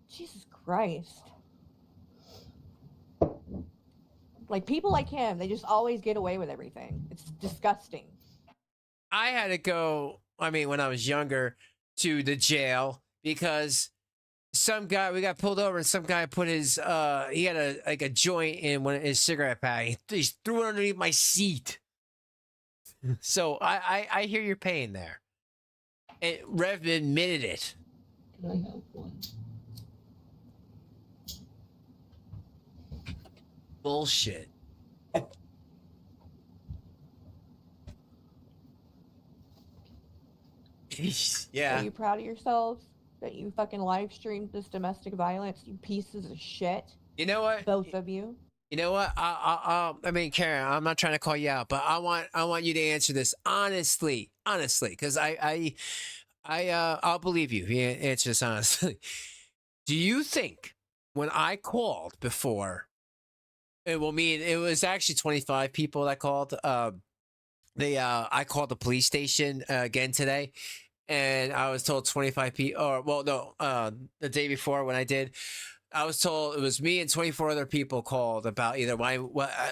Jesus Christ. Like, people like him, they just always get away with everything. It's disgusting. I had to go, I mean, when I was younger, to the jail because some guy, we got pulled over and some guy put his, he had a joint in one of his cigarette pack. He threw it underneath my seat. So I hear your pain there. And Rev admitted it. Can I have one? Bullshit. Yeah. Are you proud of yourselves that you fucking live streamed this domestic violence, you pieces of shit? You know what? Both of you. You know what? I mean, Karen, I'm not trying to call you out, but I want you to answer this honestly, because I'll believe you. You answer this honestly. Do you think when I called before, it was actually 25 people that called. I called the police station again today, and I was told 25 people. Or well, no, the day before when I did. I was told it was me and 24 other people called about either my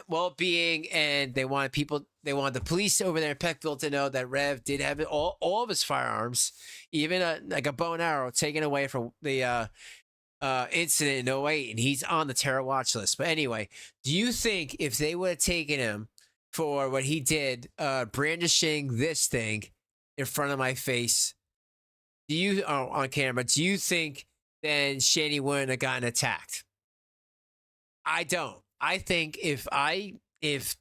well-being, and they wanted the police over there in Peckville to know that Rev did have all of his firearms, even like a bow and arrow taken away from the incident in '08, and he's on the terror watch list. But anyway, do you think if they would have taken him for what he did, brandishing this thing in front of my face, on camera, do you think then Shanny wouldn't have gotten attacked? I don't. I think if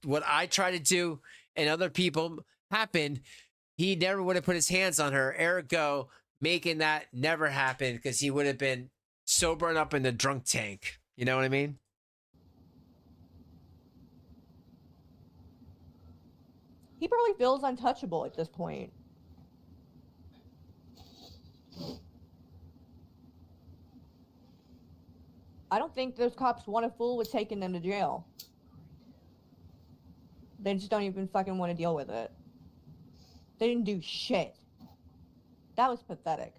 what I try to do and other people happened, he never would have put his hands on her. Ergo, making that never happen because he would have been sobering up in the drunk tank. You know what I mean? He probably feels untouchable at this point. I don't think those cops want to fool with taking them to jail. They just don't even fucking want to deal with it. They didn't do shit. That was pathetic.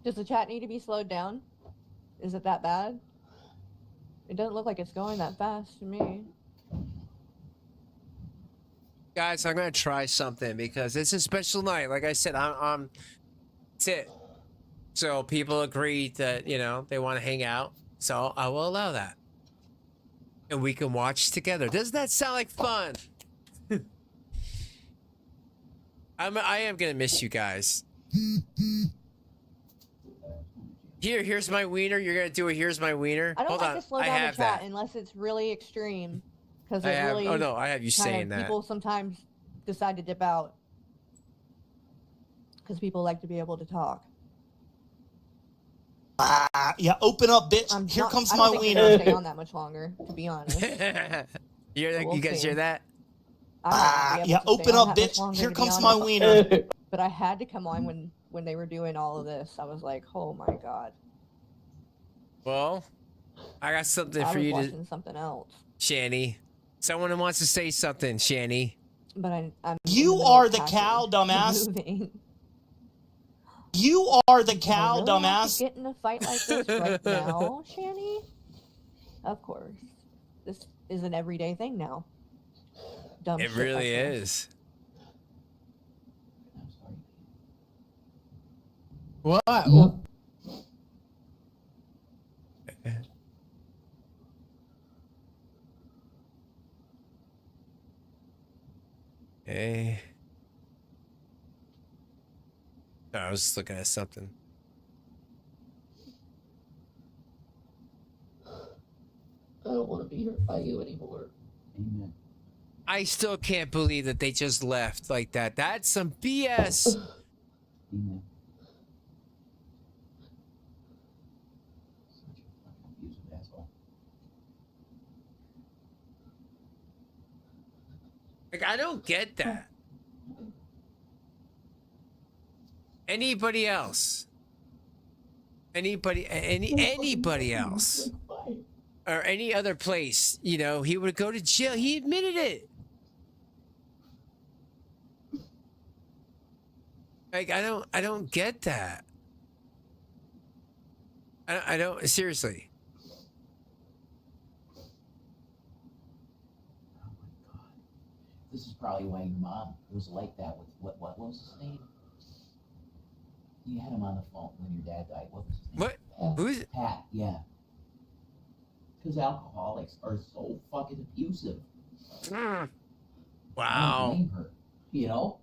Does the chat need to be slowed down? Is it that bad? It doesn't look like it's going that fast to me. Guys, I'm gonna try something because it's a special night. Like I said, I'm that's it. So people agreed that they want to hang out, so I will allow that, and we can watch together. Doesn't that sound like fun? I am gonna miss you guys. Here's my wiener. You're gonna do a here's my wiener. I don't Hold like on. to slow I down the have chat that. unless it's really extreme. Because I it have. really. Oh no, I have you saying that. People sometimes decide to dip out because people like to be able to talk. Yeah, open up, bitch. Here comes my wiener. I don't stay on that much longer, to be honest. You guys hear that? Yeah, open up, bitch. Here comes my wiener. But I had to come on when they were doing all of this. I was like, oh my god. Well, I got something I for was you watching to, something else. Shanny. Someone wants to say something, Shanny. But I'm You are the cow, dumbass. You are the cow, Do I really have dumbass. to get in a fight like this right now, Shanny? Of course. This is an everyday thing now. Dumb It shit really like this. is. What? Yep. Hey. No, I was just looking at something. I don't want to be hurt by you anymore. Amen. I still can't believe that they just left like that. That's some BS. Amen. Such a fucking abusive asshole. Like, I don't get that. Anybody else? Anybody else? Or any other place, you know, he would go to jail. He admitted it. Like, I don't get that. I don't, seriously. This is probably why your mom was like that with what was his name? You had him on the phone when your dad died. What was his name? What? Who's it? Pat, yeah. Because alcoholics are so fucking abusive. I don't Wow. blame her, you know?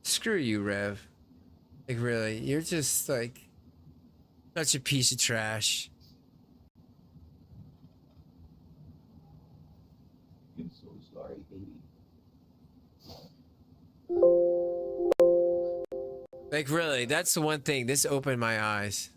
Screw you, Rev. Like, really, you're just like such a piece of trash. I'm so sorry, baby. Like, really, that's the one thing. This opened my eyes.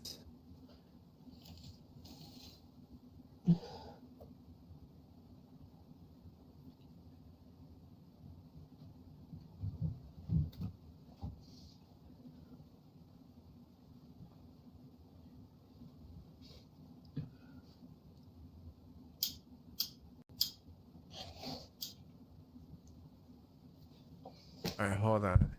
All right, hold on.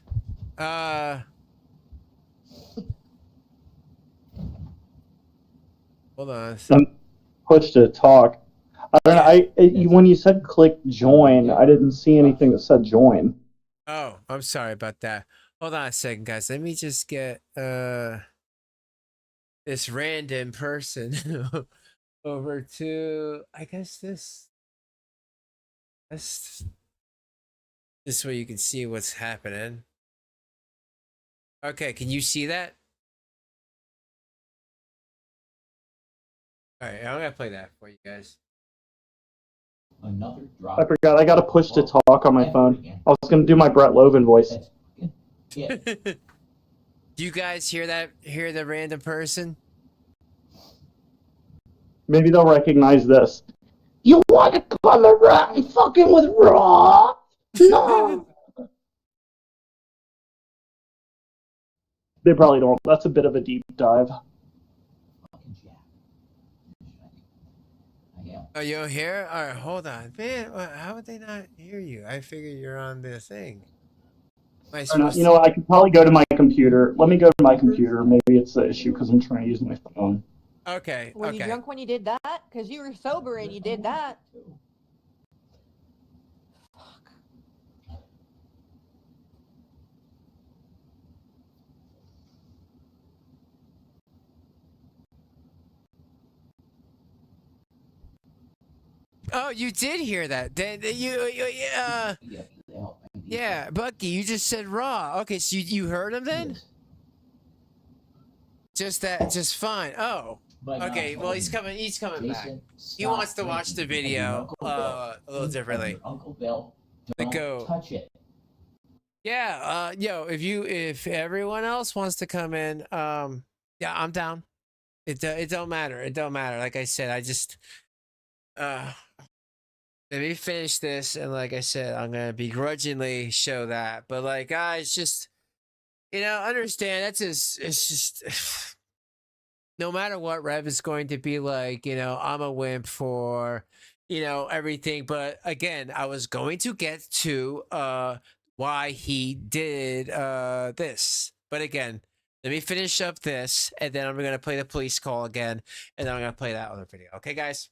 Hold on. I'm pushed to talk. I don't know. When you said click join, I didn't see anything that said join. Oh, I'm sorry about that. Hold on a second, guys. Let me just get this random person over to, I guess this way you can see what's happening. Okay, can you see that? All right, I'm gonna play that for you guys. Another drop. I forgot. I got to push to talk on my phone. I was going to do my Brett Loven voice. Yeah. Do you guys hear that? Hear the random person? Maybe they'll recognize this. You want to come around fucking with Raw? No. They probably don't. That's a bit of a deep dive. Oh, you don't hear? All right, hold on. Man, how would they not hear you? I figure you're on the thing. Am I supposed You know what? I could probably go to my computer. Let me go to my computer. Maybe it's the issue because I'm trying to use my phone. Okay, Were you drunk when you did that? Because you were sober and you did that. Oh, you did hear that. Yeah, Bucky, you just said raw. Okay, so you heard him then? Just fine. Oh. Okay, well he's coming back. He wants to watch the video a little differently. Uncle Bill, don't touch it. Yeah, if everyone else wants to come in, yeah, I'm down. It don't matter. It don't matter. Like I said, I just let me finish this, and like I said, I'm gonna begrudgingly show that. But like, guys, just understand it's just no matter what Rev is going to be like, I'm a wimp for everything. But again, I was going to get to why he did this. But again, let me finish up this, and then I'm gonna play the police call again, and then I'm gonna play that other video. Okay, guys?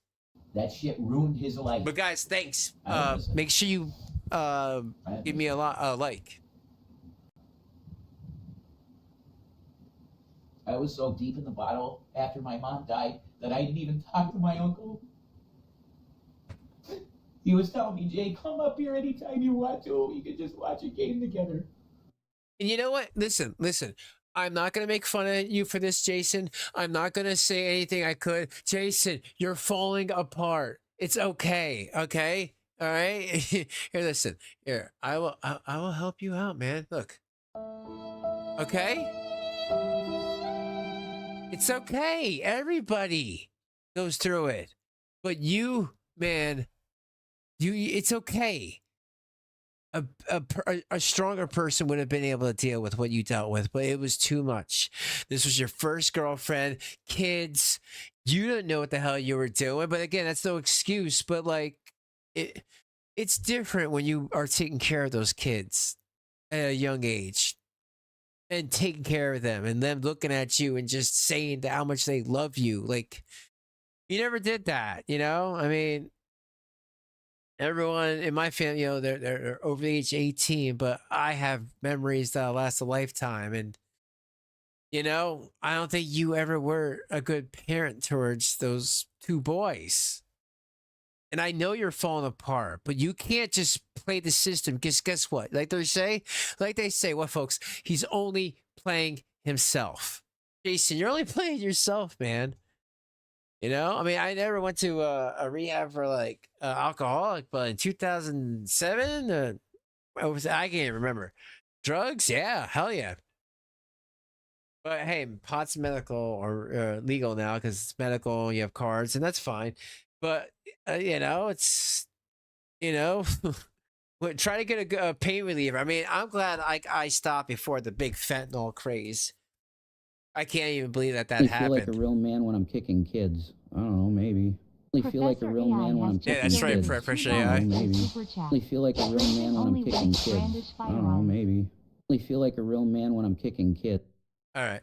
That shit ruined his life. But guys, thanks. Make sure you give me a like. I was so deep in the bottle after my mom died that I didn't even talk to my uncle. He was telling me, Jay, come up here anytime you want to. You could just watch a game together. And you know what? Listen. I'm not going to make fun of you for this, Jason. I'm not going to say anything I could. Jason, you're falling apart. It's okay. Okay? All right? Here, listen. Here, I will help you out, man. Look. Okay? It's okay. Everybody goes through it. But you, man, it's okay. a stronger person would have been able to deal with what you dealt with, but it was too much. This was your first girlfriend, kids. You didn't know what the hell you were doing. But again, that's no excuse. But like, it's different when you are taking care of those kids at a young age and taking care of them and them looking at you and just saying how much they love you. Like, you never did that, you know? I mean, everyone in my family, you know, they're over the age of 18, but I have memories that last a lifetime. And, you know, I don't think you ever were a good parent towards those two boys. And I know you're falling apart, but you can't just play the system. Guess what? Like they say, what folks? He's only playing himself. Jason, you're only playing yourself, man. You know, I mean, I never went to a rehab for like alcoholic, but in 2007, I can't even remember. Drugs, yeah, hell yeah. But hey, pot's medical or legal now because it's medical. You have cards, and that's fine. But you know, it's try to get a pain reliever. I mean, I'm glad I stopped before the big fentanyl craze. I can't even believe that I feel happened. like a real man when I'm kicking kids. I don't know, maybe. I feel like a real man when I'm kicking kids. Yeah, that's right, Professor AI. Maybe. I feel like a real man when I'm kicking kids. I don't know, maybe. I feel like a real man when I'm kicking kids. All right,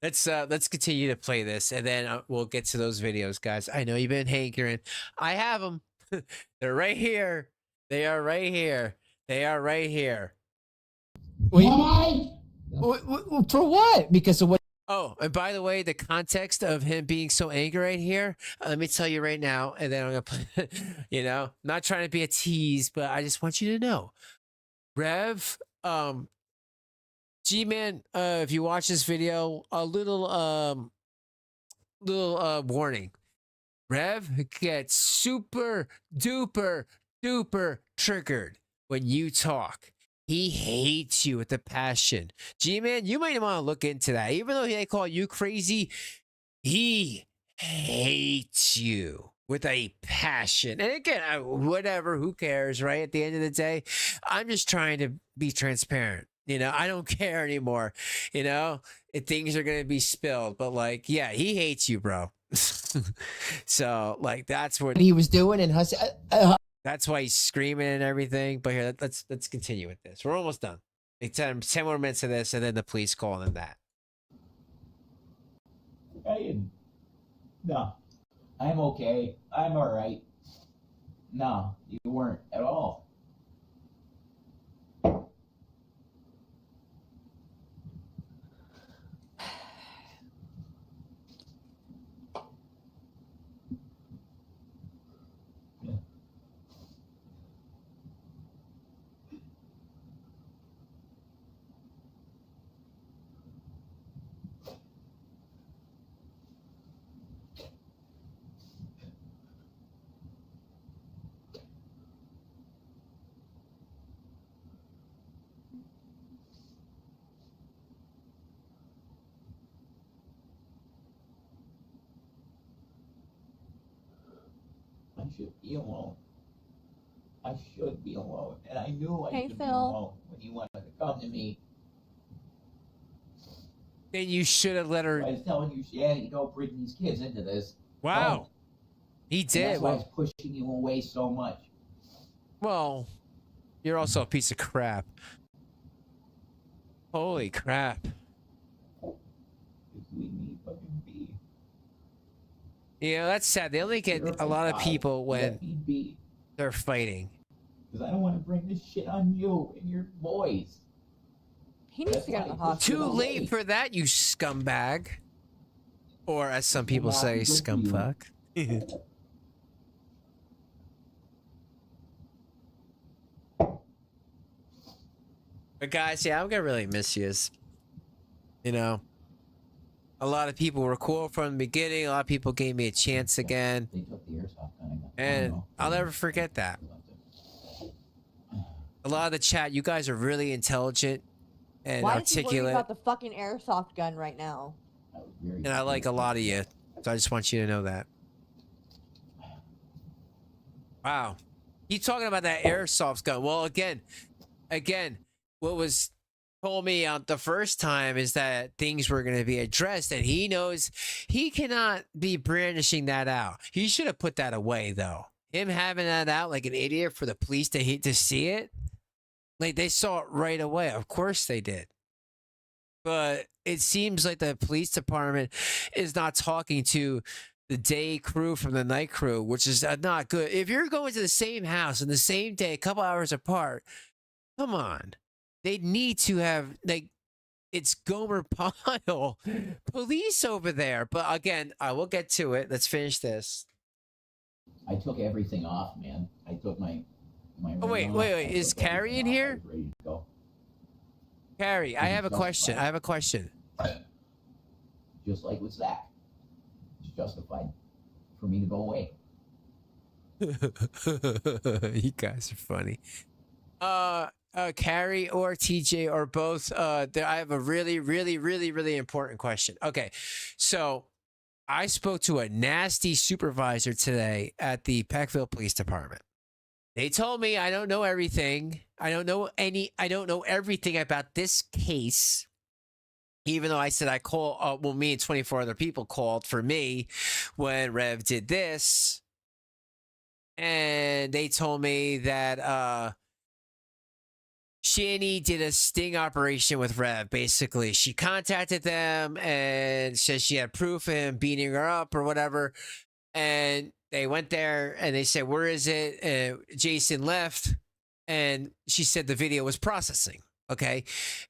let's continue to play this, and then we'll get to those videos, guys. I know you've been hankering. I have them. They're right here. They are right here. They are right here. Wait, for what? Because of what? Oh, and by the way, the context of him being so angry right here, let me tell you right now, and then I'm gonna play. You know, not trying to be a tease, but I just want you to know, Rev, G-Man, if you watch this video, a little warning. Rev gets super duper triggered when you talk. He hates you with a passion. G-Man, you might want to look into that. Even though they call you crazy, he hates you with a passion. And again, whatever, who cares, right? At the end of the day, I'm just trying to be transparent. You know, I don't care anymore. You know, if things are going to be spilled. But like, yeah, he hates you, bro. So like, that's what he was doing. And that's why he's screaming and everything. But here, let's continue with this. We're almost done. Like 10 more minutes of this, and then the police call and that. No, I'm okay. I'm all right. No, you weren't at all. I should be alone. I should be alone. And I knew I should be alone when you wanted to come to me. Then you should have let her. I was telling you, Shanny, don't bring these kids into this. Wow. Don't. He And did. that's why I was pushing you away so much. Well, you're also a piece of crap. Holy crap. Just leave me fucking be. You know, that's sad. They only get a lot of people when they're fighting. Because I don't want to bring this shit on you and your boys. He needs to go to the hospital. Too late for that, you scumbag. Or as some people say, scumfuck. But guys, yeah, I'm gonna really miss you. You know, a lot of people were cool from the beginning. A lot of people gave me a chance again, and I'll never forget that. A lot of the chat, you guys are really intelligent and Why is he worried articulate, about the fucking airsoft gun right now? and I like a lot of you. So I just want you to know that. Wow. He's talking about that airsoft gun. Well, again, what was told me the first time is that things were going to be addressed, and he knows he cannot be brandishing that out. He should have put that away, though. Him having that out like an idiot for the police to see it, like they saw it right away. Of course they did. But it seems like the police department is not talking to the day crew from the night crew, which is not good. If you're going to the same house in the same day, a couple hours apart, come on. They need to have, like, it's Gomer Pyle police over there. But again, I will get to it. Let's finish this. I took everything off, man. I took my Oh, wait. Is Carrie in here? Ready to go. Carrie, I have a question. Just like with Zach. It's justified for me to go away. You guys are funny. Carrie or TJ or both. I have a really, really, really, really important question. Okay, so I spoke to a nasty supervisor today at the Peckville Police Department. They told me I don't know everything. I don't know everything about this case. Even though I said I called, me and 24 other people called for me when Rev did this. And they told me that Shanny did a sting operation with Rev, basically. She contacted them and said she had proof of him beating her up or whatever. And they went there and they said, where is it? And Jason left and she said the video was processing. Okay.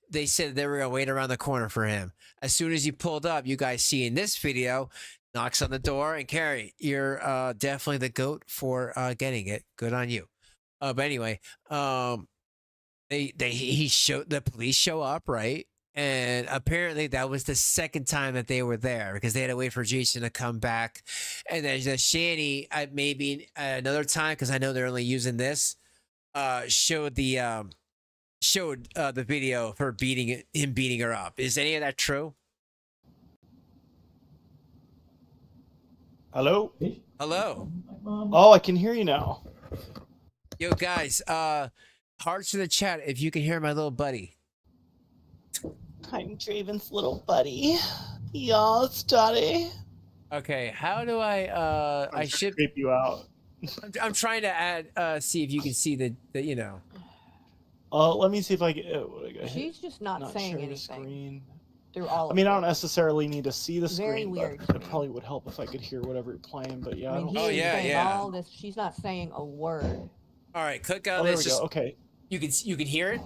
They said they were going to wait around the corner for him. As soon as he pulled up, you guys see in this video, knocks on the door, and Carrie, you're definitely the GOAT for getting it. Good on you. But anyway, the police show up, right? And apparently that was the second time that they were there because they had to wait for Jason to come back. And then the Shanny, maybe another time, because I know they're only using this, showed the video of her beating her up. Is any of that true? Hello? Hello. Oh, I can hear you now. Yo, guys, hearts in the chat if you can hear my little buddy. I'm Draven's little buddy. Yes, daddy. Okay, how do I should creep you out. I'm trying to add see if you can see the you know. Let me see if I get. She's just not saying share the anything. Screen. Through all. I mean, I don't necessarily need to see the screen. Very weird. But it probably would help if I could hear whatever you're playing. But yeah, I mean, I don't. he's saying all this. She's not saying a word. All right, click on there this. we go. Okay. You can hear it.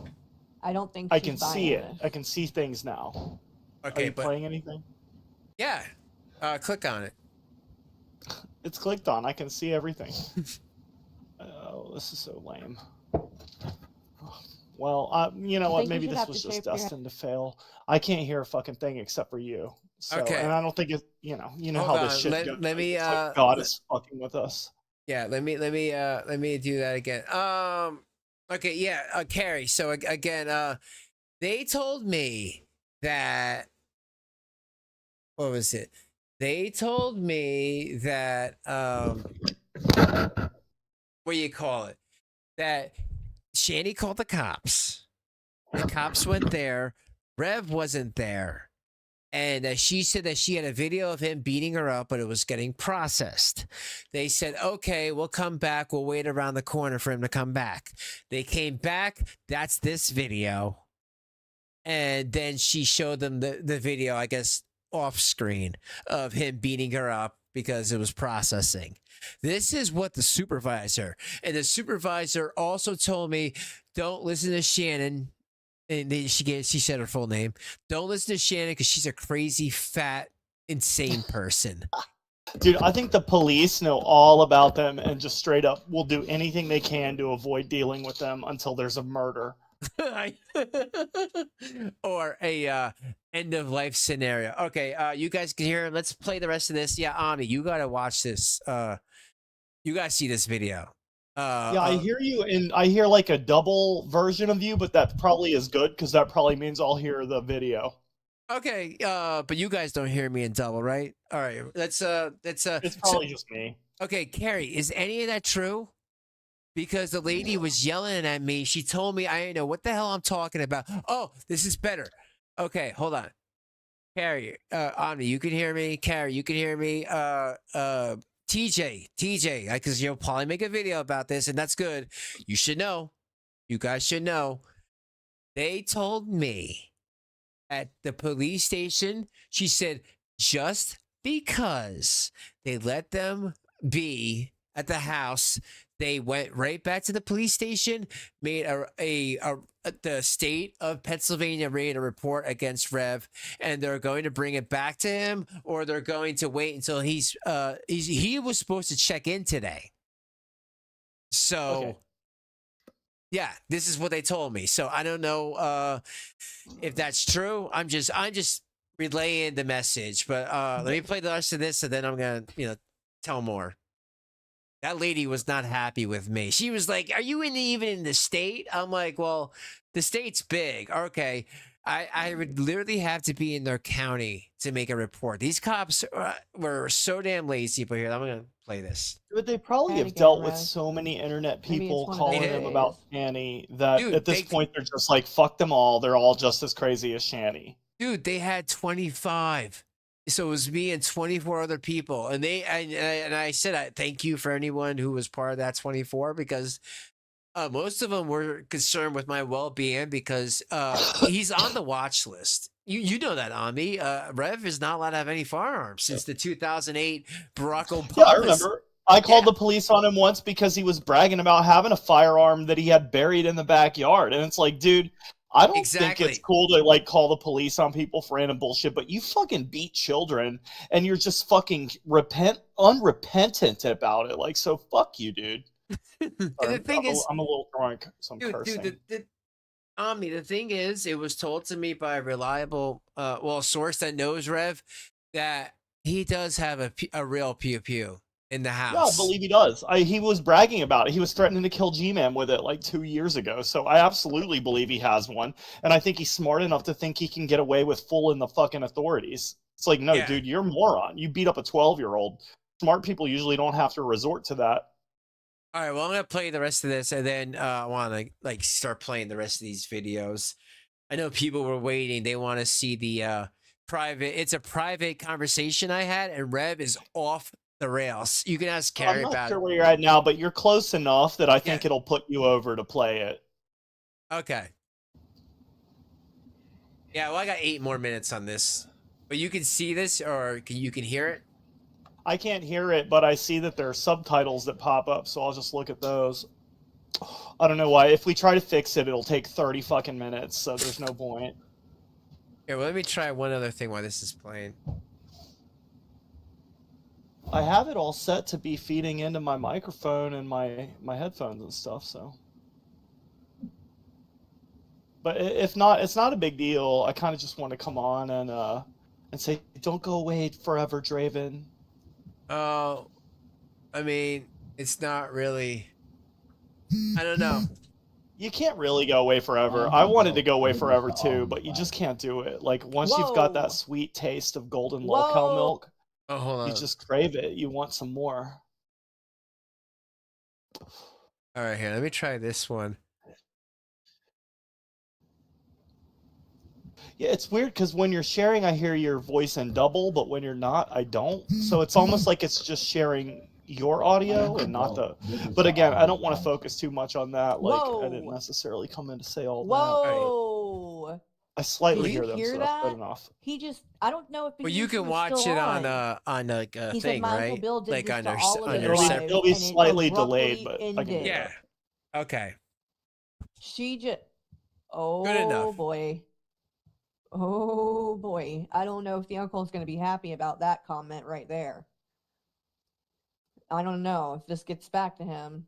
I don't think I she's can see it. I can see things now. Okay, Are you playing anything? Yeah. Click on it. It's clicked on. I can see everything. Oh, this is so lame. Well, you know what? Maybe this was just destined to fail. I can't hear a fucking thing except for you. So, Okay. And I don't think it. You know Hold how this on, shit let- goes. let me, It's like uh, God let- is fucking with us. Yeah, let me do that again. Okay, yeah, Carrie. So again, they told me that what was it? They told me that what do you call it? That Shanny called the cops. The cops went there. Rev wasn't there. And she said that she had a video of him beating her up, but it was getting processed. They said, okay, we'll come back. We'll wait around the corner for him to come back. They came back. That's this video. And then she showed them the video, I guess, off screen of him beating her up because it was processing. This is what the supervisor, and the supervisor also told me, don't listen to Shannon. And she said her full name. Don't listen to Shannon because she's a crazy, fat, insane person. Dude, I think the police know all about them and just straight up will do anything they can to avoid dealing with them until there's a murder. Or a end of life scenario. Okay, you guys can hear him. Let's play the rest of this. Yeah, Ami, you gotta watch this. You gotta see this video. Yeah, I hear you, and I hear like a double version of you, but that probably is good because that probably means I'll hear the video. Okay, but you guys don't hear me in double, right? All right, it's It's probably just me. Okay, Carrie, is any of that true? because the lady was yelling at me. She told me I didn't know what the hell I'm talking about. Oh, this is better. Okay, hold on. Carrie, Omni, you can hear me. Carrie, you can hear me. TJ, because you'll probably make a video about this, and that's good. You should know. You guys should know. They told me at the police station, she said, just because they let them be at the house, they went right back to the police station, made the state of Pennsylvania made a report against Rev, and they're going to bring it back to him, or they're going to wait until he was supposed to check in today. So, Okay. yeah, this is what they told me. So I don't know if that's true. I'm just relaying the message. But let me play the rest of this, and then I'm gonna tell more. That lady was not happy with me. She was like, "Are you even in the state?" I'm like, "Well, the state's big. Okay, I would literally have to be in their county to make a report. These cops were so damn lazy." But here, I'm gonna play this. But they probably Try it have again, dealt with Rev. so many internet Maybe it's people one of calling those them days. about Shanny that Dude, at this point they're just like, fuck them all. They're all just as crazy as Shanny. Dude, they had 25. So it was me and 24 other people. And I said, I thank you for anyone who was part of that 24, because most of them were concerned with my well-being, because he's on the watch list. You know that, Omni. Rev is not allowed to have any firearms since the 2008 Barack Obama. Yeah, I remember. I called the police on him once because he was bragging about having a firearm that he had buried in the backyard. And it's like, dude, I don't think it's cool to like call the police on people for random bullshit, but you fucking beat children and you're just fucking unrepentant about it. Like, so fuck you, dude. And the thing is, I'm a little drunk, so I'm cursing. Dude, Omni, the thing is, it was told to me by a reliable, source that knows Rev, that he does have a real pew pew in the house. Yeah, I believe he does. He was bragging about it. He was threatening to kill G-Man with it like 2 years ago. So I absolutely believe he has one. And I think he's smart enough to think he can get away with fooling the fucking authorities. It's like, no, dude, you're a moron. You beat up a 12-year-old. Smart people usually don't have to resort to that. All right, well, I'm going to play the rest of this, and then I want to start playing the rest of these videos. I know people were waiting. They want to see the it's a private conversation I had, and Rev is off the rails. You can ask Carrie I'm not about sure it. where you're at now, but you're close enough that I think it'll put you over to play it. Okay. Yeah, well, I got 8 more minutes on this. But you can see this, or you can hear it? I can't hear it, but I see that there are subtitles that pop up, so I'll just look at those. I don't know why. If we try to fix it, it'll take 30 fucking minutes, so there's no point. Here, well, let me try one other thing while this is playing. I have it all set to be feeding into my microphone and my headphones and stuff, so. But if not, it's not a big deal. I kind of just want to come on and say, don't go away forever, Draven. Oh, I mean, it's not really. I don't know. You can't really go away forever. I wanted to go away forever too, but you just can't do it. Like once you've got that sweet taste of golden lolcow milk, hold on. you just crave it. You want some more. All right, here. Let me try this one. Yeah, it's weird because when you're sharing, I hear your voice in double, but when you're not, I don't. So it's almost like it's just sharing your audio and not the. But again, I don't want to focus too much on that. Like I didn't necessarily come in to say all that. Whoa! I slightly Did you hear them, hear so that? that's good enough. He just, I don't know if. Well, you can watch it on like a He said thing, Miles right? Bill did Like this on to your all of on his your wives, separate. It'll be and it slightly delayed, abruptly but I can do ended. that. Yeah. Okay. She just. Good enough. Oh boy. Oh boy. I don't know if the uncle's going to be happy about that comment right there. I don't know if this gets back to him.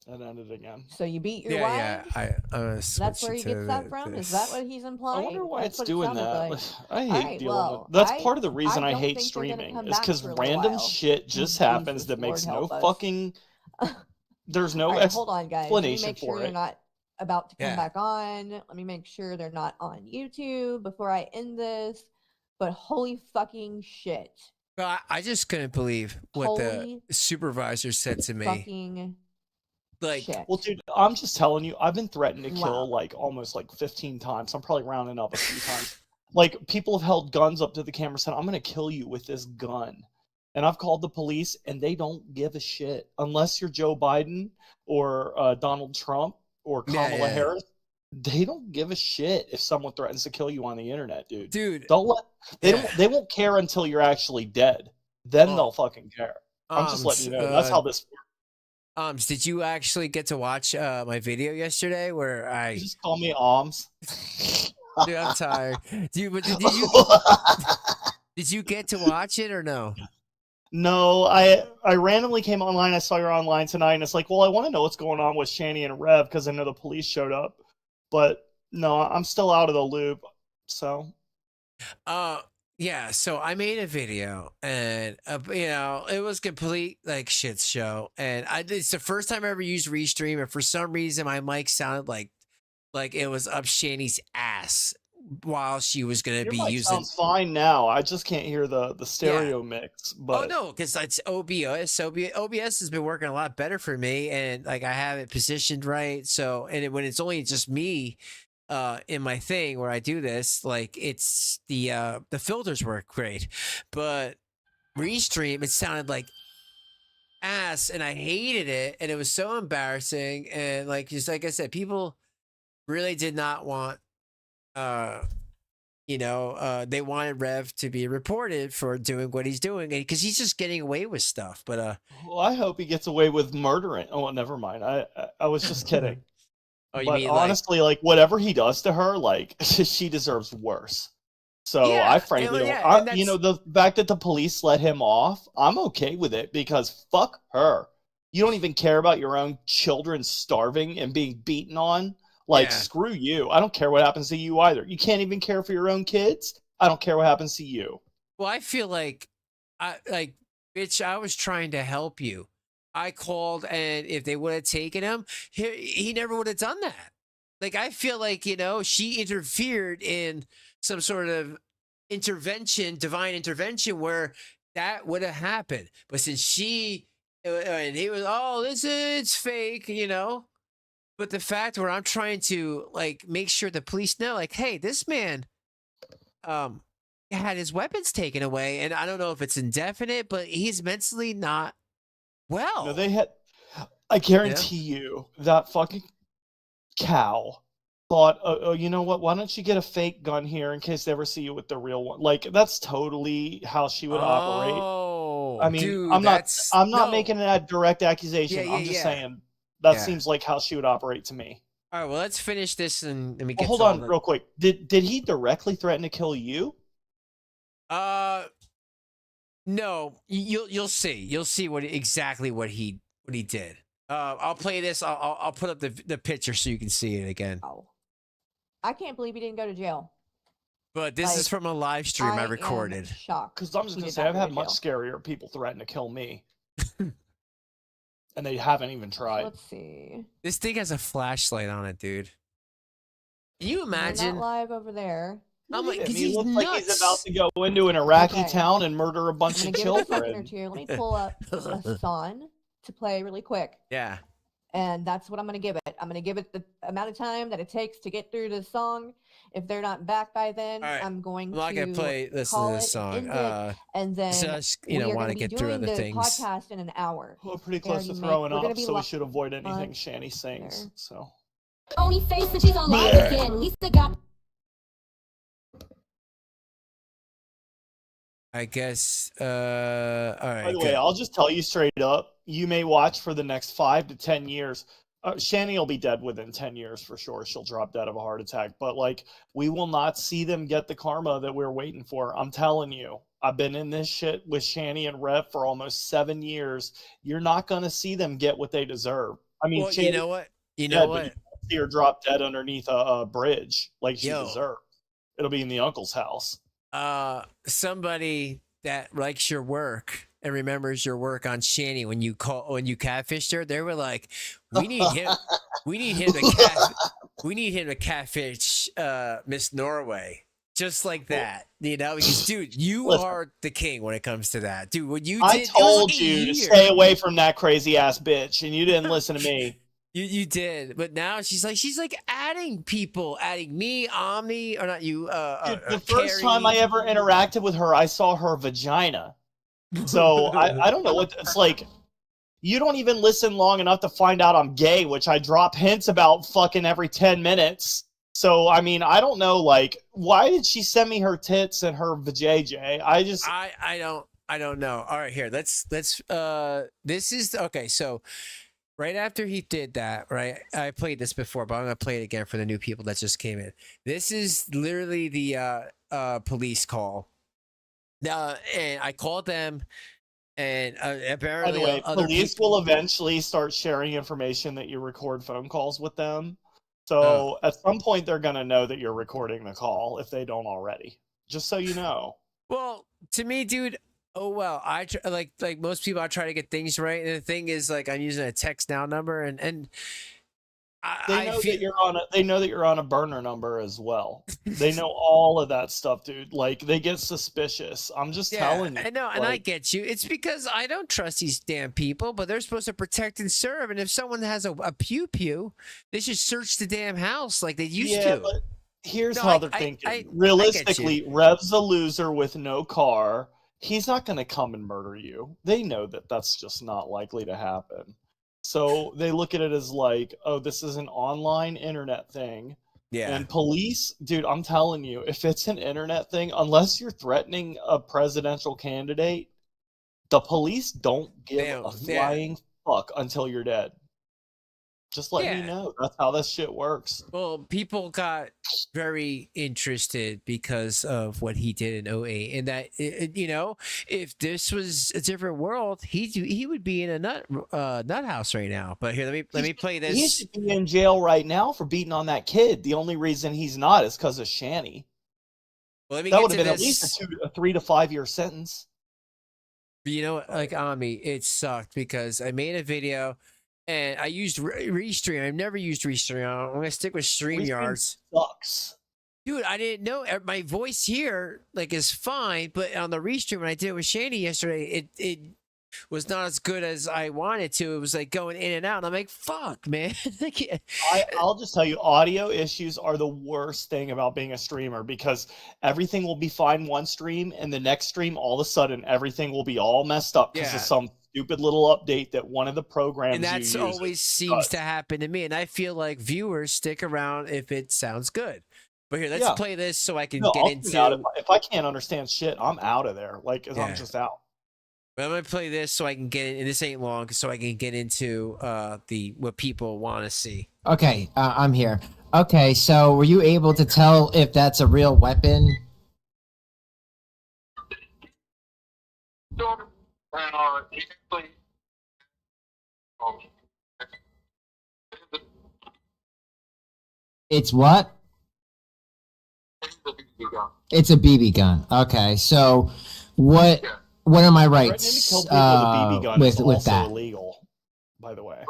That ended again. So you beat your Yeah, wife? yeah. I'm gonna That's switch where it he to gets that from? Is that what he's implying? I wonder why That's it's what it doing sounded that. like. I hate Alright, dealing well, with. That's part of the reason I don't hate think they're gonna streaming. come Is back because for a little random while. shit just happens that makes no Lord help us. fucking. There's no Alright, hold on, guys. Let me explanation make sure for they're it. not about to come Yeah. back on. Let me make sure they're not on YouTube before I end this. But holy fucking shit. Well, I just couldn't believe what Holy the supervisor said to me. Fucking Like, well, dude, I'm just telling you, I've been threatened to kill like almost like 15 times. I'm probably rounding up a few times. Like, people have held guns up to the camera, saying, "I'm gonna kill you with this gun," and I've called the police, and they don't give a shit unless you're Joe Biden or Donald Trump or Kamala Harris. They don't give a shit if someone threatens to kill you on the internet, dude. Dude, they won't care until you're actually dead. Then they'll fucking care. I'm just letting you know. That's how this works. Did you actually get to watch my video yesterday where I you just call me Alms? Dude, I'm tired. Did you get to watch it or no? No, I randomly came online. I saw you're online tonight, and it's like, well, I want to know what's going on with Shanny and Rev because I know the police showed up. But no, I'm still out of the loop. So, yeah. So I made a video, and it was complete like shit show. And it's the first time I ever used Restream, and for some reason my mic sounded like it was up Shanny's ass while she was gonna your be mic using. sounds fine now. I just can't hear the stereo mix. But Oh no, because it's OBS. OBS has been working a lot better for me, and like I have it positioned right. So, when it's only just me, in my thing where I do this, like it's the filters work great, but Restream it sounded like ass, and I hated it, and it was so embarrassing, and like just like I said, people really did not want they wanted Rev to be reported for doing what he's doing because he's just getting away with stuff. But well, I hope he gets away with murdering. Oh, never mind. I was just kidding. Oh, you but mean honestly, like whatever he does to her, like she deserves worse. So Yeah, I frankly, the fact that the police let him off, I'm okay with it because fuck her. You don't even care about your own children starving and being beaten on. Like, screw you. I don't care what happens to you either. You can't even care for your own kids. I don't care what happens to you. Well, I feel like, bitch, I was trying to help you. I called, and if they would have taken him, he never would have done that. Like, I feel like, she interfered in some sort of divine intervention where that would have happened. But since and he was, it's fake, But the fact where I'm trying to like make sure the police know, like, hey, this man had his weapons taken away, and I don't know if it's indefinite, but he's mentally not well. No, I guarantee you that fucking cow thought, oh, you know what? Why don't you get a fake gun here in case they ever see you with the real one? Like, that's totally how she would operate. I mean, dude, I'm not making a direct accusation. I'm just saying. That seems like how she would operate to me. All right, well, let's finish this and we get. Hold on, real quick. Did he directly threaten to kill you? No. You'll see. You'll see exactly what he did. I'll play this. I'll put up the picture so you can see it again. Oh, I can't believe he didn't go to jail. But this is from a live stream I recorded. Shocked. Because I'm just gonna say I've had much scarier people threaten to kill me. And they haven't even tried. Let's see. This thing has a flashlight on it, dude. Can you imagine? Not live over there. I'm like, he looks like he's about to go into an Iraqi town and murder a bunch of children. Let me pull up a song to play really quick. Yeah. And that's what I'm going to give it. I'm going to give it the amount of time that it takes to get through the song. If they're not back by then, I'm going to listen to this song. And then just want to get through other things. Podcast in an hour. We're pretty close to throwing up, so we should avoid anything Shanny sings. So. Only face and she's on live again. Lisa got. I guess. All right. By the way, I'll just tell you straight up. You may watch for the next 5 to 10 years. Shanny will be dead within 10 years for sure. She'll drop dead of a heart attack. But, like, we will not see them get the karma that we're waiting for. I'm telling you. I've been in this shit with Shanny and Rev for almost 7 years. You're not going to see them get what they deserve. I mean, well, Shanny, you know what? You know what? See her drop dead underneath a bridge like she deserved. It'll be in the uncle's house. Somebody that likes your work and remembers your work on Shanny when you catfished her, they were like, we need him to catfish Miss Norway. Just like that, because dude, you are the king when it comes to that. Dude, what you did, I told you to stay away from that crazy ass bitch and you didn't listen to me. You did, but now she's like adding people, adding me, Omni, or not you. Dude, the first time I ever interacted with her, I saw her vagina. So I don't know what it's like. You don't even listen long enough to find out I'm gay, which I drop hints about fucking every 10 minutes. So I mean, I don't know. Like, why did she send me her tits and her vajayjay? I don't know. All right, here. Let's this is okay. So right after he did that, right? I played this before, but I'm gonna play it again for the new people that just came in. This is literally the police call. And I called them, and apparently, by the way, other police people will eventually start sharing information that you record phone calls with them. So at some point, they're gonna know that you're recording the call if they don't already. Just so you know. Well, to me, dude. Oh well, like most people, I try to get things right, and the thing is, like, I'm using a text now number, and They know that you're on they know that you're on a burner number as well. They know all of that stuff, dude. Like, they get suspicious. I'm just telling you. I know, and I get you. It's because I don't trust these damn people, but they're supposed to protect and serve. And if someone has a pew pew, they should search the damn house like they used to. But here's how they're thinking. Realistically, Rev's a loser with no car. He's not going to come and murder you. They know that that's just not likely to happen. So they look at it as like, oh, this is an online internet thing. Yeah. And police, dude, I'm telling you, if it's an internet thing, unless you're threatening a presidential candidate, the police don't give a flying fuck until you're dead. Just let me know. That's how this shit works. Well, people got very interested because of what he did in 08, and that you know, if this was a different world, he would be in a nut house right now. But here, let me play this. He should be in jail right now for beating on that kid. The only reason he's not is because of Shanny. Well, that would have been at least a 3 to 5 year sentence. But you know what, like Ami, it sucked because I made a video. And I used Restream. I've never used Restream. I'm going to stick with StreamYards. Sucks. Dude, I didn't know. My voice here like is fine, but on the Restream, when I did it with Shanny yesterday, it was not as good as I wanted to. It was like going in and out. And I'm like, fuck, man. I'll just tell you, audio issues are the worst thing about being a streamer because everything will be fine one stream, and the next stream, all of a sudden, everything will be all messed up because of some stupid little update that one of the programs and that's always seems to happen to me, and I feel like viewers stick around if it sounds good. But here, let's play this so I can get into. If I can't understand shit, I'm out of there. Like, I'm just out. But I'm gonna play this so I can get in. And this ain't long, so I can get into what people want to see. Okay, I'm here. Okay, so were you able to tell if that's a real weapon? It's what? It's a BB gun. Okay, so what are my rights with that? Illegal, by the way.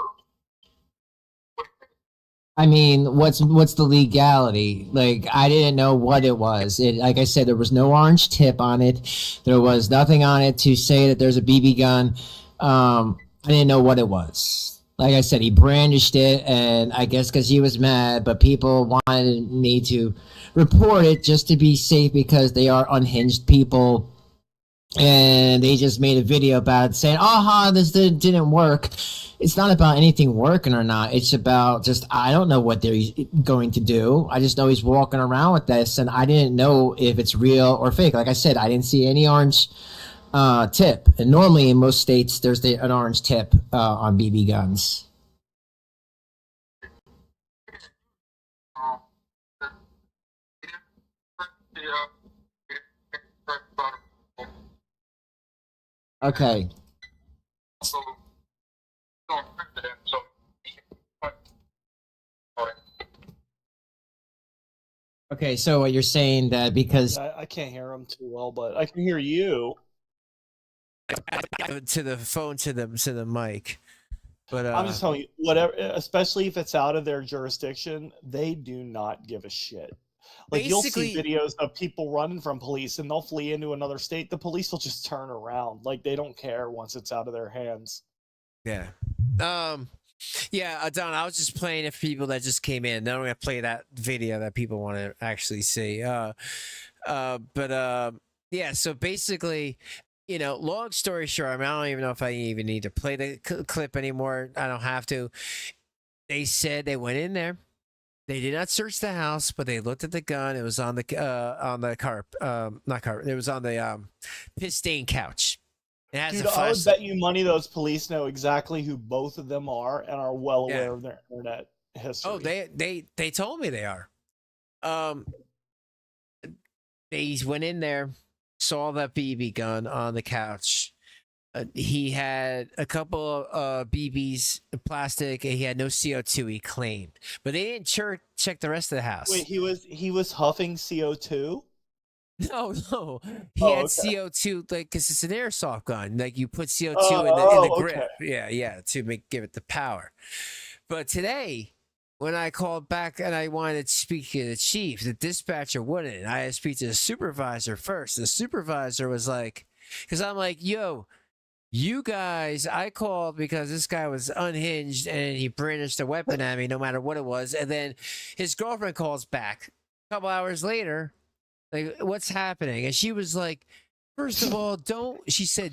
I mean, what's the legality? Like, I didn't know what it was. Like I said, there was no orange tip on it. There was nothing on it to say that there's a BB gun. I didn't know what it was. Like I said, he brandished it, and I guess because he was mad, but people wanted me to report it just to be safe because they are unhinged people. And they just made a video about it saying, aha, this didn't work. It's not about anything working or not. It's about just, I don't know what they're going to do. I just know he's walking around with this, and I didn't know if it's real or fake. Like I said, I didn't see any orange tip. And normally in most states, there's an orange tip on BB guns. Okay. Okay, so what you're saying that because I can't hear him too well, but I can hear you. To the phone, to the mic. But I'm just telling you, whatever, especially if it's out of their jurisdiction, they do not give a shit. Like, you'll see videos of people running from police and they'll flee into another state. The police will just turn around. Like, they don't care once it's out of their hands. Yeah. Yeah, Don, I was just playing it for people that just came in. Then I'm gonna play that video that people want to actually see. Yeah. So basically, long story short, I mean, I don't even know if I even need to play the clip anymore. I don't have to. They said they went in there. They did not search the house, but they looked at the gun. It was on the not carpet. It was on the piss stained couch. It has Dude, a I would flashlight. bet you money those police know exactly who both of them are and are well aware of their internet history. Oh, they told me they are. They went in there, saw that BB gun on the couch. He had a couple of BBs, plastic, and he had no CO2. He claimed, but they didn't check the rest of the house. Wait, he was huffing CO2? No, he had CO2 like because it's an airsoft gun. Like you put CO2 in the grip, yeah, to give it the power. But today, when I called back and I wanted to speak to the chief, the dispatcher wouldn't. I had to speak to the supervisor first. The supervisor was like, because I'm like, yo, you guys, I called because this guy was unhinged and he brandished a weapon at me no matter what it was. And then his girlfriend calls back a couple hours later, like, what's happening? And she was like, first of all, don't listen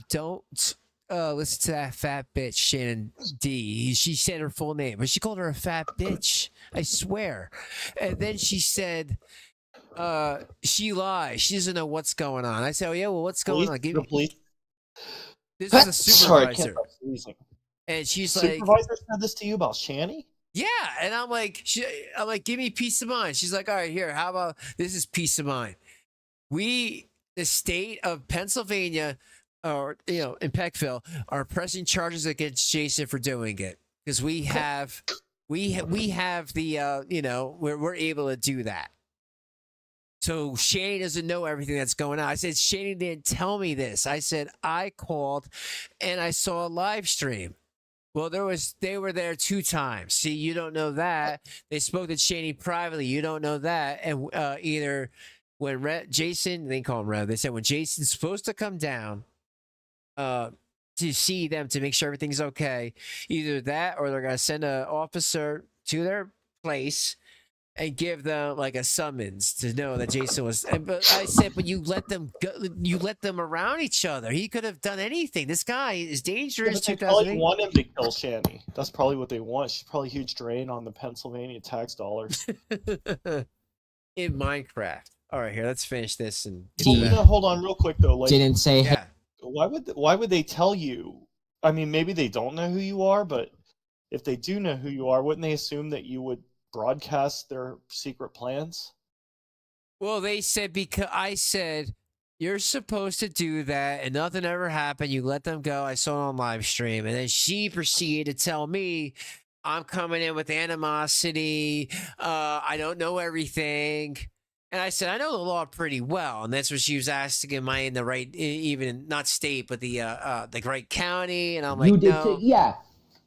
to that fat bitch, Shannon D. She said her full name, but she called her a fat bitch. I swear. And then she said, she lies. She doesn't know what's going on. I said, oh, yeah, well, what's going on? Give me. This is a supervisor. And she's like, supervisor said this to you about Shanny? Yeah. And I'm like, give me peace of mind. She's like, all right, here, how about this is peace of mind. The state of Pennsylvania, or in Peckville, are pressing charges against Jason for doing it because we have the we're able to do that. So Shane doesn't know everything that's going on. I said Shane didn't tell me this. I said I called and I saw a live stream. Well, they were there 2 times. See, you don't know that. They spoke to Shanny privately. You don't know that. And either when Jason, they call him Rev, they said when Jason's supposed to come down to see them to make sure everything's okay, either that or they're going to send an officer to their place and give them like a summons to know that Jason was. But I said, but you let them go, you let them around each other. He could have done anything. This guy is dangerous. They probably want him to kill Shanny. That's probably what they want. She's probably a huge drain on the Pennsylvania tax dollars. In Minecraft. All right, here, let's finish this and hold on real quick though. Like, didn't say. Yeah. Why would they tell you? I mean, maybe they don't know who you are, but if they do know who you are, wouldn't they assume that you would broadcast their secret plans? Well, they said, because I said you're supposed to do that and nothing ever happened. You let them go. I saw it on live stream. And then she proceeded to tell me I'm coming in with animosity. I don't know everything. And I said, I know the law pretty well. And that's what she was asking, am I in the right, even not state, but the right county? And I'm like, You did no. too. Yeah.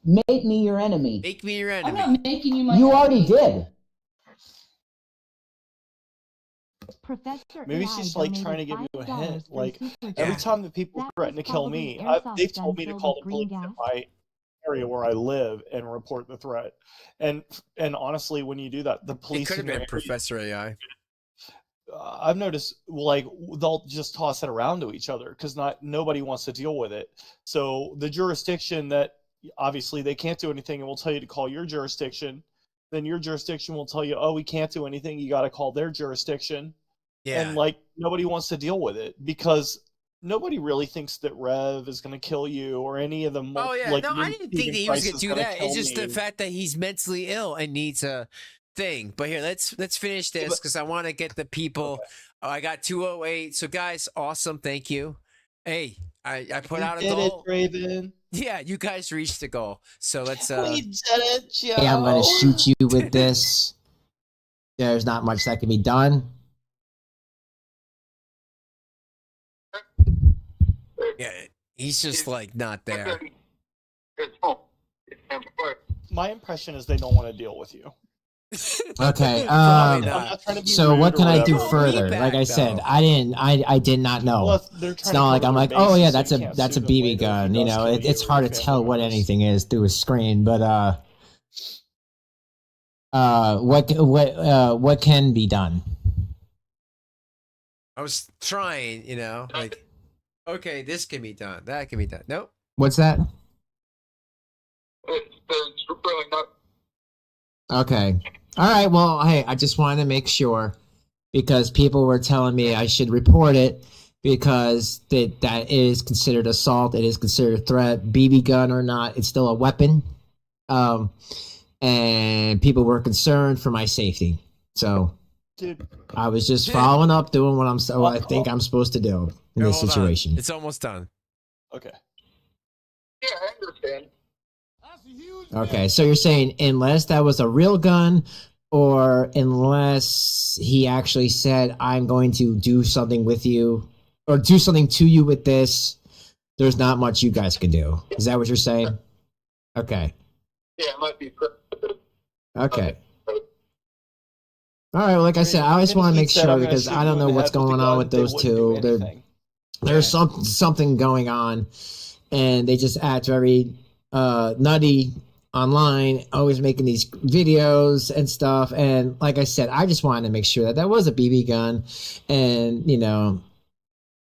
Make me your enemy. Make me your enemy. I'm not making you my You enemy. already did. Professor Maybe AI she's like donated trying to give you a $5 hint. through Like Super every Chat. time that people That threaten to was kill probably me, airsoft they've gun told me to filled call with the green police in gas. my area where I live and report the threat. And honestly, when you do that, the police It could have in your been area, Professor AI. I've noticed like they'll just toss it around to each other because nobody wants to deal with it. So the jurisdiction that obviously they can't do anything and will tell you to call your jurisdiction, then your jurisdiction will tell you, oh, we can't do anything. You got to call their jurisdiction. Yeah. And like nobody wants to deal with it because nobody really thinks that Rev is going to kill you or any of them. Oh yeah, like, no, I didn't think that he was going to do that. It's just me. the fact that he's mentally ill and needs a thing. But here, let's finish this because I want to get the people. Okay. I got 208. So guys, awesome, thank you. Hey, I put out a goal. Raven. Yeah, you guys reached the goal. So let's. We did it, Joe. Hey, I'm gonna shoot you with this. There's not much that can be done. Yeah, he's just like not there. My impression is they don't want to deal with you. Okay. So what can I do further? Like I said, I did not know. Well, it's not like I'm like, oh yeah, that's a BB gun. You know, it's hard to tell what anything is through a screen. But What can be done? I was trying, like, okay, this can be done, that can be done. Nope. What's that? It's really not. Okay. All right. Well, hey, I just wanted to make sure because people were telling me I should report it because that is considered assault. It is considered a threat, BB gun or not. It's still a weapon. And people were concerned for my safety. So, dude, I was just following up, doing what I think I'm supposed to do in this situation. It's almost done. Okay. Yeah, I understand. Okay, so you're saying unless that was a real gun, or unless he actually said, "I'm going to do something with you," or do something to you with this, there's not much you guys can do. Is that what you're saying? Okay. Yeah, it might be. Okay. All right. Well, like I said, I just want to make sure because I don't know what's going on with those two. There's something going on, and they just act very nutty online, always making these videos and stuff. And like I said, I just wanted to make sure that was a BB gun, and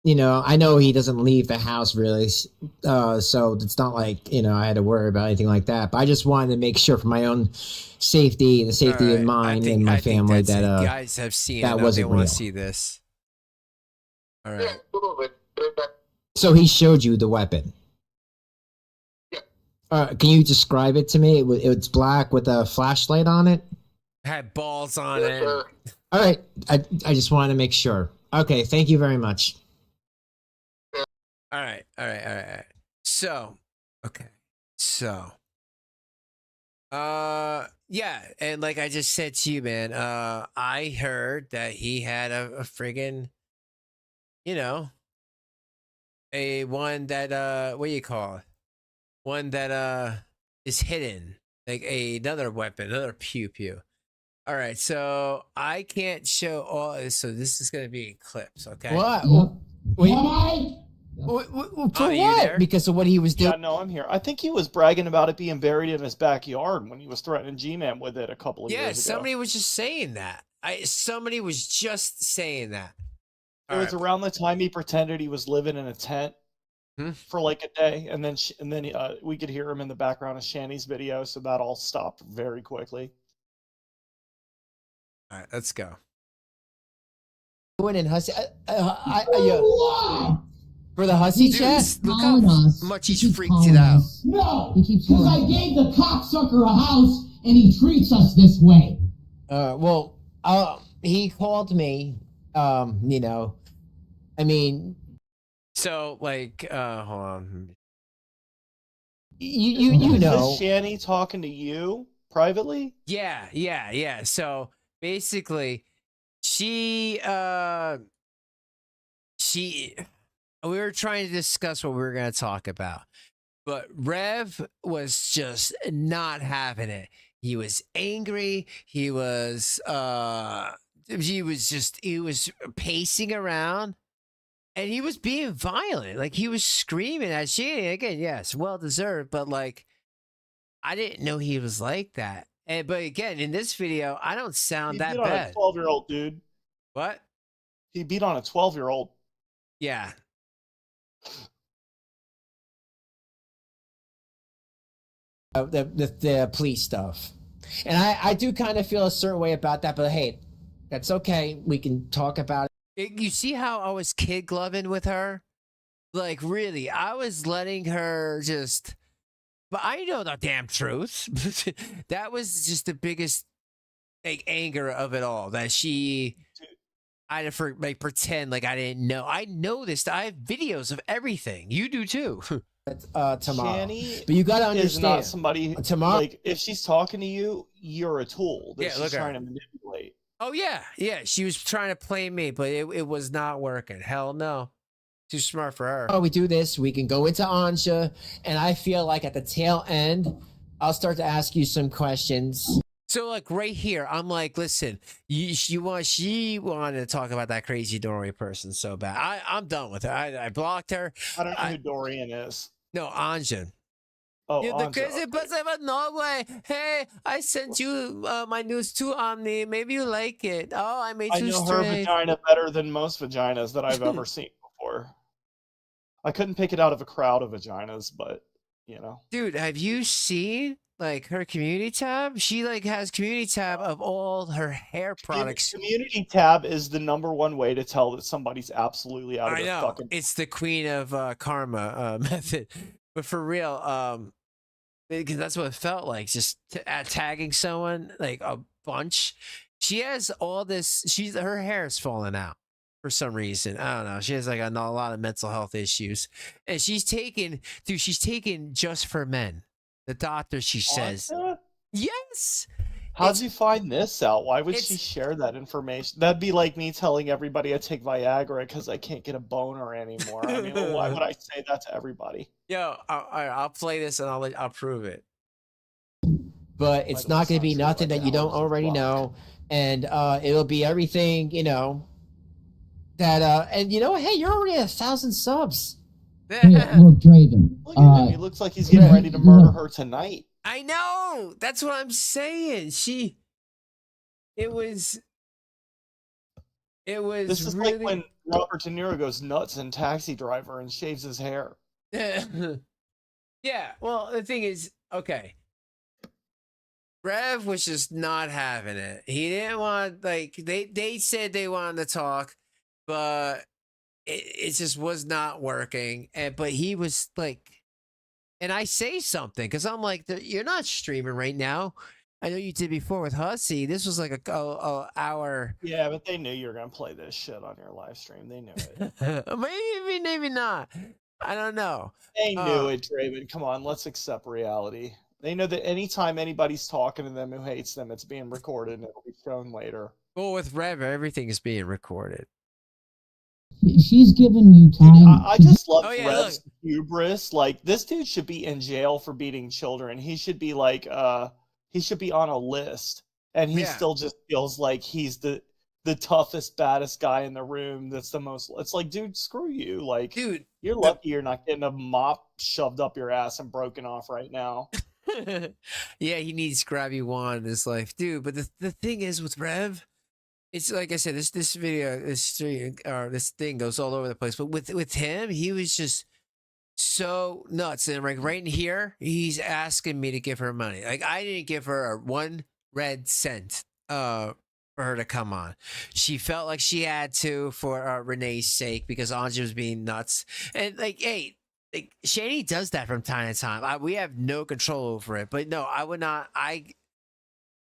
I know he doesn't leave the house really, so it's not like I had to worry about anything like that. But I just wanted to make sure for my own safety and the safety of mine and my family that guys have seen that enough. wasn't They want real. to see this. All right. Yeah, a little bit. So he showed you the weapon. Can you describe it to me? It's black with a flashlight on it. Had balls on it. All right, I just wanted to make sure. Okay, thank you very much. All right. So, okay. So, yeah, and like I just said to you, man, I heard that he had a friggin', a one that what do you call it? One that is hidden, like another weapon, another pew pew. All right, so I can't show all this, so this is gonna be in clips, okay? What? Wait. For what? Because of what he was doing. Yeah, no, I'm here. I think he was bragging about it being buried in his backyard when he was threatening G-Man with it a couple of years ago. Yeah, somebody was just saying that. Somebody was just saying that. It was around the time he pretended he was living in a tent for like a day, and then we could hear him in the background of Shanny's video, so that all stopped very quickly. All right, let's go. Going in hussy. For the hussy chat? Look how much he's freaked it out. No, because I gave the cocksucker a house and he treats us this way. Well, he called me. I mean, so like, hold on. You know, Is Shanny talking to you privately? Yeah. So basically, we were trying to discuss what we were going to talk about, but Rev was just not having it. He was angry. He was pacing around, and he was being violent. Like he was screaming at Shanny. Again, yes, well deserved, but like I didn't know he was like that. But again, in this video, I don't sound that bad. He beat on a 12-year-old dude. What? He beat on a 12-year-old. Yeah. The police stuff, and I do kind of feel a certain way about that, but hey, that's okay. We can talk about it. You see how I was kid gloving with her? Like really, I was letting her just. But I know the damn truth. That was just the biggest like anger of it all. That I had to pretend like I didn't know. I know this. I have videos of everything. You do too. Tomorrow. Shanny, but you gotta understand, is not somebody tomorrow. Like if she's talking to you, you're a tool that she's trying to manipulate. Oh yeah. She was trying to play me, but it was not working. Hell no. Too smart for her. Oh, we do this. We can go into Anja, and I feel like at the tail end, I'll start to ask you some questions. So like right here, I'm like, listen, she wanted to talk about that crazy Dory person so bad. I'm done with her. I blocked her. I don't know who Dorian is. No, Anja. Oh, You're the Anja, crazy okay. person of Norway. Hey, I sent you my news to Omni. Maybe you like it. Oh, I made I you know her straight. vagina better than most vaginas that I've ever seen before. I couldn't pick it out of a crowd of vaginas, but you know. Dude, have you seen like her community tab? She like has community tab of all her hair products. Community tab is the #1 way to tell that somebody's absolutely out of I their know fucking. it's the queen of karma method, but for real, because that's what it felt like, just tagging someone like a bunch. She has all this. Her hair is falling out for some reason. I don't know. She has like a lot of mental health issues, and she's taken Just for Men. The doctor, she says, yes. How'd you find this out? Why would she share that information? That'd be like me telling everybody I take Viagra because I can't get a boner anymore. I mean, why would I say that to everybody? Yo, I'll play this and I'll prove it. But it's not going to be nothing that you don't already know, and it'll be everything, you know. That and you know, hey, you're already at 1,000 subs. Hey, look, Draven. Look at him. He looks like he's getting ready to murder her tonight. I know. That's what I'm saying. It was. This is really... like when Robert De Niro goes nuts in Taxi Driver and shaves his hair. Yeah. Well, the thing is, okay. Rev was just not having it. He didn't want, like, they said they wanted to talk, but it just was not working. But he was like, and I say something because I'm like, you're not streaming right now. I know you did before with Hussy. This was like a hour. Yeah, but they knew you were gonna play this shit on your live stream. They knew it. maybe not. I don't know. They knew it, Draven. Come on, let's accept reality. They know that anytime anybody's talking to them who hates them, it's being recorded and it'll be shown later. Well, with Rev, everything is being recorded. She's giving you time. I just love Rev's hubris. Like, this dude should be in jail for beating children. He should be like, he should be on a list. And he still just feels like he's the toughest, baddest guy in the room. That's the most. It's like, dude, screw you. Like, dude, you're lucky you're not getting a mop shoved up your ass and broken off right now. Yeah, he needs grabby wand in his life, dude. But the thing is with Rev, it's like I said, this video, this thing goes all over the place. But with him, he was just so nuts. And like right in here, he's asking me to give her money. Like I didn't give her 1 red cent for her to come on. She felt like she had to for Renee's sake because Anja was being nuts. And like, hey, like Shanny does that from time to time. We have no control over it. But no, I would not. I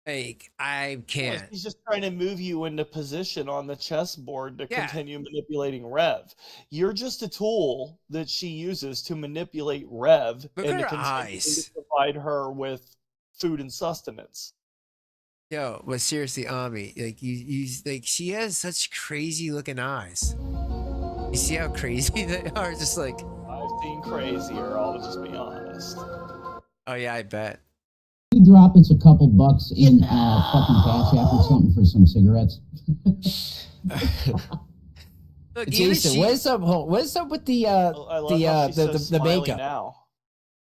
can't. Well, he's just trying to move you into position on the chessboard to continue manipulating Rev. You're just a tool that she uses to manipulate Rev Look and at to her continue eyes. to provide her with food and sustenance. Yo, but seriously, Ami, like you like she has such crazy looking eyes. You see how crazy they are? Just like I've seen crazier, I'll just be honest. Oh yeah, I bet. You drop us a couple bucks in fucking Cash App or something for some cigarettes. Look, Jason, what's up? What's up with the makeup? Now.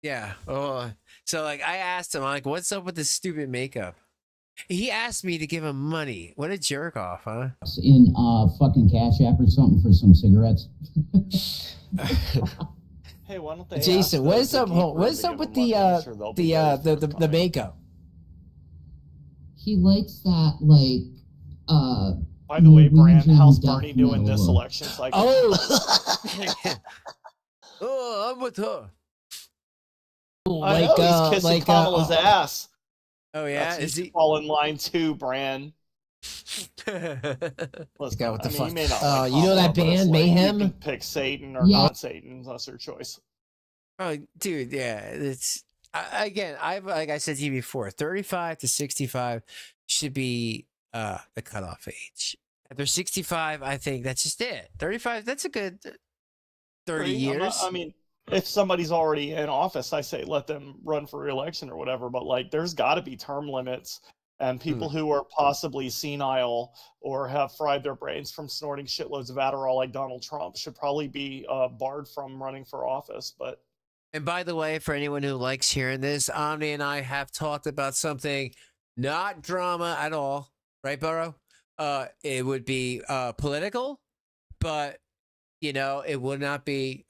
Yeah. Oh, so like I asked him, I'm like, what's up with this stupid makeup? He asked me to give him money. What a jerk off, huh? In fucking Cash App or something for some cigarettes. Hey, why don't they? Jason, what's up? What's up with the makeup? He likes that, like, By the way, Brand, Norwegian how's death Bernie doing this metal. election cycle? Oh, I'm with her. I know, he's kissing Kamala's ass. Oh yeah, is he fall in line too, Bran? Let's go with the fuck. You know that band Mayhem? You can pick Satan or not Satan. That's your choice. Oh, dude, yeah. It's again. Like I said to you before, 35 to 65 should be the cutoff age. After 65, I think that's just it. 35, that's a good 30 years. I mean, if somebody's already in office, I say let them run for re-election or whatever. But like, there's got to be term limits, and people who are possibly senile or have fried their brains from snorting shitloads of Adderall, like Donald Trump, should probably be barred from running for office. But And by the way, for anyone who likes hearing this, Omni and I have talked about something not drama at all, right, Burrow? It would be political, but it would not be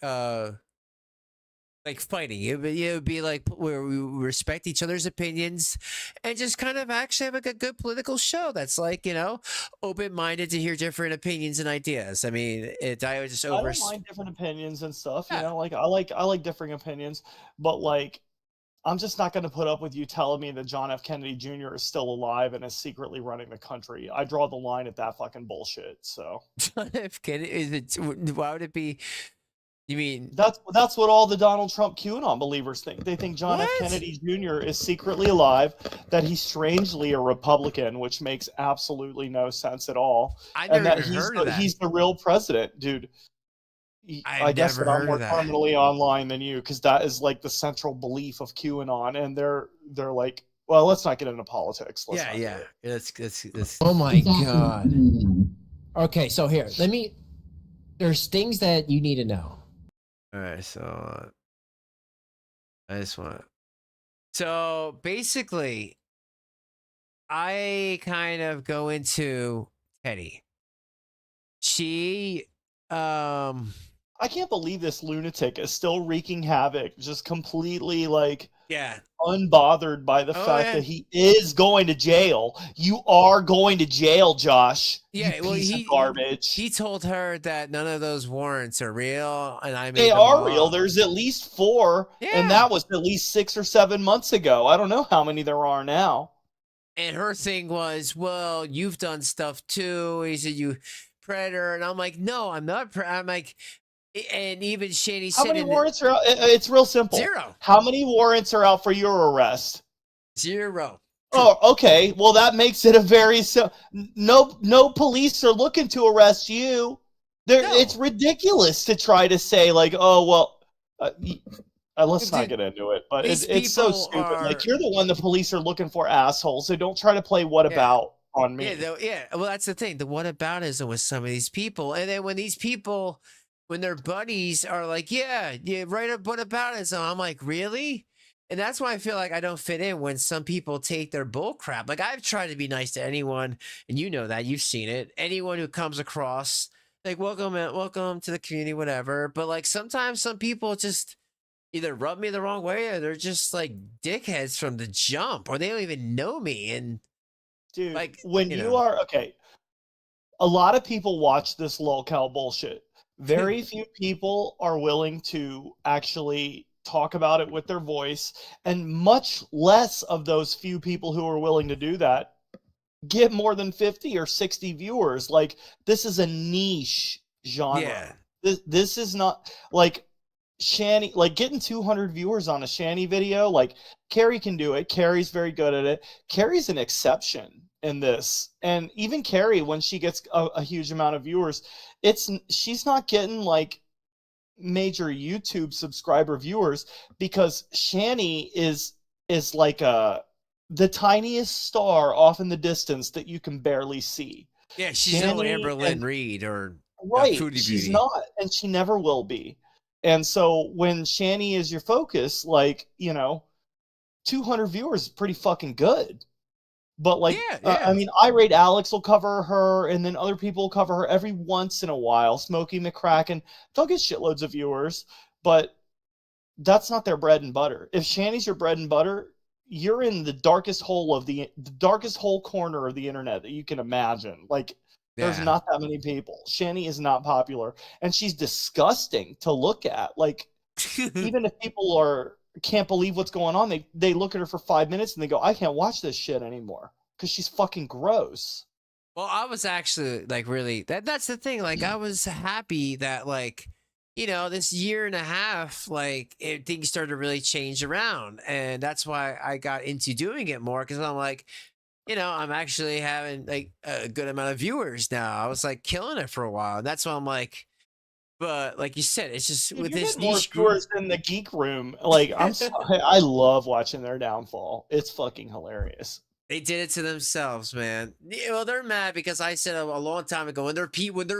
like fighting. It would be like where we respect each other's opinions and just kind of actually have like a good political show that's like, open-minded to hear different opinions and ideas. I mean, I don't mind different opinions and stuff, like I like differing opinions, but like I'm just not going to put up with you telling me that John F. Kennedy Jr. is still alive and is secretly running the country. I draw the line at that fucking bullshit. So John F. Kennedy, why would it be? You mean that's what all the Donald Trump QAnon believers think. They think John F. Kennedy Jr. is secretly alive, that he's strangely a Republican, which makes absolutely no sense at all, and that he's the real president, dude. I guess that I'm more terminally online than you, because that is like the central belief of QAnon, and they're like, well, let's not get into politics. Let's Oh my god. Okay, so here, there's things that you need to know. All right, so I just want. So basically, I kind of go into Teddy. She, I can't believe this lunatic is still wreaking havoc, just completely like unbothered by the fact that he is going to jail. You are going to jail, Josh. Yeah, you piece of garbage. He told her that none of those warrants are real, and I made they them are all real. up. There's at least 4, and that was at least 6 or 7 months ago. I don't know how many there are now. And her thing was, well, you've done stuff too. He said, you predator, and I'm like, no, I'm not. I'm like. And even Shanny said, how many warrants are out? It's real simple. 0. How many warrants are out for your arrest? 0. Oh, okay. Well, that makes it a very no police are looking to arrest you. It's ridiculous to try to say like, oh well, let's not get into it. But it's so stupid. Like, you're the one the police are looking for, assholes. So don't try to play what about on me. Yeah. Well, that's the thing. The whataboutism with some of these people, and then when these people. When their buddies are like, yeah, write a whataboutism. I'm like, really? And that's why I feel like I don't fit in when some people take their bull crap. Like, I've tried to be nice to anyone, and you know that. You've seen it. Anyone who comes across, like, welcome to the community, whatever. But, like, sometimes some people just either rub me the wrong way or they're just, like, dickheads from the jump, or they don't even know me. And, dude, like, when you are, okay, a lot of people watch this lolcow bullshit. Very few people are willing to actually talk about it with their voice, and much less of those few people who are willing to do that get more than 50 or 60 viewers. Like, this is a niche genre. This is not like Shanny, like getting 200 viewers on a Shanny video. Like, Carrie can do it. Carrie's very good at it. Carrie's an exception in this, and even Carrie, when she gets a huge amount of viewers, she's not getting like major YouTube subscriber viewers, because Shanny is like the tiniest star off in the distance that you can barely see. Yeah, she's no Amber Lynn Reed or Foodie she's Beauty. Not, and she never will be. And so when Shanny is your focus, like, 200 viewers is pretty fucking good. But like, I mean, Irate Alex will cover her, and then other people will cover her every once in a while. Smokey McCracken, they'll get shitloads of viewers, but that's not their bread and butter. If Shanny's your bread and butter, you're in the darkest hole corner of the internet that you can imagine. Like, there's not that many people. Shanny is not popular, and she's disgusting to look at. Like, even if people can't believe what's going on, they look at her for 5 minutes and they go, I can't watch this shit anymore because she's fucking gross. Well, I was actually like, really, that's the thing. Like, I was happy that, like, this year and a half, like, things started to really change around, and that's why I got into doing it more, because I'm like, I'm actually having like a good amount of viewers now. I was like killing it for a while, and that's why I'm like. But like you said, it's just with this more viewers than the Geek Room. Like, I'm sorry, I love watching their downfall. It's fucking hilarious. They did it to themselves, man. Well, they're mad because I said a long time ago when their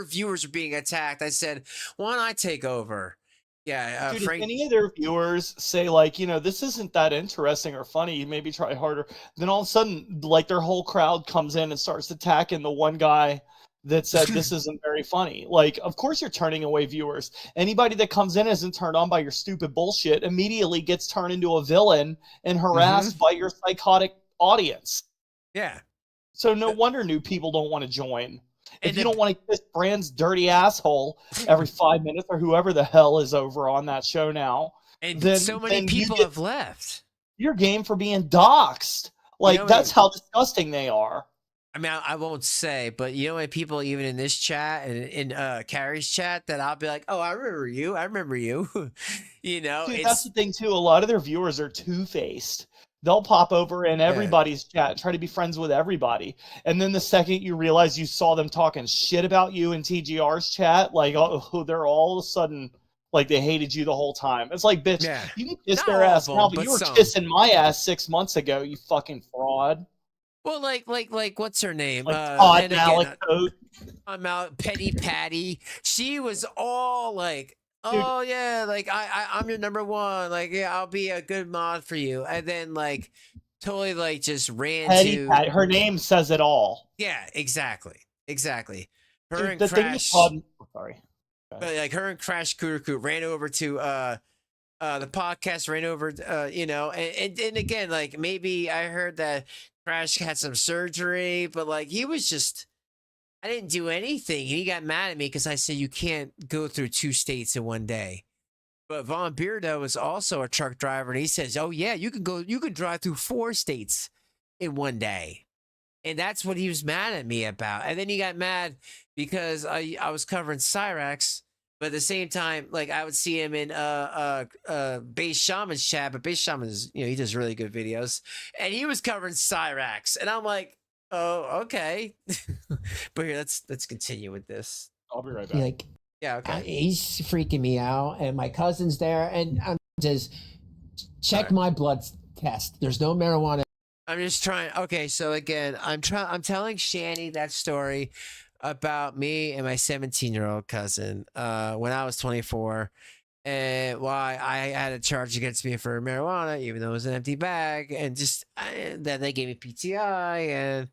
viewers were being attacked, I said, "Why don't I take over?" Yeah, Dude, Frank. if any of their viewers say like, this isn't that interesting or funny, maybe try harder, then all of a sudden, like their whole crowd comes in and starts attacking the one guy that said this isn't very funny. Like, of course you're turning away viewers. Anybody that comes in isn't turned on by your stupid bullshit immediately gets turned into a villain and harassed by your psychotic audience. Yeah. So no wonder new people don't want to join. If you don't want to kiss Brand's dirty asshole every 5 minutes or whoever the hell is over on that show now, And then so many then people have left. You're game for being doxxed. Like, that's how disgusting they are. I mean, I won't say, but you know what? People even in this chat and in Carrie's chat that I'll be like, "Oh, I remember you. I remember you." Dude, that's the thing too. A lot of their viewers are two-faced. They'll pop over in everybody's chat, try to be friends with everybody, and then the second you realize you saw them talking shit about you in TGR's chat, like, oh, they're all of a sudden like they hated you the whole time. It's like, bitch, you can kiss their ass now, but you were kissing my ass 6 months ago, you fucking fraud. Well, like, what's her name? Todd Malicote. I'm out. Petty Patty. She was all like, "Oh yeah, like I'm your number one. Like, yeah, I'll be a good mod for you." And then like, totally like just ran Petty Patty. Her name says it all. Yeah, exactly. Her Dude, and the thing Crash. with sorry. But like her and Crash Kuruku ran over to the podcast, ran over and again, like maybe I heard that Crash had some surgery, but like he was just, I didn't do anything. He got mad at me because I said you can't go through 2 states in one day. But Von Beardo is also a truck driver, and he says, "Oh yeah, you can drive through 4 states in one day." And that's what he was mad at me about. And then he got mad because I was covering Cyrax, but at the same time, like I would see him in Base Shaman's chat, but Base Shaman is, he does really good videos. And he was covering Cyrax. And I'm like, oh, okay. But here, let's continue with this. I'll be right back. Like, yeah, okay. He's freaking me out, and my cousin's there, and I'm just check my blood test. There's no marijuana. I'm just trying. Okay, so again, I'm telling Shanny that story about me and my 17-year-old cousin when I was 24, and why I had a charge against me for marijuana, even though it was an empty bag, and just then they gave me PTI, and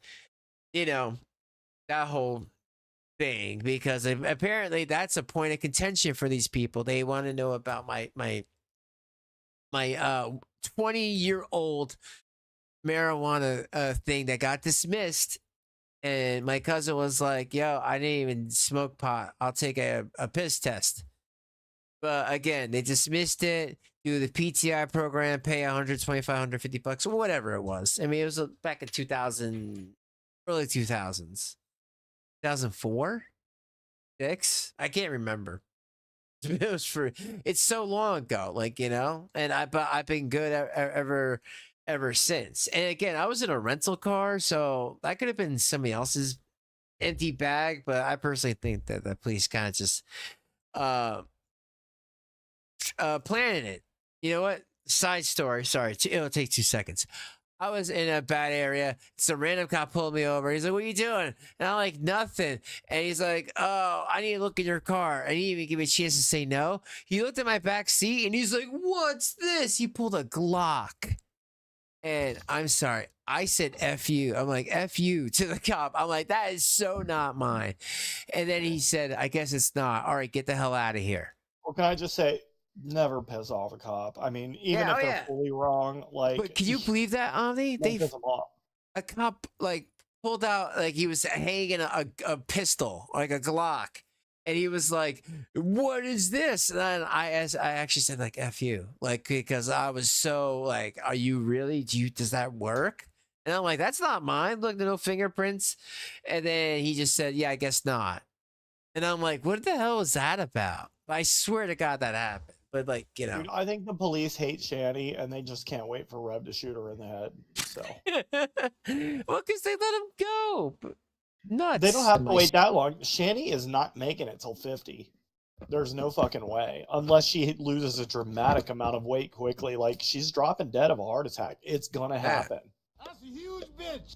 that whole thing, because apparently that's a point of contention for these people. They want to know about my 20-year-old marijuana thing that got dismissed, and my cousin was like, "Yo, I didn't even smoke pot. I'll take a piss test." But again, they dismissed it. Do the PTI program, pay $125, $150, whatever it was. I mean, it was back in 2000, early 2000s, 2004, 6. I can't remember. It was it's so long ago, and I've been good ever since. And again, I was in a rental car, so that could have been somebody else's empty bag, but I personally think that the police kind of just planning it. You know what? Side story. Sorry, it'll take 2 seconds. I was in a bad area. Some random cop pulled me over. He's like, "What are you doing?" And I'm like, "Nothing." And he's like, "Oh, I need to look in your car." And he didn't even give me a chance to say no. He looked at my back seat and he's like, "What's this?" He pulled a Glock. And I'm sorry, I said F you. I'm like, F you to the cop. I'm like, that is so not mine. And then he said, "I guess it's not. All right, get the hell out of here." Well, can I just say, never piss off a cop. I mean, even if they're fully wrong, like. But can you believe that, Omni? A cop pulled out, he was hanging a pistol, like a Glock. And he was like, "What is this?" And then I actually said "F you," because I was so "Are you really? Does that work?" And I'm like, "That's not mine. Look, no fingerprints." And then he just said, "Yeah, I guess not." And I'm like, "What the hell was that about?" I swear to God that happened. But Dude, I think the police hate Shanny, and they just can't wait for Rev to shoot her in the head. So. Well, because they let him go. Nuts. They don't have to wait that long. Shanny is not making it till 50. There's no fucking way. Unless she loses a dramatic amount of weight quickly. Like, she's dropping dead of a heart attack. It's gonna happen. That's a huge bitch.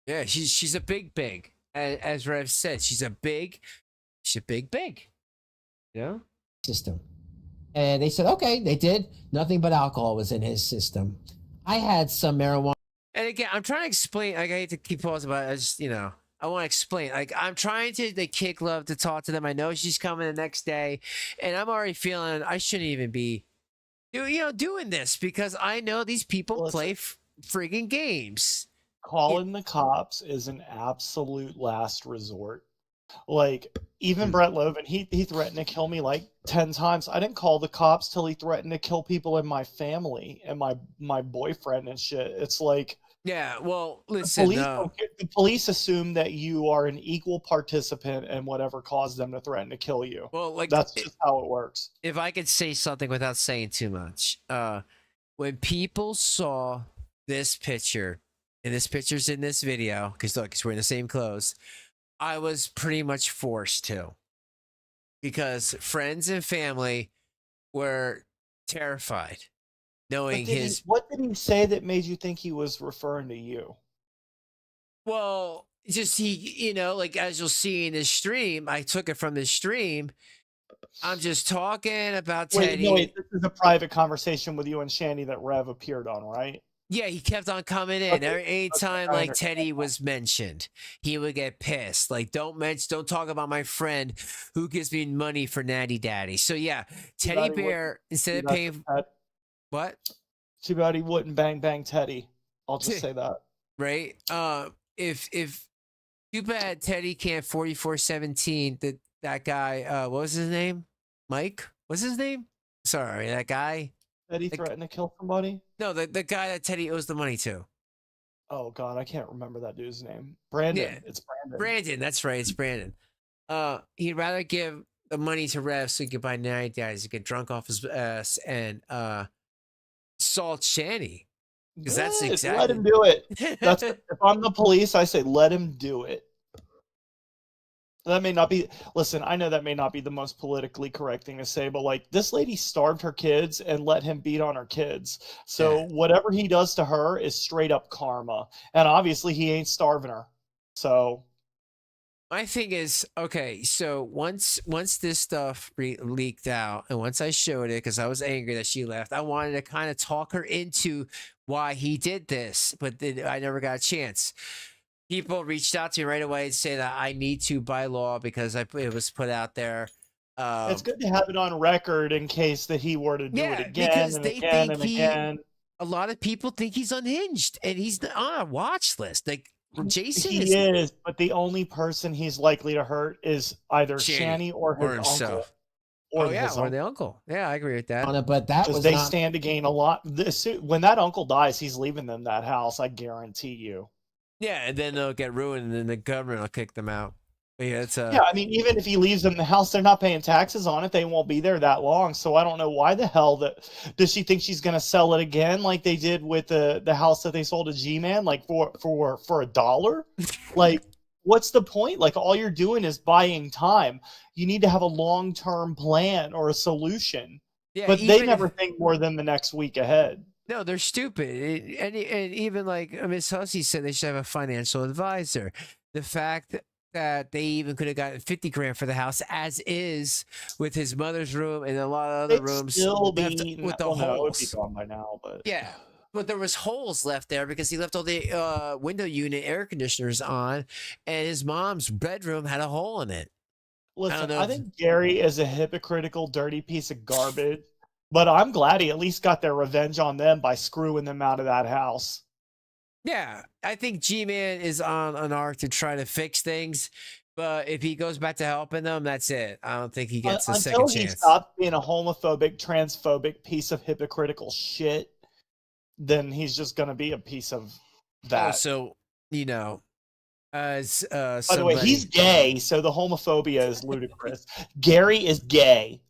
Yeah, she's a big. As Rev said, she's a big. Yeah? System. And they said, okay, they did. Nothing but alcohol was in his system. I had some marijuana. And again, I'm trying to explain. Like, I hate to keep pausing, but I just, I want to explain. Like, I'm trying to kick Love to talk to them. I know she's coming the next day, and I'm already feeling I shouldn't even be, doing this because I know these people play friggin' games. Calling the cops is an absolute last resort. Like, even Brett Loven, he threatened to kill me like 10 times. I didn't call the cops till he threatened to kill people in my family and my boyfriend and shit. It's like, yeah, well, listen, the police assume that you are an equal participant in whatever caused them to threaten to kill you. Well, like, that's just how it works. If I could say something without saying too much, when people saw this picture, and this picture's in this video, because look, we're in the same clothes, I was pretty much forced to, because friends and family were terrified knowing What did he say that made you think he was referring to you? Well, just he, like, as you'll see in this stream, I took it from this stream. I'm just talking about Teddy. Wait, this is a private conversation with you and Shanny that Rev appeared on, right? Yeah, he kept on coming in. Anytime like Teddy was mentioned, he would get pissed. Like, don't talk about my friend who gives me money for Natty Daddy. So yeah, Teddy Bear, instead of paying what? Too bad he wouldn't bang Teddy. I'll just say that. Right? If too bad Teddy can't 4417. That guy, what was his name? Mike? What's his name? Sorry, that guy. Teddy threatened to kill somebody? No, the guy that Teddy owes the money to. Oh God, I can't remember that dude's name. Brandon. Yeah. It's Brandon. Brandon, that's right, it's Brandon. He'd rather give the money to Rev so he could buy night guys, he get drunk off his ass and assault Shanny. Because that's exactly. Let him do it. If I'm the police, I say let him do it. That may not be, listen, I know that may not be the most politically correct thing to say, but like, this lady starved her kids and let him beat on her kids. So whatever he does to her is straight up karma. And obviously he ain't starving her. So my thing is, okay, so once this stuff leaked out and once I showed it, because I was angry that she left, I wanted to kind of talk her into why he did this, but I never got a chance. People reached out to me right away and say that I need to by law because it was put out there. It's good to have it on record in case that he were to do it again because and they again think and again. A lot of people think he's unhinged and he's on a watch list. Like Jason He is, but the only person he's likely to hurt is either Shanny or his uncle. Himself. Or the uncle. Yeah, I agree with that. But that was they stand to gain a lot. When that uncle dies, he's leaving them that house. I guarantee you. Yeah, and then they'll get ruined, and then the government will kick them out. But yeah, I mean, even if he leaves them the house, they're not paying taxes on it. They won't be there that long. So I don't know why the hell does she think she's going to sell it again, like they did with the house that they sold to G-Man, like for $1? Like, what's the point? Like, all you're doing is buying time. You need to have a long-term plan or a solution. Yeah, but they never think more than the next week ahead. No, they're stupid. And even like Miss Hussey said, they should have a financial advisor. The fact that they even could have gotten 50 grand for the house as is with his mother's room and a lot of other rooms still with the holes. It would be gone by now, but yeah. But there was holes left there because he left all the window unit air conditioners on, and his mom's bedroom had a hole in it. Listen, I think Gary is a hypocritical, dirty piece of garbage. But I'm glad he at least got their revenge on them by screwing them out of that house. Yeah, I think G-Man is on an arc to try to fix things. But if he goes back to helping them, that's it. I don't think he gets a second chance. Until he stops being a homophobic, transphobic piece of hypocritical shit, then he's just going to be a piece of that. Also, as by the way, he's gay, so the homophobia is ludicrous. Gary is gay.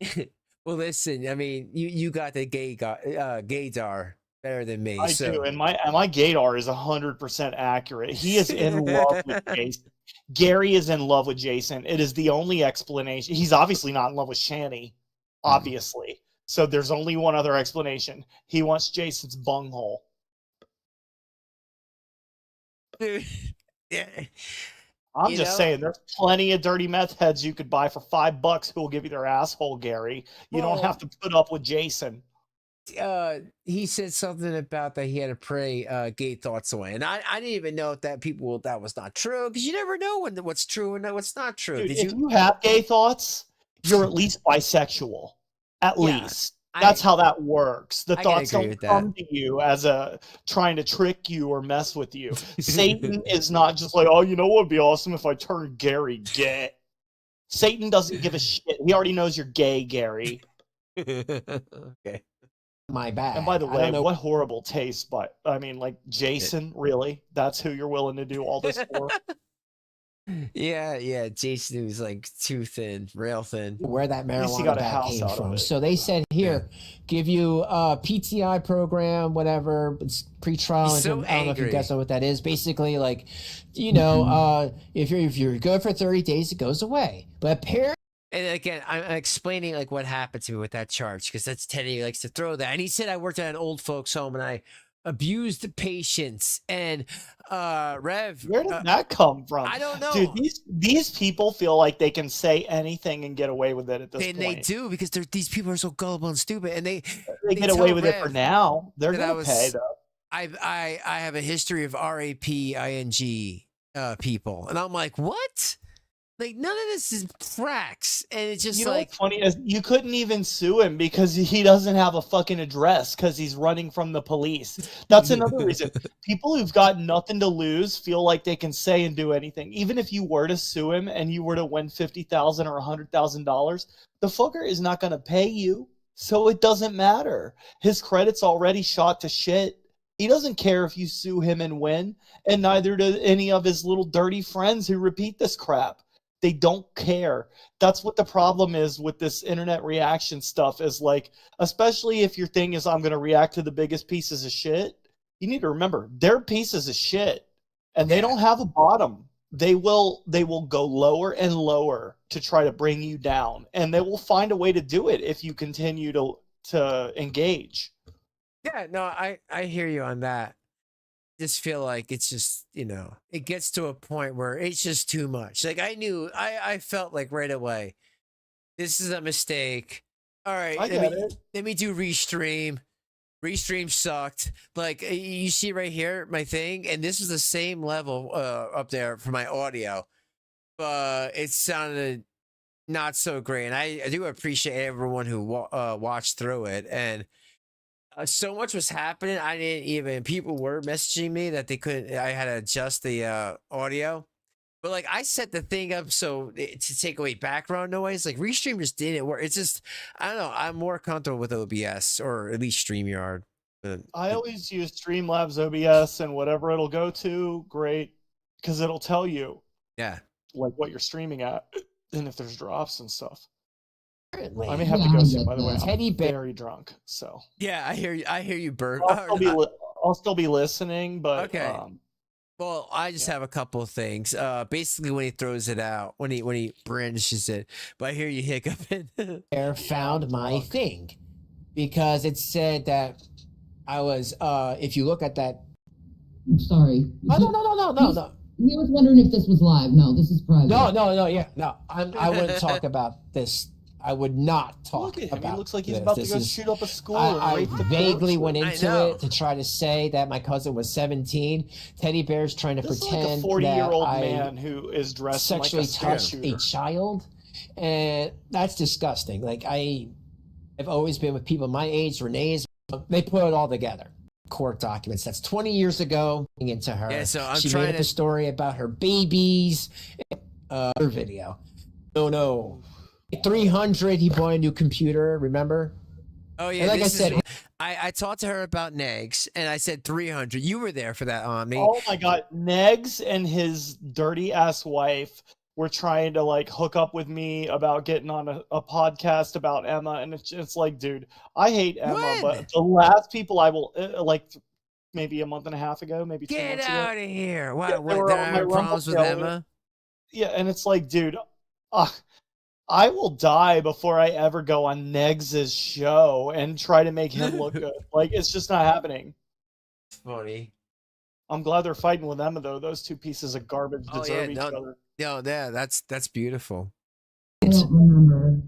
Well, listen, I mean, you got the gaydar better than me. I do, and my gaydar is 100% accurate. He is in love with Jason. Gary is in love with Jason. It is the only explanation. He's obviously not in love with Shanny, obviously. So there's only one other explanation. He wants Jason's bunghole. Dude, yeah. I'm just saying, there's plenty of dirty meth heads you could buy for $5 who will give you their asshole, Gary. You don't have to put up with Jason. He said something about that he had to pray gay thoughts away, and I didn't even know that was not true, because you never know what's true and what's not true. Dude, if you have gay thoughts, you're at least bisexual. At least. That's how that works. The thoughts don't come to you as trying to trick you or mess with you. Satan is not just like, oh, you know what would be awesome if I turned Gary gay. Satan doesn't give a shit. He already knows you're gay, Gary. Okay. My bad. And by the way, what horrible taste, but I mean, like, Jason, really? That's who you're willing to do all this for? Yeah, Jason was like too thin, rail thin. Where that marijuana bag came from. So they said, here, give you a PTI program, whatever, it's pre-trial. He's so I don't know if you angry. guys know what that is. Basically, like, you know, if you're good for 30 days, it goes away. But apparently, and again, I'm explaining like what happened to me with that charge, because that's Teddy likes to throw that. And he said I worked at an old folks home and I abused the patients. And Rev, where did that come from? I don't know, dude. These people feel like they can say anything and get away with it at this and point. they do, because these people are so gullible and stupid, and they get away with it for now. They're gonna pay though. I have a history of raping people, and I'm like, what? Like, none of this is cracks, and it's just like, what's funny is you couldn't even sue him because he doesn't have a fucking address because he's running from the police. That's another reason. People who've got nothing to lose feel like they can say and do anything. Even if you were to sue him and you were to win $50,000 or $100,000, the fucker is not going to pay you, so it doesn't matter. His credit's already shot to shit. He doesn't care if you sue him and win, and neither do any of his little dirty friends who repeat this crap. They don't care. That's what the problem is with this internet reaction stuff, is like, especially if your thing is I'm going to react to the biggest pieces of shit, you need to remember they're pieces of shit and they don't have a bottom. They will go lower and lower to try to bring you down, and they will find a way to do it if you continue to engage. yeah, no, I hear you on that. Just feel like it's just, it gets to a point where it's just too much. Like, I felt like right away, this is a mistake. All right, let me do restream. Restream sucked. Like, you see right here, my thing, and this was the same level up there for my audio, but it sounded not so great. And I do appreciate everyone who watched through it, and so much was happening. I didn't even, people were messaging me that they couldn't, I had to adjust the audio, but like I set the thing up to take away background noise. Like, Restream just didn't work. It's just, I don't know, I'm more comfortable with OBS, or at least StreamYard. I always use Streamlabs OBS, and whatever it'll go to, great, because it'll tell you like what you're streaming at and if there's drops and stuff. I may have to go soon, by the way. I'm very drunk, so. Yeah, I hear you, Bert. I'll still be listening, but okay. Well, I just have a couple of things. Basically, when he throws it out, when he brandishes it, but I hear you hiccuping. There found my thing, because it said that I was. If you look at that. I'm sorry. Oh, no. We was wondering if this was live. No, this is private. No. Yeah, no. I wouldn't talk about this. I would not talk about. He looks like he's about to go shoot up a school. I vaguely went into it to try to say that my cousin was 17. Teddy Bear's trying to pretend like a 40-year-old that man who is dressed sexually like touched a child, and that's disgusting. Like, I've always been with people my age. Renee's, they put it all together. Court documents. That's 20 years ago. Into her. Yeah, so she made up a story about her babies. Her video. No. 300. He bought a new computer. Remember? Oh yeah. Like I said, I talked to her about Negs, and I said 300. You were there for that, on me. Oh my god, Negs and his dirty ass wife were trying to like hook up with me about getting on a podcast about Emma, and it's like, dude, I hate Emma, but the last people I will like maybe a month and a half ago, maybe 2 months ago. Get out of here! What? Yeah, There are problems with Emma? Yeah, and it's like, dude, I will die before I ever go on Negs' show and try to make him look good. Like, it's just not happening. Funny. I'm glad they're fighting with Emma, though. Those two pieces of garbage deserve each other. Yeah, that's beautiful. I don't remember.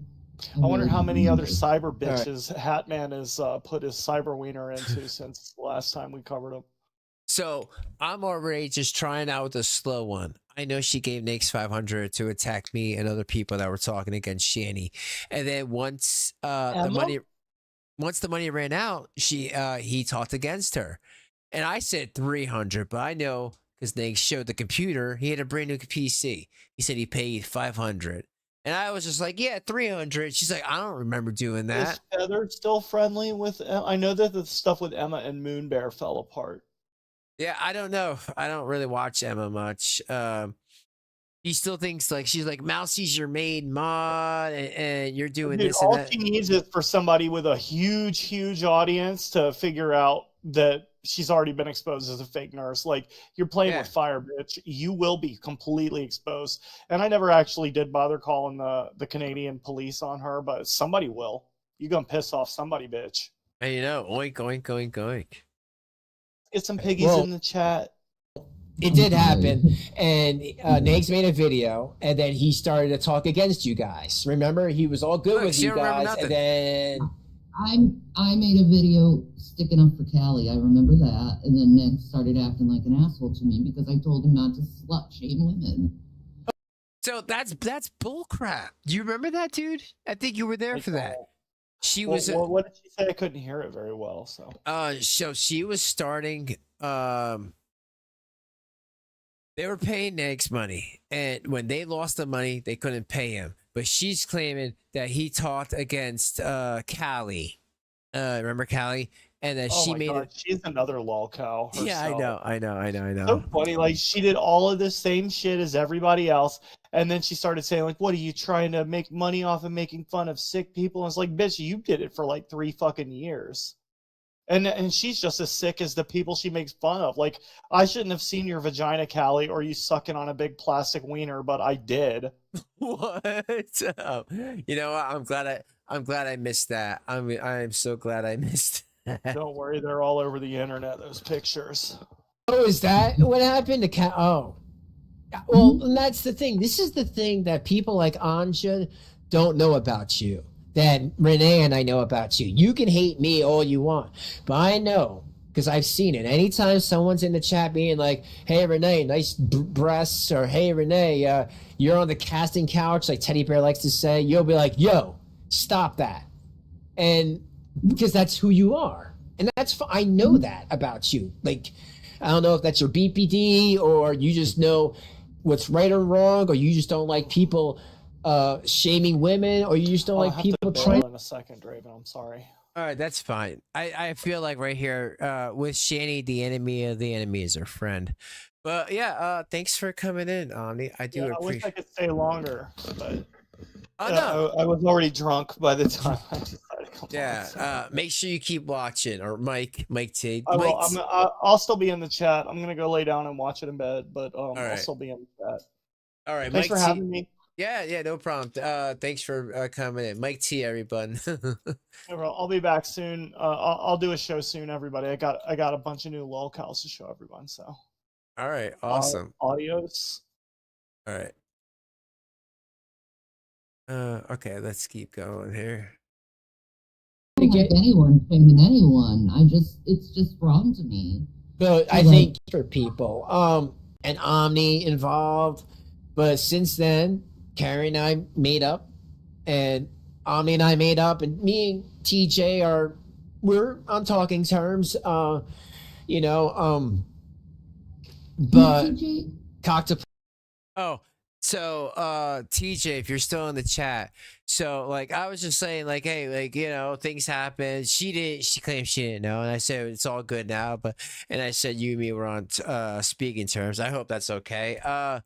I wonder how many other cyber bitches Hatman has put his cyber wiener into since the last time we covered him. So I'm already just trying out the slow one. I know she gave Nix 500 to attack me and other people that were talking against Shanny, and then once the money ran out, he talked against her, and I said 300, but I know because Nix showed the computer, he had a brand new PC. He said he paid 500. And I was just like, yeah, 300. She's like, I don't remember doing that. Is Feather still friendly with? I know that the stuff with Emma and Moonbear fell apart. Yeah, I don't know. I don't really watch Emma much. He still thinks like she's like Mousie's your main mod, and you're doing Dude, this and all that. she needs is for somebody with a huge audience to figure out that she's already been exposed as a fake nurse. Like, you're playing with fire, bitch. You will be completely exposed. And I never actually did bother calling the Canadian police on her, but somebody will. You're gonna piss off somebody, bitch. And you know, oink, oink, oink, oink. Get some piggies in the chat. It did happen, and Nags made a video, and then he started to talk against you guys. Remember, he was all good with you guys, and then I made a video sticking up for Callie. I remember that, and then Nick started acting like an asshole to me because I told him not to slut shame women. So that's bullcrap. Do you remember that, dude? I think you were there for that. She was. What did she say? I couldn't hear it very well. So she was starting. They were paying Nags money, and when they lost the money, they couldn't pay him. But she's claiming that he talked against Callie. Remember Callie? And that she made it. She's another lol cow herself. Yeah, I know. So funny. Like, she did all of the same shit as everybody else, and then she started saying, like, what are you trying to make money off of making fun of sick people? And it's like, bitch, you did it for like 3 fucking years. And she's just as sick as the people she makes fun of. Like, I shouldn't have seen your vagina, Callie, or you sucking on a big plastic wiener, but I did. What? You know what? I'm glad I missed that. I'm so glad I missed that. Don't worry, they're all over the internet, those pictures. Oh, is that what happened to Cat? Oh, well, and that's the thing. This is the thing that people like Anja don't know about you. That Renee and I know about you. You can hate me all you want, but I know because I've seen it. Anytime someone's in the chat being like, "Hey Renee, nice breasts," or "Hey Renee, you're on the casting couch," like Teddy Bear likes to say, you'll be like, "Yo, stop that," and because that's who you are, and that's I know that about you. Like, I don't know if that's your BPD or you just know what's right or wrong, or you just don't like people shaming women, or you just don't like people trying. In a second, Draven, I'm sorry. All right, that's fine. I feel like right here with Shanny, the enemy of the enemy is her friend. But yeah, thanks for coming in, Omni. I do appreciate. I wish I could stay longer, but no. I was already drunk by the time I decided to come on. Yeah, make sure you keep watching, or Mike T. I'll still be in the chat. I'm gonna go lay down and watch it in bed, but I'll still be in the chat. All right, thanks Mike for having me. Yeah, no problem. Thanks for coming in. Mike T, everyone. I'll be back soon. I'll do a show soon, everybody. I got a bunch of new lolcows to show everyone. So, all right, awesome. Adios. All right. Okay, let's keep going here. I don't like anyone shaming anyone. It's just wrong to me. But I think for people, and Omni involved, but since then, Carrie and I made up, and Omni and I made up, and me and TJ we're on talking terms, but cocked. Oh, so TJ, if you're still in the chat, so like I was just saying, like, hey, like, things happen. She claimed she didn't know, and I said it's all good now, and I said you and me were on speaking terms. I hope that's okay.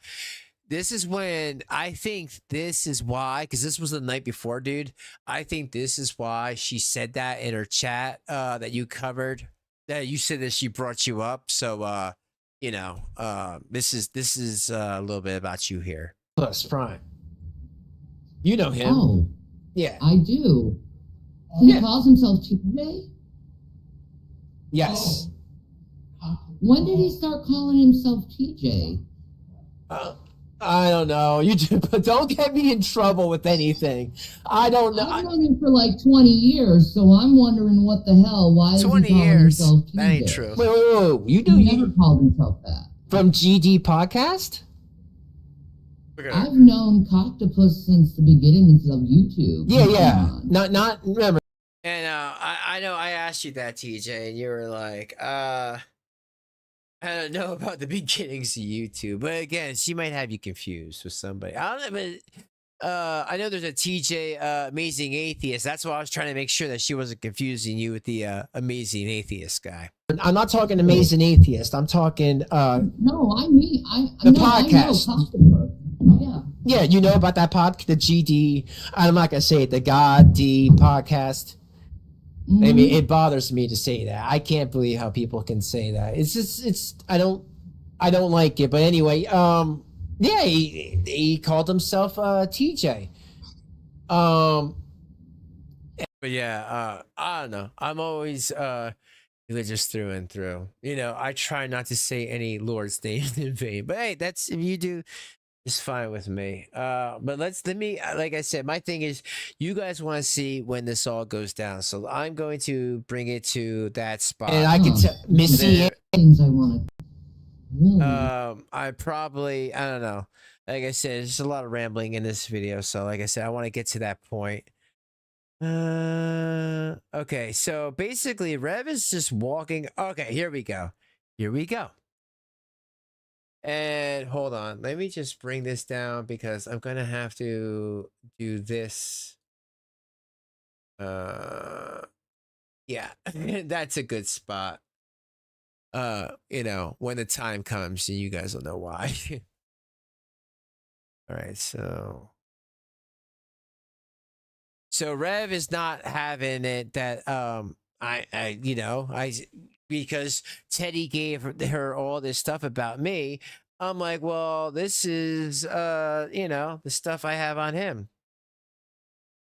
This is when I think this is why, because this was the night before, dude. I think this is why she said that in her chat that you covered. That you said that she brought you up. So this is a little bit about you here. Plus Prime. You know him. Oh, yeah, I do. He calls himself TJ? Yes. When did he start calling himself TJ? I don't know. You but don't get me in trouble with anything. I don't know. I've known him for like 20 years, so I'm wondering what the hell. Why is he 20 calling years. himself TJ? That ain't true. Wait. You do. He never called himself that. From GD podcast? I've known Coctopus since the beginnings of YouTube. Yeah. Not remember. And I know I asked you that, TJ, and you were like, I don't know about the beginnings of YouTube. But again, she might have you confused with somebody. I don't know, but I know there's a TJ Amazing Atheist. That's why I was trying to make sure that she wasn't confusing you with the Amazing Atheist guy. I'm not talking Amazing Atheist. I'm talking No, I mean the no, podcast. I know Coctopus. Yeah. Yeah, you know about that the GD. I'm not gonna say it. The God D podcast. Mm-hmm. I mean, it bothers me to say that. I can't believe how people can say that. It's just I don't like it. But anyway, yeah, he called himself TJ. But yeah, I don't know. I'm always religious through and through. You know, I try not to say any Lord's name in vain. But hey, that's if you do. It's fine with me. But let me, like I said, my thing is you guys want to see when this all goes down. So I'm going to bring it to that spot. And I can tell Missy things I want to. Really? I don't know. Like I said, there's a lot of rambling in this video. So like I said, I want to get to that point. Okay. So basically Rev is just walking. Okay. Here we go. And hold on, let me just bring this down because I'm gonna have to do this. Yeah, that's a good spot. You know, when the time comes, and you guys will know why. All right, so Rev is not having it that because Teddy gave her all this stuff about me. I'm like, well, this is the stuff I have on him.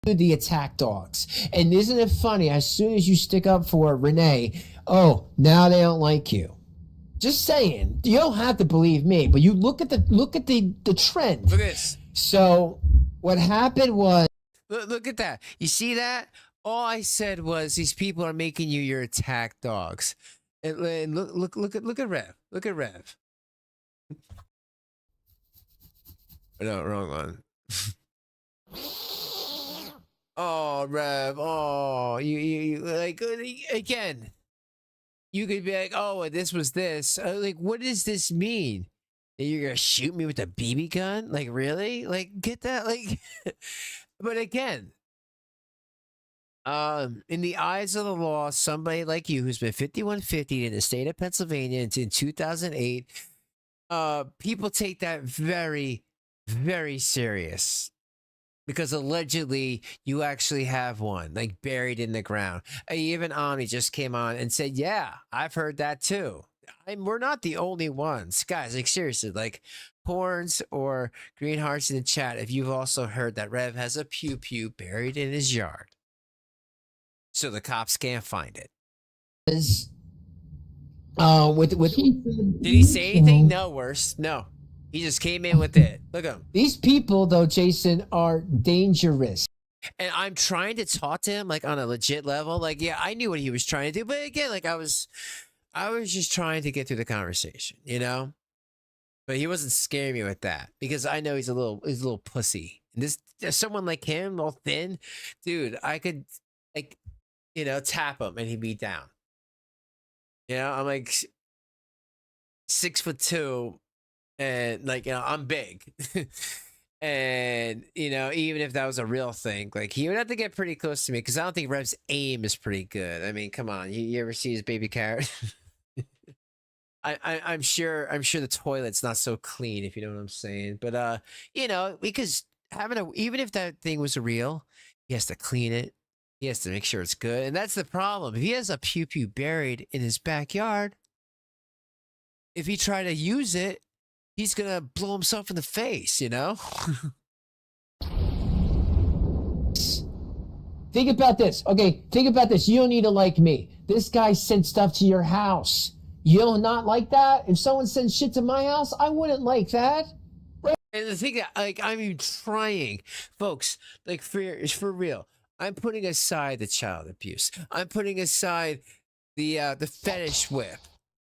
The attack dogs. And isn't it funny? As soon as you stick up for Renee, oh, now they don't like you. Just saying. You don't have to believe me, but you look at the trend. Look at this. So what happened was, look at that. You see that? All I said was these people are making you your attack dogs. And look at Rev. Look at Rev. No, wrong one. Oh, Rev. Oh, you like again. You could be like, oh, this was this. Like, what does this mean? That you're gonna shoot me with a BB gun? Like, really? Like, get that? Like, but again. In the eyes of the law, somebody like you who's been 5150 in the state of Pennsylvania in 2008, people take that very, very serious because allegedly you actually have one like buried in the ground. Even Omni just came on and said, "Yeah, I've heard that too." We're not the only ones, guys. Like seriously, like Horns or Green Hearts in the chat. If you've also heard that Rev has a pew pew buried in his yard. So the cops can't find it. Did he say anything? No, worse. No. He just came in with it. Look at him. These people, though, Jason, are dangerous. And I'm trying to talk to him like on a legit level. Like, yeah, I knew what he was trying to do. But again, like I was just trying to get through the conversation, you know? But he wasn't scaring me with that because I know he's a little pussy. And this someone like him, all thin, dude, I could like tap him and he'd be down. You know, I'm like 6'2", and like, I'm big. And, even if that was a real thing, like he would have to get pretty close to me because I don't think Rev's aim is pretty good. I mean, come on, you ever see his baby carrot? I'm sure the toilet's not so clean, if you know what I'm saying. But because even if that thing was real, he has to clean it. He has to make sure it's good. And that's the problem. If he has a pew pew buried in his backyard, if he tried to use it, he's going to blow himself in the face, you know? Think about this. Okay, think about this. You don't need to like me. This guy sent stuff to your house. You don't not like that? If someone sends shit to my house, I wouldn't like that. And the thing that, like, I'm even trying, folks, like, for real. I'm putting aside the child abuse. I'm putting aside the fetish whip.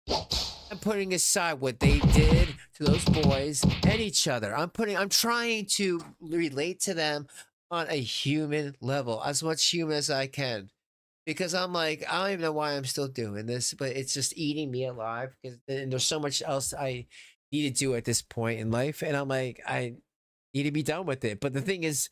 I'm putting aside what they did to those boys and each other. I'm trying to relate to them on a human level, as much human as I can. Because I'm like, I don't even know why I'm still doing this, but it's just eating me alive. And there's so much else I need to do at this point in life. And I'm like, I need to be done with it. But the thing is,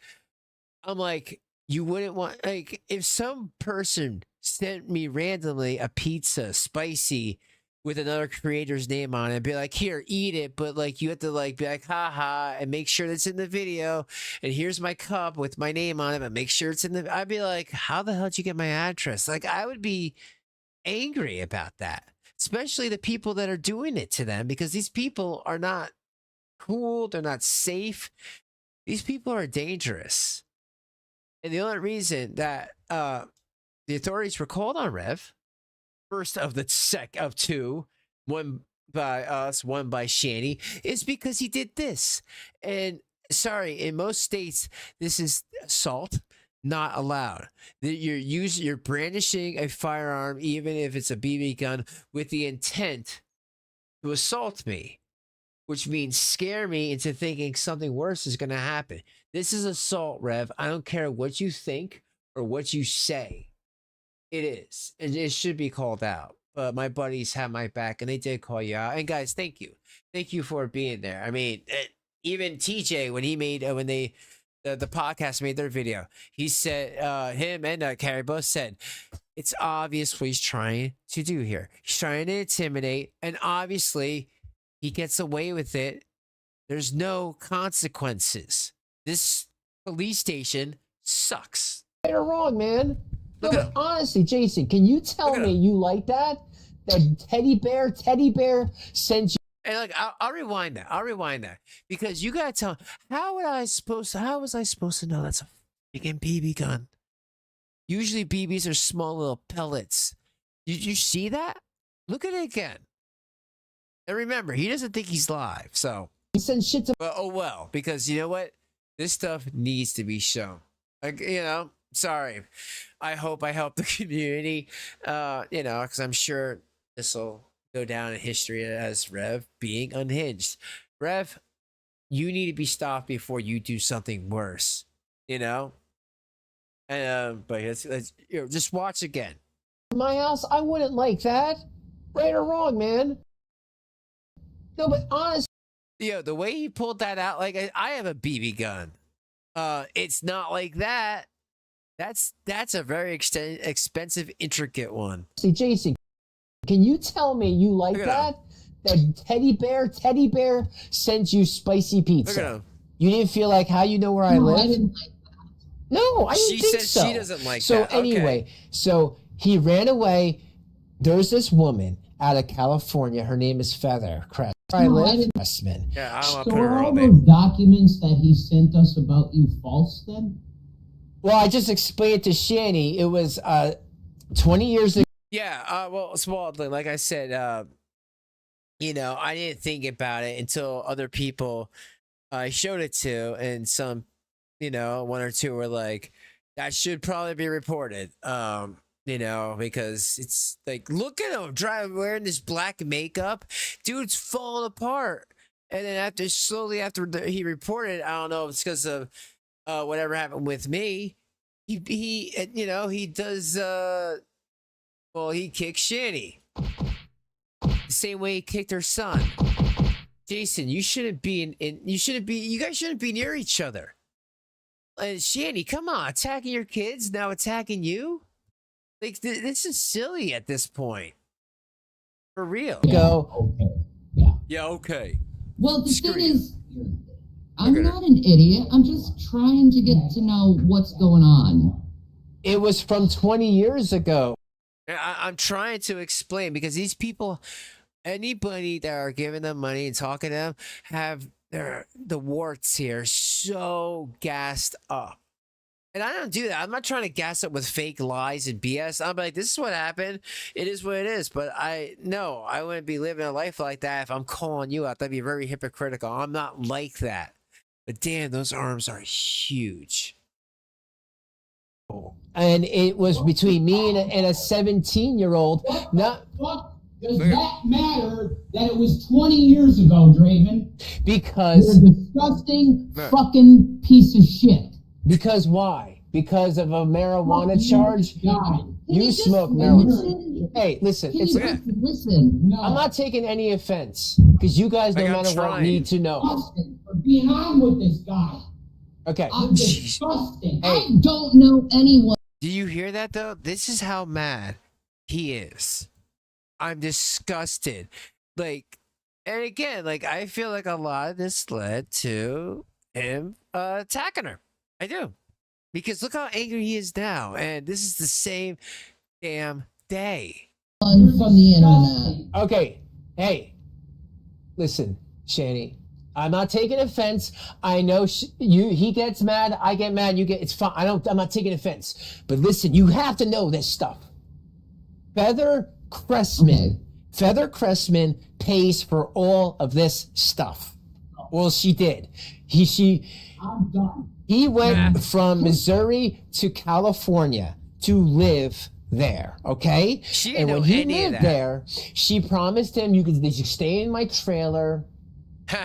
I'm like, you wouldn't want, like, if some person sent me randomly a pizza, spicy, with another creator's name on it, be like, here, eat it, but like you have to like be like, haha, and make sure that's in the video. And here's my cup with my name on it, but make sure it's in the. I'd be like, how the hell did you get my address? Like, I would be angry about that, especially the people that are doing it to them, because these people are not cool, they're not safe. These people are dangerous. And the only reason that the authorities were called on Rev, first of the of two, one by us, one by Shanny, is because he did this. And sorry, in most states, this is assault, not allowed. You're brandishing a firearm, even if it's a BB gun, with the intent to assault me, which means scare me into thinking something worse is going to happen. This is assault, Rev. I don't care what you think or what you say. It is. And it should be called out. But my buddies have my back, and they did call you out. And guys, thank you. Thank you for being there. I mean, even TJ, when he made, when they, the podcast made their video, he said, him and Carrie both said, it's obvious what he's trying to do here. He's trying to intimidate, and obviously he gets away with it. There's no consequences. This police station sucks. Right or wrong, man. No, but honestly, Jason, can you tell me you like that? That teddy bear sent you. And like, I'll rewind that. I'll rewind that, because you gotta tell. How was I supposed to know that's a freaking BB gun? Usually BBs are small little pellets. Did you see that? Look at it again. And remember, he doesn't think he's live, so he sends shit to. Well, oh well, because you know what? This stuff needs to be shown. Like, you know. Sorry. I hope I help the community, you know, because I'm sure this will go down in history as Rev being unhinged. Rev, you need to be stopped before you do something worse, you know? And, but let's you know, just watch again. My house, I wouldn't like that. Right or wrong, man. No, but honestly. Yo, the way he pulled that out, like, I have a BB gun. It's not like that. That's a very expensive, intricate one. See, Jason, can you tell me you like that? That teddy bear sends you spicy pizza. You didn't feel like how you know where I live? I didn't like that. No, I didn't think so. She doesn't like so that. So anyway, so he ran away. There's this woman out of California. Her name is Feather Crest. I live in Harassment. Yeah, I'm so are all those documents that he sent us about you false then? Well, I just explained to Shanny. It was 20 years ago. Yeah, well, Spalding, like I said, you know, I didn't think about it until other people I showed it to, and some, you know, one or two were like, that should probably be reported. You know, because it's like, look at him wearing this black makeup. Dude's falling apart. And then after he reported, I don't know if it's because of whatever happened with me, he you know, he does well, he kicked Shanny the same way he kicked her son. Jason, you shouldn't be you guys shouldn't be near each other. And Shanny, come on, attacking your kids, now attacking you? Like, this is silly at this point. For real. Go. Okay. Yeah. Yeah, okay. Well, the thing is, I'm not an idiot. I'm just trying to get to know what's going on. It was from 20 years ago. I'm trying to explain, because these people, anybody that are giving them money and talking to them, have the warts here so gassed up. And I don't do that. I'm not trying to gas up with fake lies and BS. I'm like, this is what happened. It is what it is. But I wouldn't be living a life like that if I'm calling you out. That'd be very hypocritical. I'm not like that. But damn, those arms are huge. And it was between me and a 17-year-old. Not does that matter that it was 20 years ago, Draven? Because you're a disgusting fucking piece of shit. Because why? Because of a marijuana charge? You smoke marijuana. Hey, listen. Listen. No. I'm not taking any offense because you guys, no matter what, need to know. For being on with this guy. Okay. I'm disgusting. Hey. I don't know anyone. Do you hear that though? This is how mad he is. I'm disgusted. Like, and again, like I feel like a lot of this led to him attacking her. I do. Because look how angry he is now. And this is the same damn day. From the internet. Okay. Hey, listen, Shanny. I'm not taking offense. I know he gets mad. I get mad. It's fine. I'm not taking offense. But listen, you have to know this stuff. Feather Cressman pays for all of this stuff. Well, she did. I'm done. He went from Missouri to California to live there, okay? And when he lived there, she promised him you could stay in my trailer.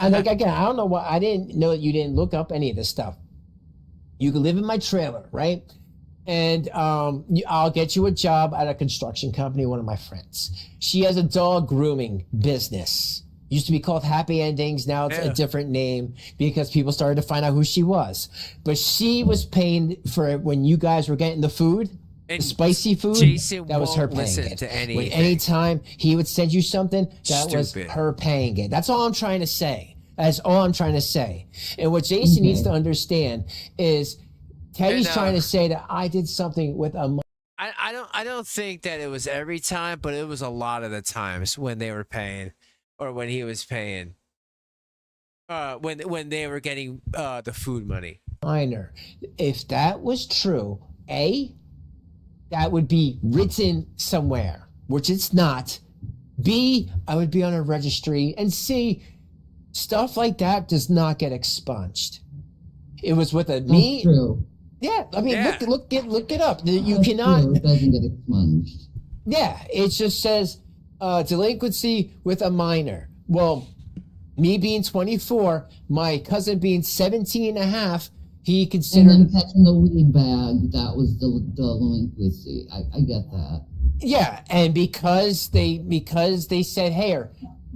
And like again, I don't know why I didn't know that you didn't look up any of this stuff. You could live in my trailer, right? And I'll get you a job at a construction company, one of my friends. She has a dog grooming business. Used to be called Happy Endings. Now it's a different name because people started to find out who she was. But she was paying for it when you guys were getting the food, the spicy food. Jason that was her won't paying listen it. to anything. When anytime he would send you something, that was her paying it. That's all I'm trying to say. That's all I'm trying to say. And what Jason needs to understand is Teddy's trying to say that I did something with a. I don't think that it was every time, but it was a lot of the times when they were paying. Or when he was paying, when they were getting the food money. Minor. If that was true, A, that would be written somewhere, which it's not. B, I would be on a registry. And C, stuff like that does not get expunged. It was with a me. True. Yeah, I mean, look it up. You That's cannot. True. It doesn't get expunged. Yeah, it just says. Delinquency with a minor. Well, me being 24, my cousin being 17 and a half, he considered... And then catching the weed bag, that was the delinquency. I get that. Yeah, and because they said, hey,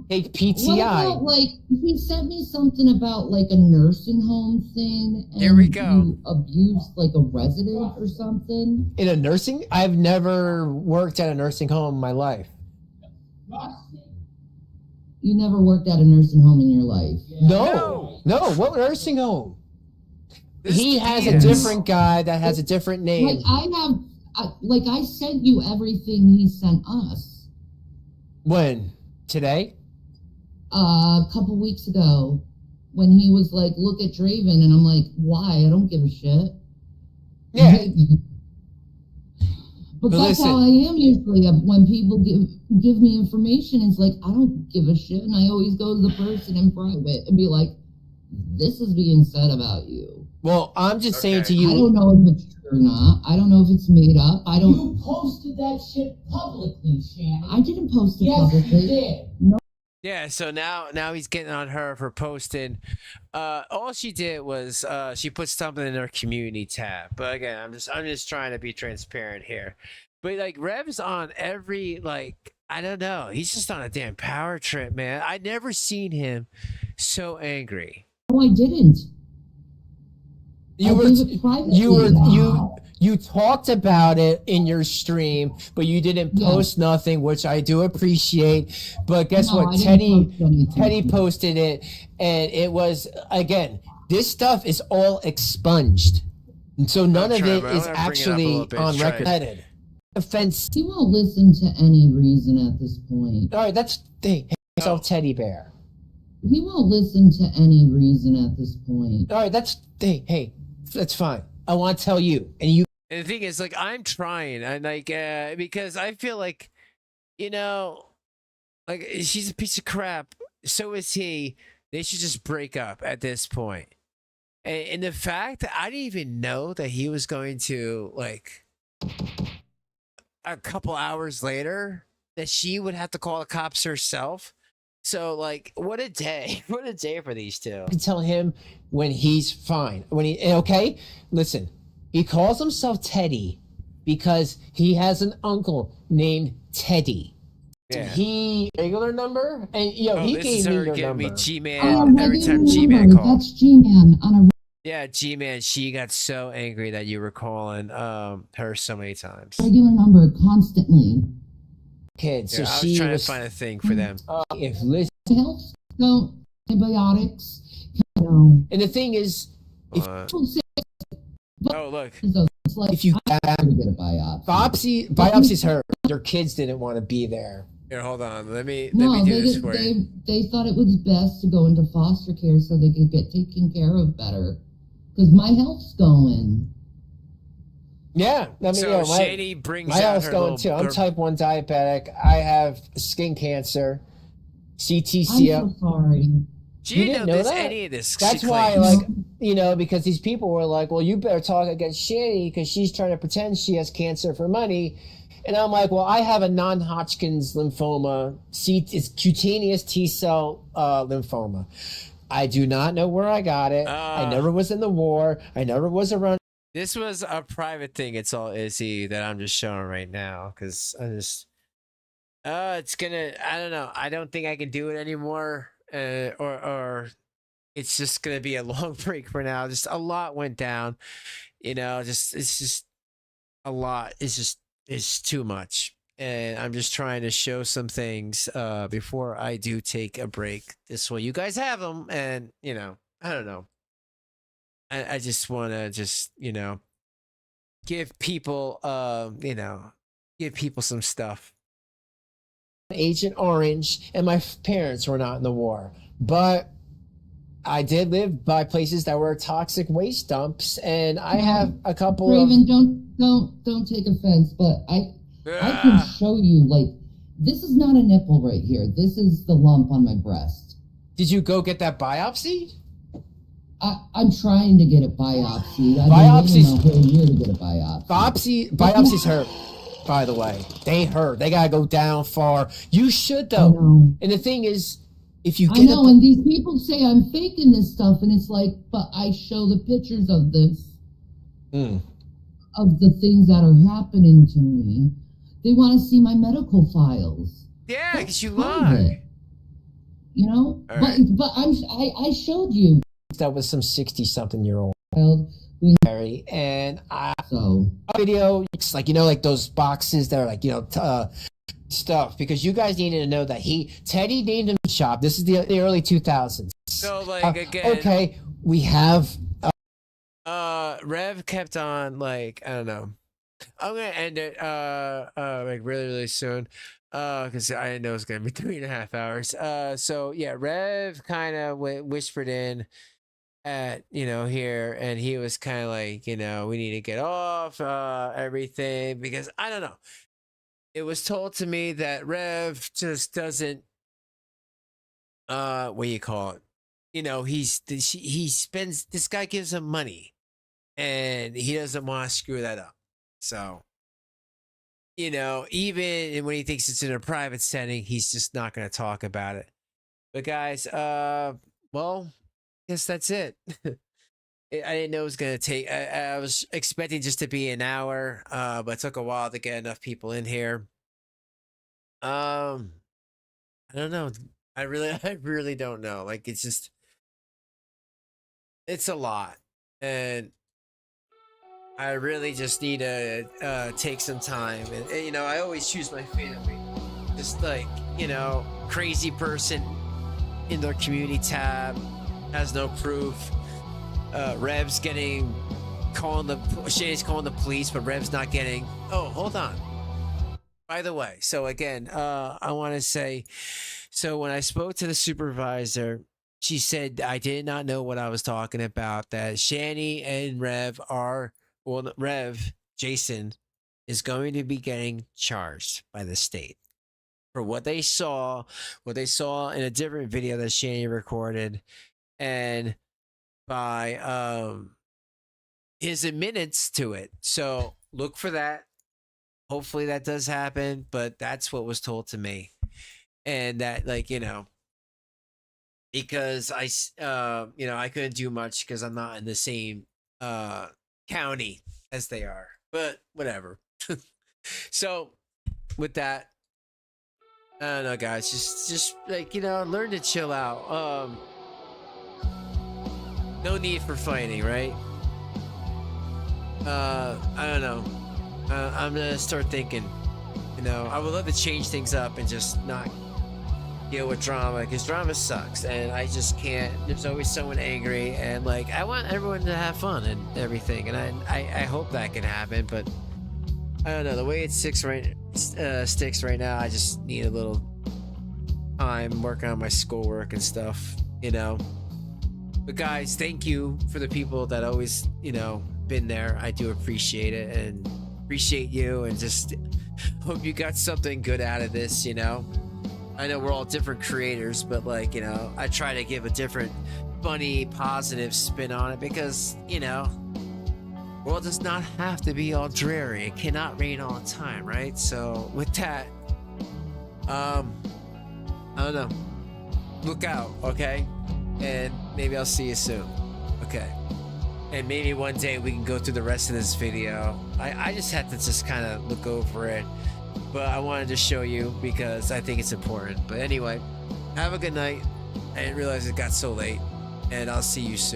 take PTI... What about, like, he sent me something about, like, a nursing home thing. And here we go. You abused, like, a resident or something. In a nursing... I've never worked at a nursing home in my life. You never worked at a nursing home in your life? No. What nursing home? He has a different guy that has a different name. Like I sent you everything he sent us. When? Today? A couple weeks ago, when he was like, "Look at Draven," and I'm like, "Why? I don't give a shit." Yeah. But that's how I am usually. When people give me information, it's like, I don't give a shit. And I always go to the person in private and be like, this is being said about you. Well, I'm just saying to you. I don't know if it's true or not. I don't know if it's made up. You posted that shit publicly, Shanny. I didn't post it publicly. You did. No. Yeah, so now he's getting on her for posting. All she did was she put something in her community tab. But again, I'm just trying to be transparent here. But like Rev's on every I don't know. He's just on a damn power trip, man. I never seen him so angry. No, I didn't. You talked about it in your stream, but you didn't post nothing, which I do appreciate. But guess what? Teddy posted it, and it was, again, this stuff is all expunged. And so none of it is actually on record. Offense. He won't listen to any reason at this point. All right, that's Teddy Bear. He won't listen to any reason at this point. All right, that's fine. I want to tell you, and you. And the thing is, like, I'm trying, and like, because I feel like, you know, like she's a piece of crap. So is he. They should just break up at this point. And the fact that I didn't even know that he was going to, like, a couple hours later, that she would have to call the cops herself. So, like, what a day. What a day for these two. You can tell him when he's fine. Okay? Listen, he calls himself Teddy because he has an uncle named Teddy. Yeah. He regular number, and he this gave is me her your giving number. me G-Man every time G-Man calls. That's G-Man on a. Yeah, G-Man, she got so angry that you were calling her so many times. Regular number constantly. Kids, Yeah, so I she was trying was to find a thing for them. If listen, helps. No antibiotics. No. And the thing is, if oh look, it's like if you get a biopsy. Biopsy's hurt. Your kids didn't want to be there. Here, hold on. Let me No, do this for you. they thought it was best to go into foster care so they could get taken care of better. Because my health's going. Yeah, I mean, So Shady brings my out health's her going little- too. I'm her- type 1 diabetic. I have skin cancer, CTC. I'm so sorry. She You didn't didn't know this, that? any of this. That's she why, claims. like, because these people were like, well, you better talk against Shanny because she's trying to pretend she has cancer for money. And I'm like, well, I have a non-Hodgkin's lymphoma. It's cutaneous T-cell lymphoma. I do not know where I got it. I never was in the war. I never was around. This was a private thing. It's all Izzy that I'm just showing right now because I just, it's gonna. I don't know. I don't think I can do it anymore. Or it's just gonna be a long break for now. Just a lot went down. It's just a lot. It's too much. And I'm just trying to show some things before I do take a break. This way, you guys have them, and I don't know. I just want to give people give people some stuff. Agent Orange, and my parents were not in the war, but I did live by places that were toxic waste dumps, and I have a couple Raven, of. don't take offense, but I can show you, like, this is not a nipple right here. This is the lump on my breast. Did you go get that biopsy? I'm trying to get it biopsied. I've been waiting a whole year to get a biopsy. Biopsies hurt, by the way. They hurt. They gotta go down far. You should though. And the thing is, if you get and these people say I'm faking this stuff, and it's like, but I show the pictures of this, of the things that are happening to me. They want to see my medical files. Yeah, because you lie. But I showed you. That was some 60-something-year-old Carrie, and video. It's like like those boxes that are like stuff, because you guys needed to know that Teddy named him shop. This is the early 2000s. So like again. Okay, we have. Rev kept on like I don't know. I'm gonna end it like really really soon. Because I didn't know it was gonna be 3.5 hours. So yeah, Rev kind of whispered in at here, and he was kind of like we need to get off everything, because I don't know. It was told to me that Rev just doesn't what do you call it? He spends, this guy gives him money, and he doesn't want to screw that up. So even when he thinks it's in a private setting, he's just not going to talk about it. But guys, well, I guess that's it. I didn't know it was going to take, I was expecting just to be an hour, but it took a while to get enough people in here. I don't know. I really don't know. Like, it's a lot. And I really just need to take some time. And I always choose my family. Just like, crazy person in their community tab, has no proof. Rev's Shay's calling the police, but Rev's not getting. Oh, hold on. By the way, so again, I want to say, so when I spoke to the supervisor, she said I did not know what I was talking about, that Shanny and Rev are well, Rev, Jason, is going to be getting charged by the state for what they saw in a different video that Shanny recorded, and by his admittance to it. So look for that. Hopefully that does happen, but that's what was told to me. And that, like, because I couldn't do much because I'm not in the same county as they are, but whatever. So with that, I don't know, guys, just like, learn to chill out. No need for fighting, right? I don't know. I'm gonna start thinking, I would love to change things up and just not deal with drama, because drama sucks and I just can't. There's always someone angry, and like, I want everyone to have fun and everything, and I hope that can happen, but I don't know, the way it sticks right now, I just need a little time working on my schoolwork and stuff, But guys, thank you for the people that always, been there. I do appreciate it, and appreciate you, and just hope you got something good out of this, I know we're all different creators, but like, I try to give a different funny, positive spin on it, because, world does not have to be all dreary. It cannot rain all the time, right? So with that, I don't know. Look out, okay? And maybe I'll see you soon. Okay. And maybe one day we can go through the rest of this video. I just had to just kind of look over it, but I wanted to show you because I think it's important. But anyway, have a good night. I didn't realize it got so late, and I'll see you soon.